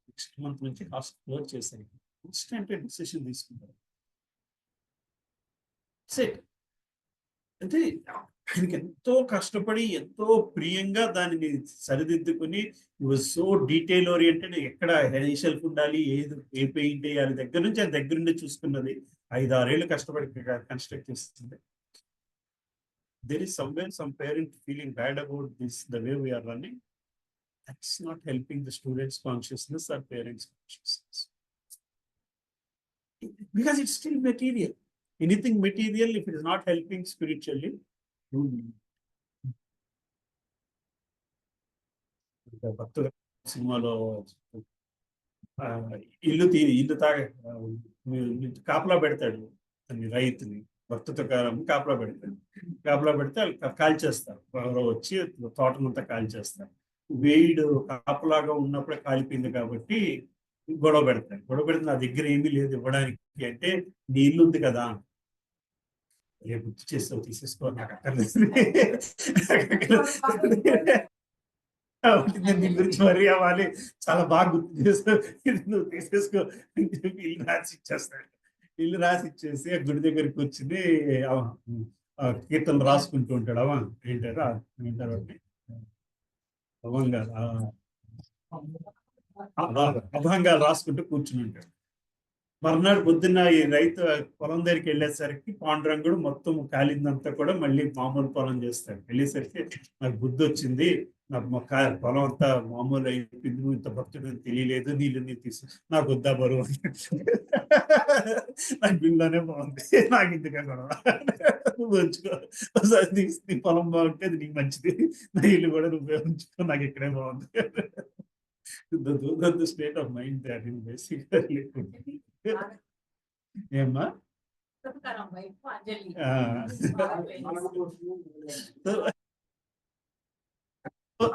నెక్స్ట్ మంత్ నుంచి హాస్టల్ క్లోజ్ చేశారు. ఇన్స్టెంట్ డిసిషన్ తీసుకున్నారు. అంటే ఆయనకి ఎంతో కష్టపడి ఎంతో ప్రియంగా దానిని సరిదిద్దుకుని సో డీటెయిల్ ఓరియంటెడ్, ఎక్కడ షెల్ఫ్ ఉండాలి, ఏ పెయింట్ వేయాలి దగ్గర నుంచి ఆయన దగ్గర నుండి చూసుకున్నది 5-6 ఏళ్ళు కష్టపడి కన్స్ట్రక్ట్ చేస్తుంది. there is somewhere some parent feeling bad about this, the way we are running. That's not helping the students' consciousness or parents' consciousness, because it's still material. Anything material, if it is not helping spiritually, భక్తుల సినిమాలో ఇల్లు కాపలా పెడతాడు రైతుని, భక్తుతో కాపలా పెడతాడు. కాపలా పెడితే కాల్చేస్తారు, ఎవరో వచ్చి తోటనంతా కాల్చేస్తారు. వేయిడు కాపలాగా ఉన్నప్పుడే కాలిపోయింది కాబట్టి గొడవ పెడతాడు. గొడవ పెడితే నా దగ్గర ఏమీ లేదు ఇవ్వడానికి అంటే, నీ ఇల్లు ఉంది కదా, రేపు గుర్తు చేస్తావు తీసేసుకో, నాకు అక్కర్లేదు. దీని గురించి మరీ అవ్వాలి, చాలా బాగా గుర్తు చేస్తావు, ఇది నువ్వు తీసేసుకో అని చెప్పి ఇల్లు రాసి ఇచ్చేస్తాడు. ఇల్లు రాసి ఇచ్చేసి ఆ గుడి దగ్గరికి వచ్చింది, కీర్తనలు రాసుకుంటూ ఉంటాడు. ఏంటారు అభంగాలు రాసుకుంటూ కూర్చుని ఉంటాడు. మర్నాడు పొద్దున్న ఈ రైతు పొలం దగ్గరికి వెళ్ళేసరికి పాండురంగుడు మొత్తం కాలిందంతా కూడా మళ్ళీ మామూలు పొలం చేస్తాడు. వెళ్ళేసరికి నాకు బుద్ధి వచ్చింది, నాకు పొలం అంతా మామూలు అయిపోయింది, నువ్వు ఇంత భక్తుడు తెలియలేదు, నీళ్ళు తీసు, నాకు వద్దా బరువు. నాకు బిల్లోనే బాగుంది, నాకు ఇంతగా గొడవ, నువ్వు ఉంచుకో, నీ పొలం బాగుంటే అది నీకు మంచిది, నా ఇల్లు కూడా నువ్వే ఉంచుకో, నాకు ఇక్కడే బాగుంది. The state of mind that in basically. ఏమ్మా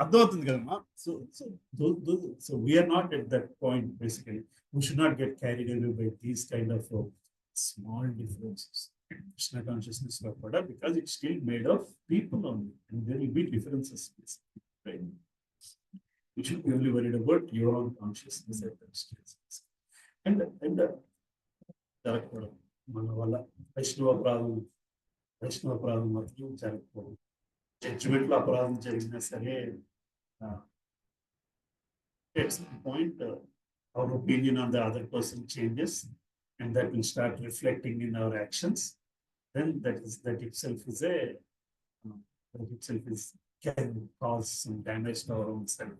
అర్థమవుతుంది కదమ్మా. So we're not at that point. Basically we should not get carried away by these kind of small differences. Krishna consciousness కూడా, because it's still made of people only, and there will be differences, right? You should be only worried about your own consciousness at that stage. And జరగకూడదు మన వల్ల. వైష్ణవ అపరాధం మాత్రం జరగకూడదు. Judgement లో అపరాధం జరిగినా సరే, at some point our opinion on the other person changes, and that will start reflecting in our actions. Then that itself can cause some damage to our own self.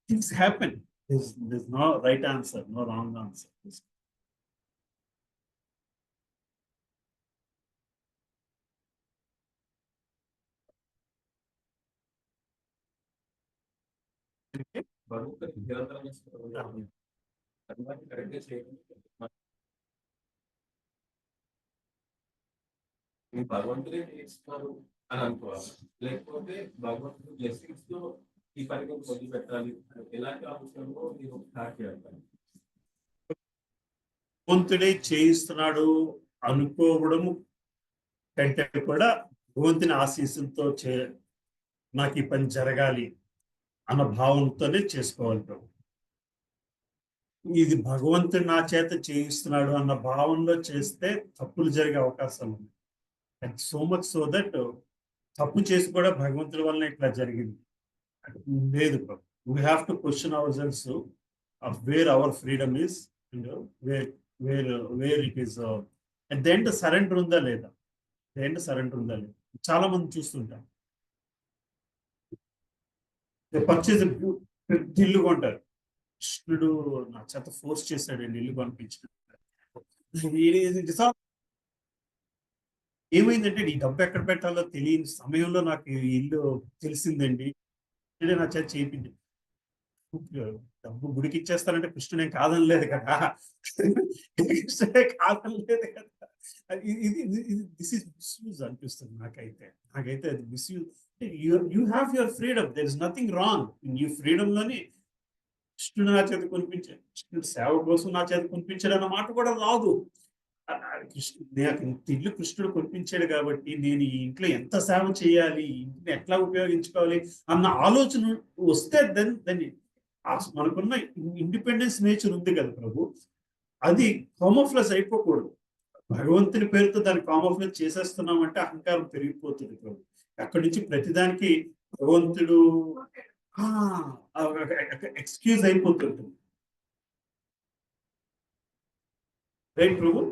Things happen. There's no right answer, no wrong answer. భగవంతుడే చేస్తున్నారు అని అనుకోవాలి, లేకపోతే భగవంతుడు blessings తో ఈ పని మొదలు పెట్టాలి ఎలాంటి ఆలోచనలో మీరు స్టార్ట్ చేయాలి? భగవంతుడే చేయిస్తున్నాడు అనుకోవడము కంటే కూడా భగవంతుని ఆశీస్సులతో నాకు ఈ పని జరగాలి అన్న భావంతోనే చేసుకోవాలి ప్రభు. ఇది భగవంతుడు నా చేత చేయిస్తున్నాడు అన్న భావంలో చేస్తే తప్పులు జరిగే అవకాశం ఉంది. And so much so that తప్పు చేసి కూడా భగవంతుడి వల్ల ఇట్లా జరిగింది లేదు ప్రభు. We have to question ourselves of where our freedom is and where it is at the end surrender ఉందా లేదా, సరెండర్ ఉందా లేదా. చాలా మంది చూస్తుంటాం పర్చేజ్ పెద్ద ఇల్లు కొంటారు, కృష్ణుడు నా చేత ఫోర్స్ చేశాడు ఇల్లు కొనిపించాడు. ఏమైందంటే ఈ డబ్బు ఎక్కడ పెట్టాలో తెలియని సమయంలో నాకు ఈ ఇల్లు తెలిసిందండి, నా చేత చేయింది. డబ్బు గుడికి ఇచ్చేస్తానంటే కృష్ణుడు ఏం కాదనలేదు కదా, కృష్ణుడే కాదనలేదు కదా. దిస్ ఇస్ మిస్యూజ్ అనిపిస్తుంది నాకైతే అది misuse. You have your freedom, there is nothing wrong in you freedom లోని. కృష్ణుడు నా చేత కొనిపించాడు, కృష్ణుడు సేవ కోసం నా చేత కొనిపించాడు అన్న మాట కూడా రాదు. నాకు ఇల్లు కృష్ణుడు కొనిపించాడు కాబట్టి నేను ఈ ఇంట్లో ఎంత సేవ చేయాలి, ఇంటిని ఎట్లా ఉపయోగించుకోవాలి అన్న ఆలోచన వస్తే దాన్ని మనకున్న ఇండిపెండెన్స్ నేచర్ ఉంది కదా ప్రభు, అది కామోఫ్లెస్ అయిపోకూడదు. భగవంతుని పేరుతో దాన్ని కామోఫ్లెస్ చేసేస్తున్నామంటే అహంకారం పెరిగిపోతుంది ప్రభు. అక్కడి నుంచి ప్రతిదానికి భగవంతుడు ఎక్స్క్యూజ్ అయిపోతుంటుంది, right prabhu.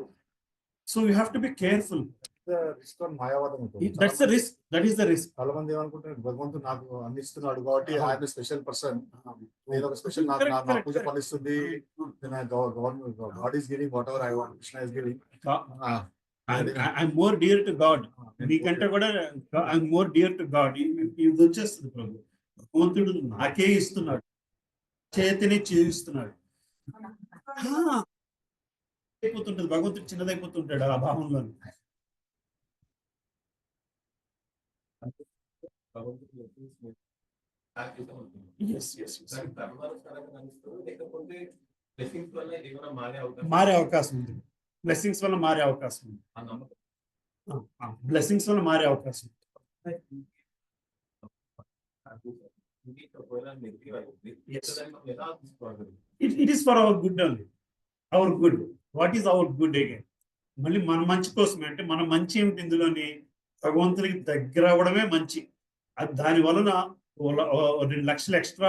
So you have to be careful. Mayavadam that's the risk, that is the risk. చాలా మంది ఏమనుకుంటారు భగవంతుడు నాకు అందిస్తున్నాడు కాబట్టి ఆయన స్పెషల్ పర్సన్, నేను ఒక స్పెషల్ నా పూజ ఫలిస్తుంది, God is giving what ever I want, Krishna is giving. I'm more dear to God, మీకంటే కూడా I'm more dear to God. ఇది వచ్చేస్తుంది ప్రభు. భగవంతుడు నాకే ఇస్తున్నాడు, చేతిని చేయిస్తున్నాడు అయిపోతుంటది. భగవంతుడు చిన్నదైపోతుంటాడు ఆ భావంలో. మారే అవకాశం ఉంది, బ్లెస్సింగ్స్ వల్ల మారే అవకాశం ఉంది, బ్లెస్సింగ్స్ వల్ల మారే అవకాశం ఉంది. It is for our good only, our good. What is our good again? మళ్ళీ మన మంచి కోసమే. అంటే మన మంచి ఏమిటి ఇందులోని? భగవంతునికి దగ్గర అవ్వడమే మంచి. అది దాని వలన 2 లక్షలు ఎక్స్ట్రా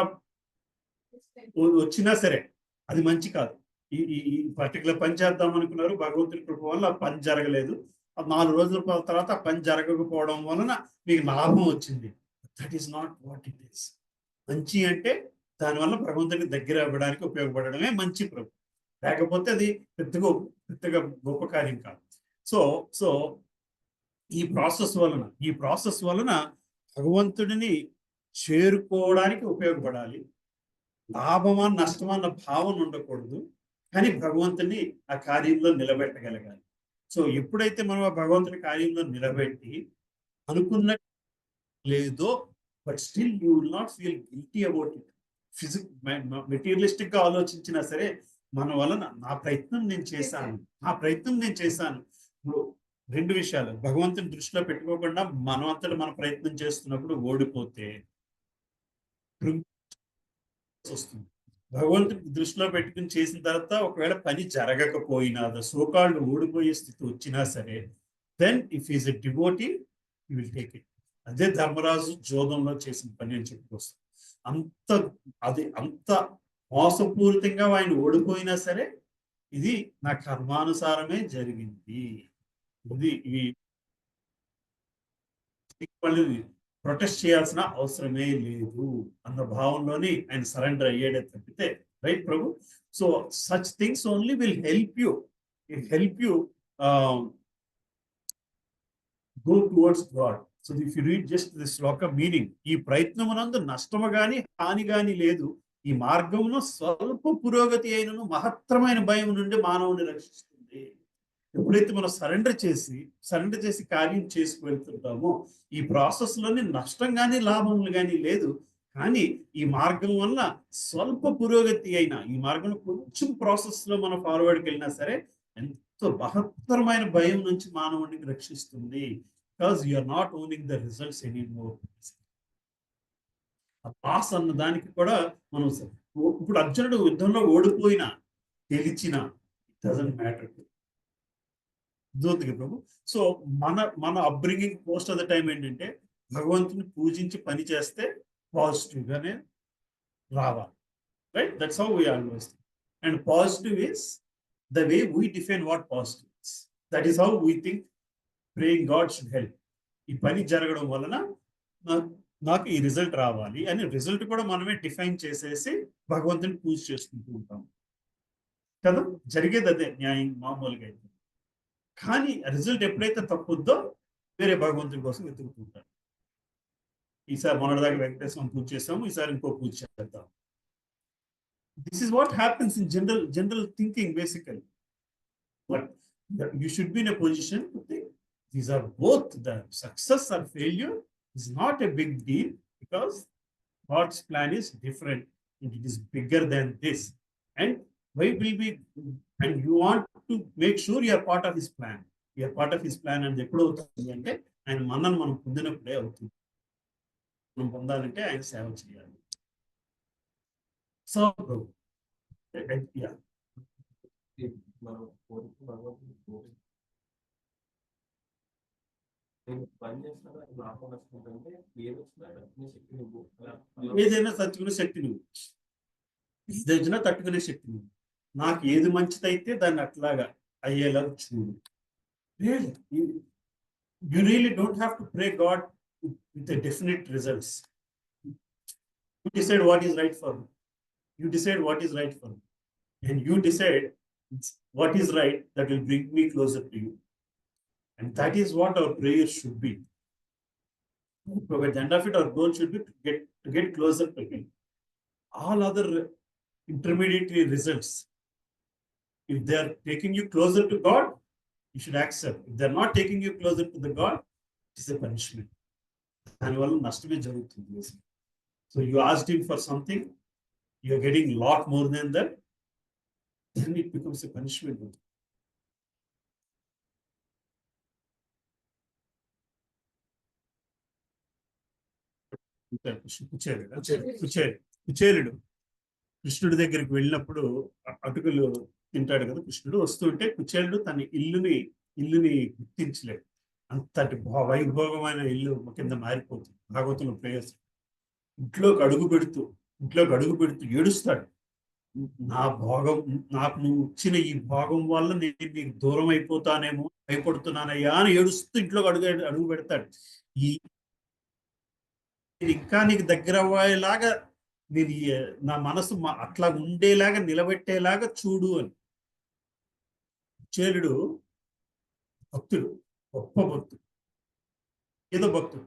వచ్చినా సరే అది మంచి కాదు. ఈ పర్టికులర్ పని చేద్దాం అనుకున్నారు, భగవంతుని కృప వల్ల ఆ పని జరగలేదు. 4 రోజుల తర్వాత ఆ పని జరగకపోవడం వలన మీకు లాభం వచ్చింది. That is not what it is. మంచి అంటే దానివల్ల భగవంతునికి దగ్గర అవ్వడానికి ఉపయోగపడడమే మంచి ప్రభు. లేకపోతే అది పెద్దగా గొప్ప కార్యం కాదు. సో ఈ ప్రాసెస్ వలన భగవంతుడిని చేరుకోవడానికి ఉపయోగపడాలి. లాభమా నష్టమా అన్న భావన ఉండకూడదు, కానీ భగవంతుని ఆ కార్యంలో నిలబెట్టగలగాలి. సో ఎప్పుడైతే మనం ఆ భగవంతుని కార్యంలో నిలబెట్టి అనుకున్న లేదో, but still you will not feel guilty about it. Materialistic గా ఆలోచించినా సరే మన వలన నా ప్రయత్నం నేను చేశాను. ఇప్పుడు 2 విషయాలు భగవంతుని దృష్టిలో పెట్టుకోకుండా మనం అంతటా మన ప్రయత్నం చేస్తున్నప్పుడు ఓడిపోతే వస్తుంది. భగవంతుని దృష్టిలో పెట్టుకుని చేసిన తర్వాత ఒకవేళ పని జరగకపోయినా, సోకాళ్ళు ఓడిపోయే స్థితి వచ్చినా సరే, then if is a devotee you will take it. అదే ధర్మరాజు జోదంలో చేసిన పని అని చెప్పుకొస్తాం. అంత మోసపూరితంగా ఆయన ఓడిపోయినా సరే ఇది నా కర్మానుసారమే జరిగింది, ఇది ప్రొటెస్ట్ చేయాల్సిన అవసరమే లేదు అన్న భావంలోని ఆయన సరెండర్ అయ్యాడే తప్పితే, right prabhu. So such things only will help you go towards God. So if you read just this Shloka meaning, ఈ ప్రయత్నమునందు నష్టము గాని హాని గాని లేదు, ఈ మార్గమును స్వల్ప పురోగతి అయినను మహత్తరమైన భయం నుండి మానవుని రక్షిస్తుంది. ఎప్పుడైతే మనం సరెండర్ చేసి కార్యం చేసుకు వెళ్తుంటామో, ఈ ప్రాసెస్ లోని నష్టం కానీ లాభములు కానీ లేదు, కానీ ఈ మార్గం వల్ల స్వల్ప పురోగతి అయినా, ఈ మార్గంలో కొంచెం ప్రాసెస్ లో మనం ఫార్వర్డ్కి వెళ్ళినా సరే ఎంతో మహత్తరమైన భయం నుంచి మానవుడిని రక్షిస్తుంది. Because you are not owning the results any more. ఆ పాస్ అన్న దానికి కూడా మనం ఇప్పుడు అర్జునుడు యుద్ధంలో ఓడిపోయినా గెలిచినా డజంట్ మ్యాటర్ జ్యోతికి ప్రభు. సో మన upbringing post of the time ఏంటంటే భగవంతుని పూజించి పని చేస్తే పాజిటివ్ గానే రావాలి. Right, that's how we always. And positive is the way we define what positive is. That is how we think praying God should help. ఈ పని జరగడం వలన నాకు ఈ రిజల్ట్ రావాలి అని రిజల్ట్ కూడా మనమే డిఫైన్ చేసేసి భగవంతుని పూజ చేసుకుంటూ ఉంటాం కదా. జరిగేది అదే న్యాయం మామూలుగా అయితే. కానీ రిజల్ట్ ఎప్పుడైతే తప్పుద్దో వేరే భగవంతుడి కోసం వెతుకుతుంటారు. ఈసారి మొన్నటిదాకా వెంకటేశ్వరం పూజ చేస్తాము, ఈసారి ఇంకో పూజ చేద్దాం. This is what happens in general thinking basically. But you should be in a position to think these are both the success or failure is not a big deal, because God's plan is different and it is bigger than this. And why will be, and you want to make sure you are part of his plan. You are part of his plan and ఎప్పుడు అవుతుంది అంటే ఆయన మనల్ని మనం పొందినప్పుడే అవుతుంది. మనం పొందాలంటే ఆయన సేవ చేయాలి. సో యా, మనం కోరిక భగవంతుడు పని చేస్తున్నా లాభం వస్తుందంటే ఏదొచ్చినా తట్టుకునే శక్తి నువ్వు ఏదైనా తట్టుకునే శక్తి నువ్వు, ఏదైనా తట్టుకునే శక్తి నువ్వు. నాకు ఏది మంచిదైతే దాన్ని అట్లాగా అయ్యేలా చూడు. You really don't have to pray God with a definite results. You decide what is right for you. You decide what is right for you. And you decide what is right that will bring me closer to you. And that is what our prayer should be. So at the end of it, our goal should be to get closer to him. All other intermediary results, if they are taking you closer to God, you should accept. If they are not taking you closer to the God, it is a punishment. దానివల్ల నష్టమే జరుగుతుంది. So you asked him for something, you are getting a lot more than that, then it becomes a punishment. కుచేలుడు కృష్ణుడి దగ్గరికి వెళ్ళినప్పుడు అటుకులు తింటాడు కదా కృష్ణుడు. వస్తుంటే కుచేలుడు తన ఇల్లుని గుర్తించలేడు. అంతటి వైభోగమైన ఇల్లు కింద మారిపోతుంది. భాగవతంలో ప్రేయస్ ఇంట్లోకి అడుగు పెడుతూ ఏడుస్తాడు. నా భోగం, నాకు నువ్వు ఇచ్చిన ఈ భోగం వల్ల నేను నీకు దూరం అయిపోతానేమో, భయపడుతున్నానయ్యా అని ఏడుస్తూ ఇంట్లోకి అడుగు పెడతాడు. ఈ ఇంకా నీకు దగ్గర అవ్వేలాగా నేను నా మనసు అట్లా ఉండేలాగా నిలబెట్టేలాగా చూడు అని. కుచేలుడు భక్తుడు, గొప్ప భక్తుడు, ఏదో భక్తుడు.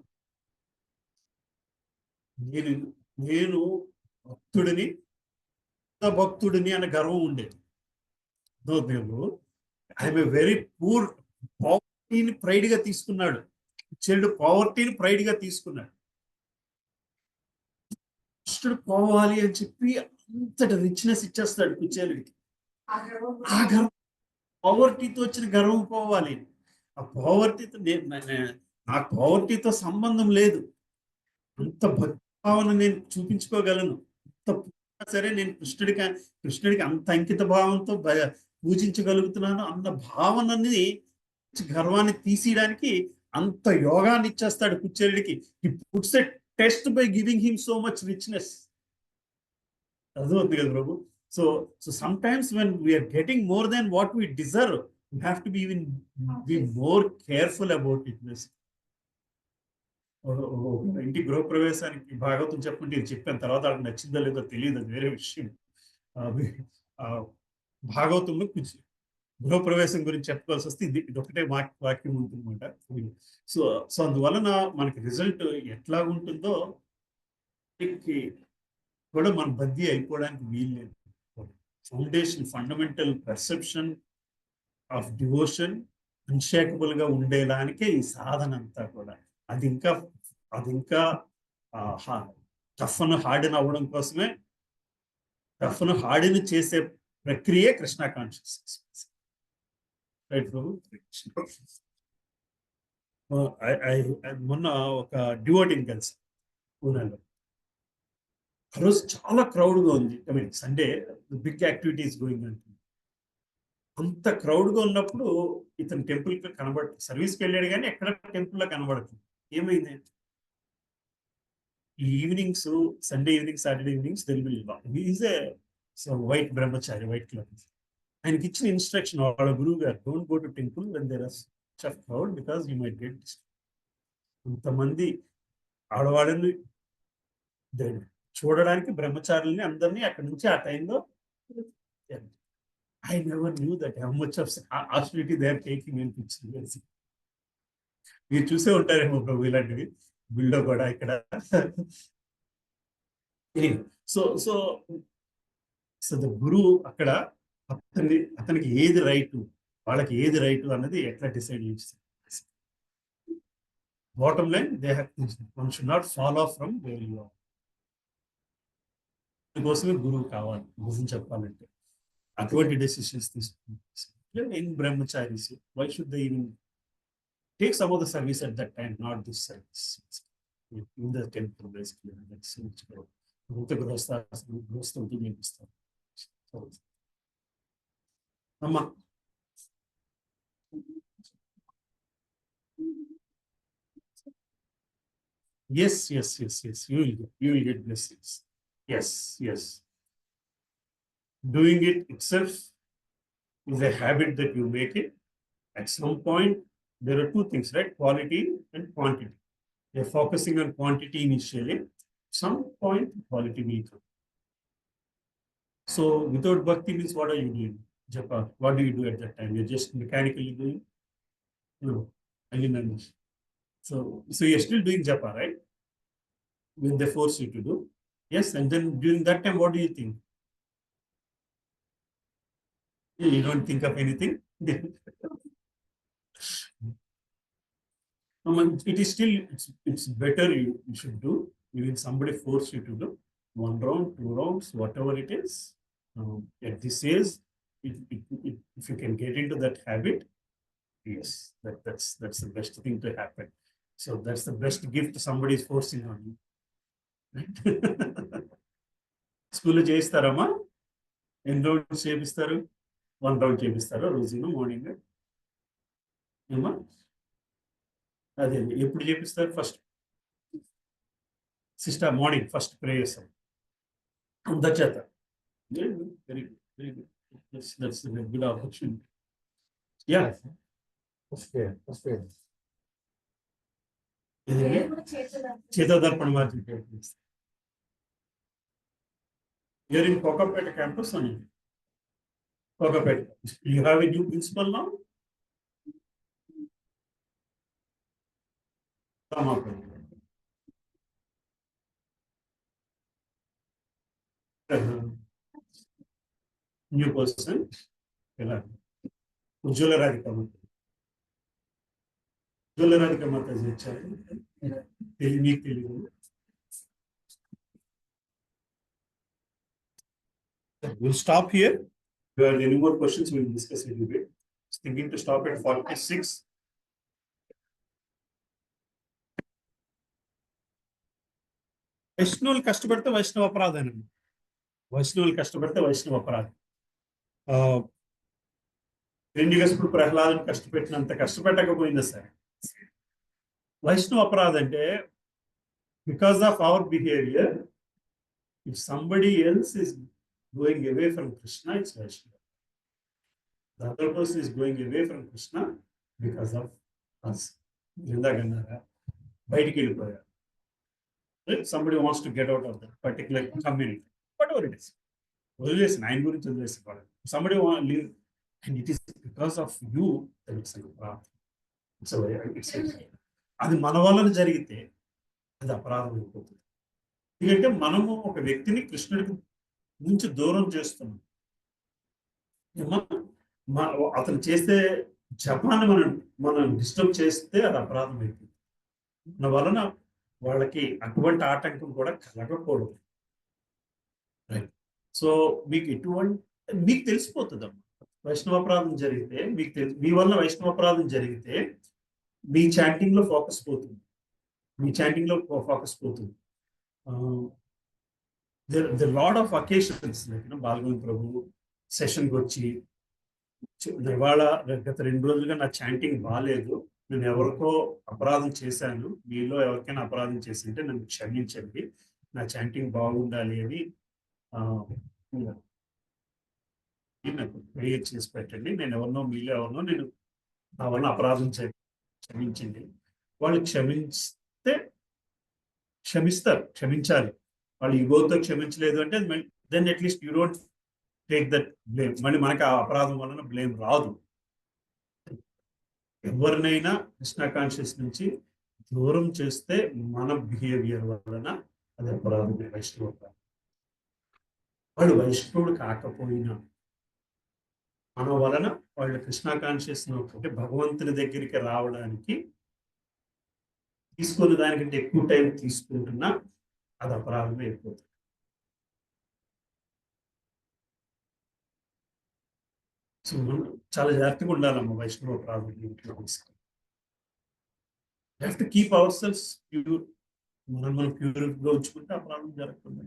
నేను భక్తుడిని అనే గర్వం ఉండేది. I'm a very poor. పావర్టీని ప్రైడ్ గా తీసుకున్నాడు కుచేలుడు. పావర్టీని ప్రైడ్ గా తీసుకున్నాడు. కృష్ణుడు పోవాలి అని చెప్పి అంతటి రిచ్నెస్ ఇచ్చేస్తాడు కుచేలుడికి. ఆ గర్వం, పావర్టీతో వచ్చిన గర్వం పోవాలి. ఆ పావర్టీతో నాకు పావర్టీతో సంబంధం లేదు. అంత భక్తి భావన నేను చూపించుకోగలను. అంత సరే నేను కృష్ణుడికి అంత అంకిత భావంతో పూజించగలుగుతున్నాను అన్న భావనని, గర్వాన్ని తీసేయడానికి అంత యోగాన్ని ఇచ్చేస్తాడు కుచేలుడికి. He puts a test by giving him so much richness. అర్థమవుతుంది కదా ప్రభు. So sometimes when we are getting more than what we deserve, we have to be more careful about it. ఇంటి గృహప్రవేశానికి భాగవతం చెప్పుకుంటే ఇది చెప్పాను. తర్వాత వాళ్ళకి నచ్చిందో లేదో తెలియదు, అది వేరే విషయం. భాగవతంలో గృహప్రవేశం గురించి చెప్పుకోవాల్సి వస్తే ఇది ఒకటే వాక్యం ఉంటుందన్నమాట. సో అందువలన మనకి రిజల్ట్ ఎట్లా ఉంటుందో కూడా మన బద్దీ అయిపోవడానికి వీల్లేదు. Foundation, fundamental perception of devotion unshakeable గా ఉండేదానికే ఈ సాధన అంతా కూడా. అది ఇంకా టఫ్ను హార్డ్ని అవ్వడం కోసమే టఫ్ను హార్డ్ని చేసే ప్రక్రియ కృష్ణ కాన్షియస్నెస్. రైట్ ప్రభు. మొన్న ఒక డివోటింగ్ కలిసి పూనాలో. ఆ రోజు చాలా క్రౌడ్గా ఉంది. I mean Sunday big activities going అంటుంది. అంత క్రౌడ్గా ఉన్నప్పుడు ఇతను టెంపుల్కి కనబడుతుంది. సర్వీస్కి వెళ్ళాడు కానీ ఎక్కడ టెంపుల్లో కనబడుతుంది. ఏమైంది? ఈ evenings, Sunday evening, Saturday evenings is a white brahmachari, white cloth. ఆయనకి ఇచ్చిన ఇన్స్ట్రక్షన్ వాళ్ళ గురువు గారు, don't go to temple when there are such of crowd because you might get disturb. కొంతమంది ఆడవాళ్ళని చూడడానికి బ్రహ్మచారుల్ని అందరినీ అక్కడి నుంచి ఆ టైంలో I never knew that how much of hospitality they are taking అనిపించింది. మీరు చూసే ఉంటారేమో ప్రభు ఇలాంటివి బిల్డో కూడా ఇక్కడ. సో సో సో ద గురువు అక్కడ అతనికి ఏది రైటు, వాళ్ళకి ఏది రైటు అన్నది ఎట్లా డిసైడ్ చేస్తారు. Bottom line they have one should not follow from where you are. అందుకోసమే గురువు కావాలి నిజం చెప్పాలంటే. అటువంటి డెసిషన్స్ తీసుకుంటారు in brahmacharis. Why should they even take some of the service at that time, not this service in the temple basically. That's Amma. Yes. You will get blessings. Yes. Doing it itself is a habit that you make it. At some point, there are two things, right? Quality and quantity. They're focusing on quantity initially. Some point, quality will come. So, without bhakti means what are you doing? Japa. What do you do at that time? You're just mechanically doing? No. I didn't understand. So you're still doing japa, right? When they force you to do. Yes, and then during that time, what do you think? You don't think of anything? It is still, it's better you should do. Even somebody force you to do 1 round, 2 rounds, whatever it is. At this age, if you can get into that habit, yes, that's the best thing to happen. So that's the best gift somebody is forcing on you. Right? School lo chestarama? En rounds chepistaru? 1 round chepistaru రోజున morning. ఏమా? అదే ఎప్పుడు చేపిస్తారు? First sister morning first ప్రే చేస్తాం అందరి చేత. Very good. That's a good opportunity. Yeah. చేతోదర్పణ మాత్రం. You're in Kokapeta campus only. Kokapeta. You have a new principal now? New person. Ujjwala Radhika Mataji. Ujjwala Radhika Mataji వచ్చారు. మీకు Telugu. We'll stop here. If you have any more questions, we'll discuss a little bit. Thinking to stop at 46. వైష్ణవులు కష్టపడితే వైష్ణవ అపరాధం. వైష్ణవులు కష్టపడితే వైష్ణవ అపరాధం. హిరణ్యకశిపుడు ప్రహ్లాదుని కష్టపెట్టినంత కష్టపెట్టకపోయిందా సరే వైష్ణవ అపరాధం అంటే because of our behaviour if somebody else is going away from Krishna it's వైష్ణవ. The other person is going away from Krishna because of us. ఇందాకన్నారా బయటికి వెళ్ళిపోయారు. Somebody wants to get out of that particular community, whatever it is. వదిలేసి ఆయన గురించి వదిలేసి somebody want to live and it is because of you that it's అది మన వలన జరిగితే అది అపరాధం అయిపోతుంది. ఎందుకంటే మనము ఒక వ్యక్తిని కృష్ణుడికి నుంచి దూరం చేస్తున్నాం. అతను చేసే జపాన్ని మనం డిస్టర్బ్ చేస్తే అది అపరాధం అయిపోతుంది. మన వలన వాళ్ళకి అటువంటి ఆటంకం కూడా కలగకూడదు. రైట్. సో మీకు తెలిసిపోతుందమ్మా. వైష్ణవాపరాధం జరిగితే మీ వల్ల వైష్ణవాపరాధం జరిగితే మీ చాంటింగ్ లో ఫోకస్ పోతుంది. లాడ్ ఆఫ్ అకేషన్స్ బాలగోవింద్ ప్రభు సెషన్కి వచ్చి ఇవాళ గత 2 రోజులుగా నా చాంటింగ్ బాగాలేదు, నేను ఎవరికో అపరాధం చేశాను, మీలో ఎవరికైనా అపరాధం చేసింటే నన్ను క్షమించండి, నా చాంటింగ్ బాగుండాలి అని నాకు ప్రేయర్ చేసి పెట్టండి, నేను ఎవరినో మీలో ఎవరినో నేను నా వల్ల అపరాధం క్షమించండి. వాళ్ళు క్షమించాలి. వాళ్ళు ఈగోతో క్షమించలేదు అంటే then at least you don't take that blame. మళ్ళీ మనకి ఆ అపరాధం వలన బ్లేమ్ రాదు. ఎవరినైనా కృష్ణ కాన్షియస్ నుంచి దూరం చేస్తే మన బిహేవియర్ వలన అది అపరాధమే, వైష్ణవ అపరాధం. వాడు వైష్ణవుడు కాకపోయినా మన వలన వాళ్ళు కృష్ణ కాన్షియస్ అంటే భగవంతుని దగ్గరికి రావడానికి తీసుకున్న దానికంటే ఎక్కువ టైం తీసుకుంటున్నా అది అపరాధమే అయిపోతుంది. సో మనం చాలా జాగ్రత్తగా ఉండాలమ్మా వైష్ణవ అపరాధం ఇంట్లో తీసుకుని. Keep our cells pure. మనం ప్యూర్గా ఉంచుకుంటే అపరాధం జరగకుండా.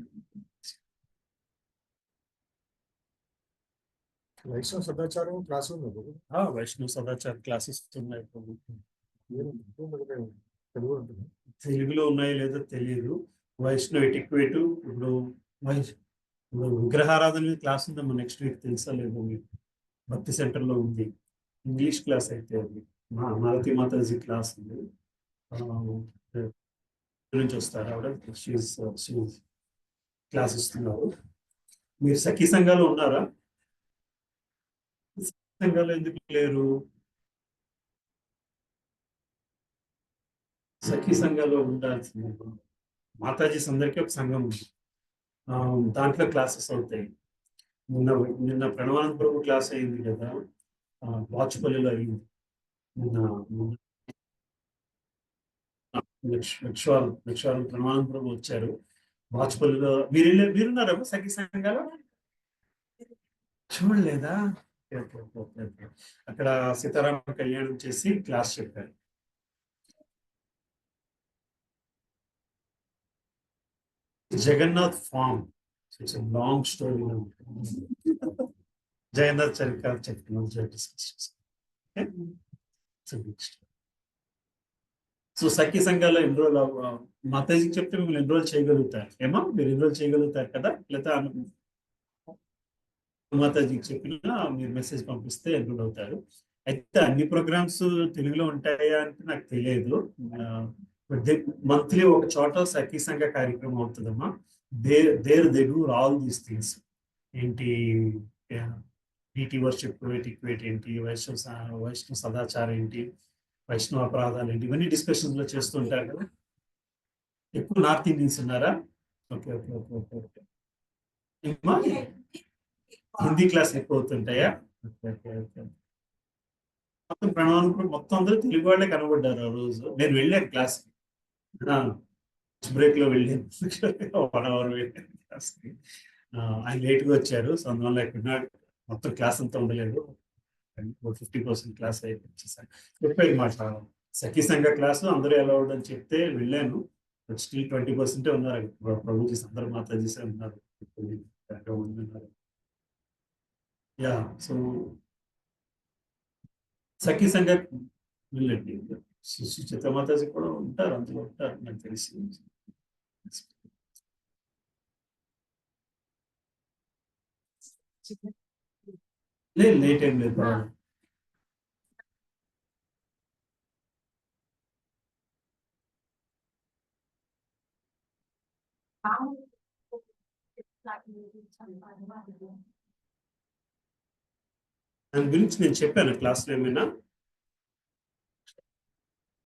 వైష్ణవ సదాచారం క్లాస్ ఉంది. వైష్ణవ సదాచార క్లాసెస్ ఉన్నాయి. తెలుగు తెలుగులో ఉన్నాయో లేదో తెలియదు. వైష్ణవ్ ఎటిక్వేట్ ఇప్పుడు విగ్రహారాధన క్లాస్ ఉందమ్మా నెక్స్ట్ వీక్, తెలుసా లేదు మీకు? భక్తి సెంటర్లో ఉంది. ఇంగ్లీష్ క్లాస్ అయితే అది మారుతి మాతాజీ క్లాస్ ఉంది. నుంచి వస్తారు ఆవిడ, క్లాస్ ఇస్తున్నారు. మీరు సఖీ సంఘాలు ఉన్నారా? సంఘాలు ఎందుకు లేరు? సఖీ సంఘాలు ఉండాల్సింది. మాతాజీస్ అందరికీ ఒక సంఘం ఉంది, దాంట్లో క్లాసెస్ అవుతాయి. నిన్న ప్రణవానంద ప్రభు క్లాస్ అయింది కదా, వాచుపల్లిలో అయింది. లక్ష్వారం ప్రణవానంద ప్రభు వచ్చారు వాచుపల్లిలో. మీరున్నారమ్మా సఖీ సంఘాలు? చూడలేదా? అక్కడ సీతారామ కళ్యాణం చేసి క్లాస్ చెప్పారు. Jagannath farm, it's long story. Jagannath చరిత్ర చెప్తున్నాను. సో సఖీ సంఘాల్లో ఎన్రోల్ మాతాజీకి చెప్తే మిమ్మల్ని ఎన్రోల్ చేయగలుగుతారు ఏమో, మీరు ఎన్రోల్ చేయగలుగుతారు కదా, లేదా మాతాజీకి చెప్పినా మీరు మెసేజ్ పంపిస్తే ఎన్రోల్ అవుతారు. అయితే అన్ని ప్రోగ్రామ్స్ తెలుగులో ఉంటాయా అంటే నాకు తెలియదు. మంత్లీ ఒక చోట సఖీ సంఘ కార్యక్రమం అవుతుందమ్మా. They do all these things. ఏంటి డీటీ వర్షిప్, ఎటిక్వేట్ ఏంటి, వైష్ణవ సదాచారం ఏంటి, వైష్ణవ అపరాధాలు ఏంటి, ఇవన్నీ డిస్కషన్స్ లో చేస్తుంటారు కదా. ఎక్కువ నార్త్ ఇండియన్స్ ఉన్నారా? Okay okay okay okay okay. Hindi class ఎక్కువ అవుతుంటాయా? Okay okay okay. మొత్తం ప్రణవానం మొత్తం అందరూ తెలుగు వాళ్ళే కనబడ్డారు ఆ రోజు. నేను వెళ్ళాను క్లాస్కి, బ్రేక్ లో వెళ్ళాను. 1 hour వెళ్ళాను క్లాస్కి. ఆయన లేట్గా వచ్చారు, సో అందువల్ల ఎక్కడ మొత్తం క్లాస్ అంతా ఉండలేదు. 50% క్లాస్ అయిపోయింది. చెప్పేది మాట సఖీ సంఘ క్లాసు అందరూ ఎలా అని చెప్తే వెళ్ళాను. బట్ స్టిల్ 20% ఉన్నారు. ప్రభుజీస్ అందరు మాతాజీసే ఉన్నారు. యా, సో సఖీ సంఘ వెళ్ళండి. సుచిత మాతాజీ కూడా ఉంటారు, అందులో ఉంటారు నాకు తెలిసి. లేదు, లేట్ ఏం లేదు. దాని గురించి నేను చెప్పాను క్లాస్లో ఏమైనా?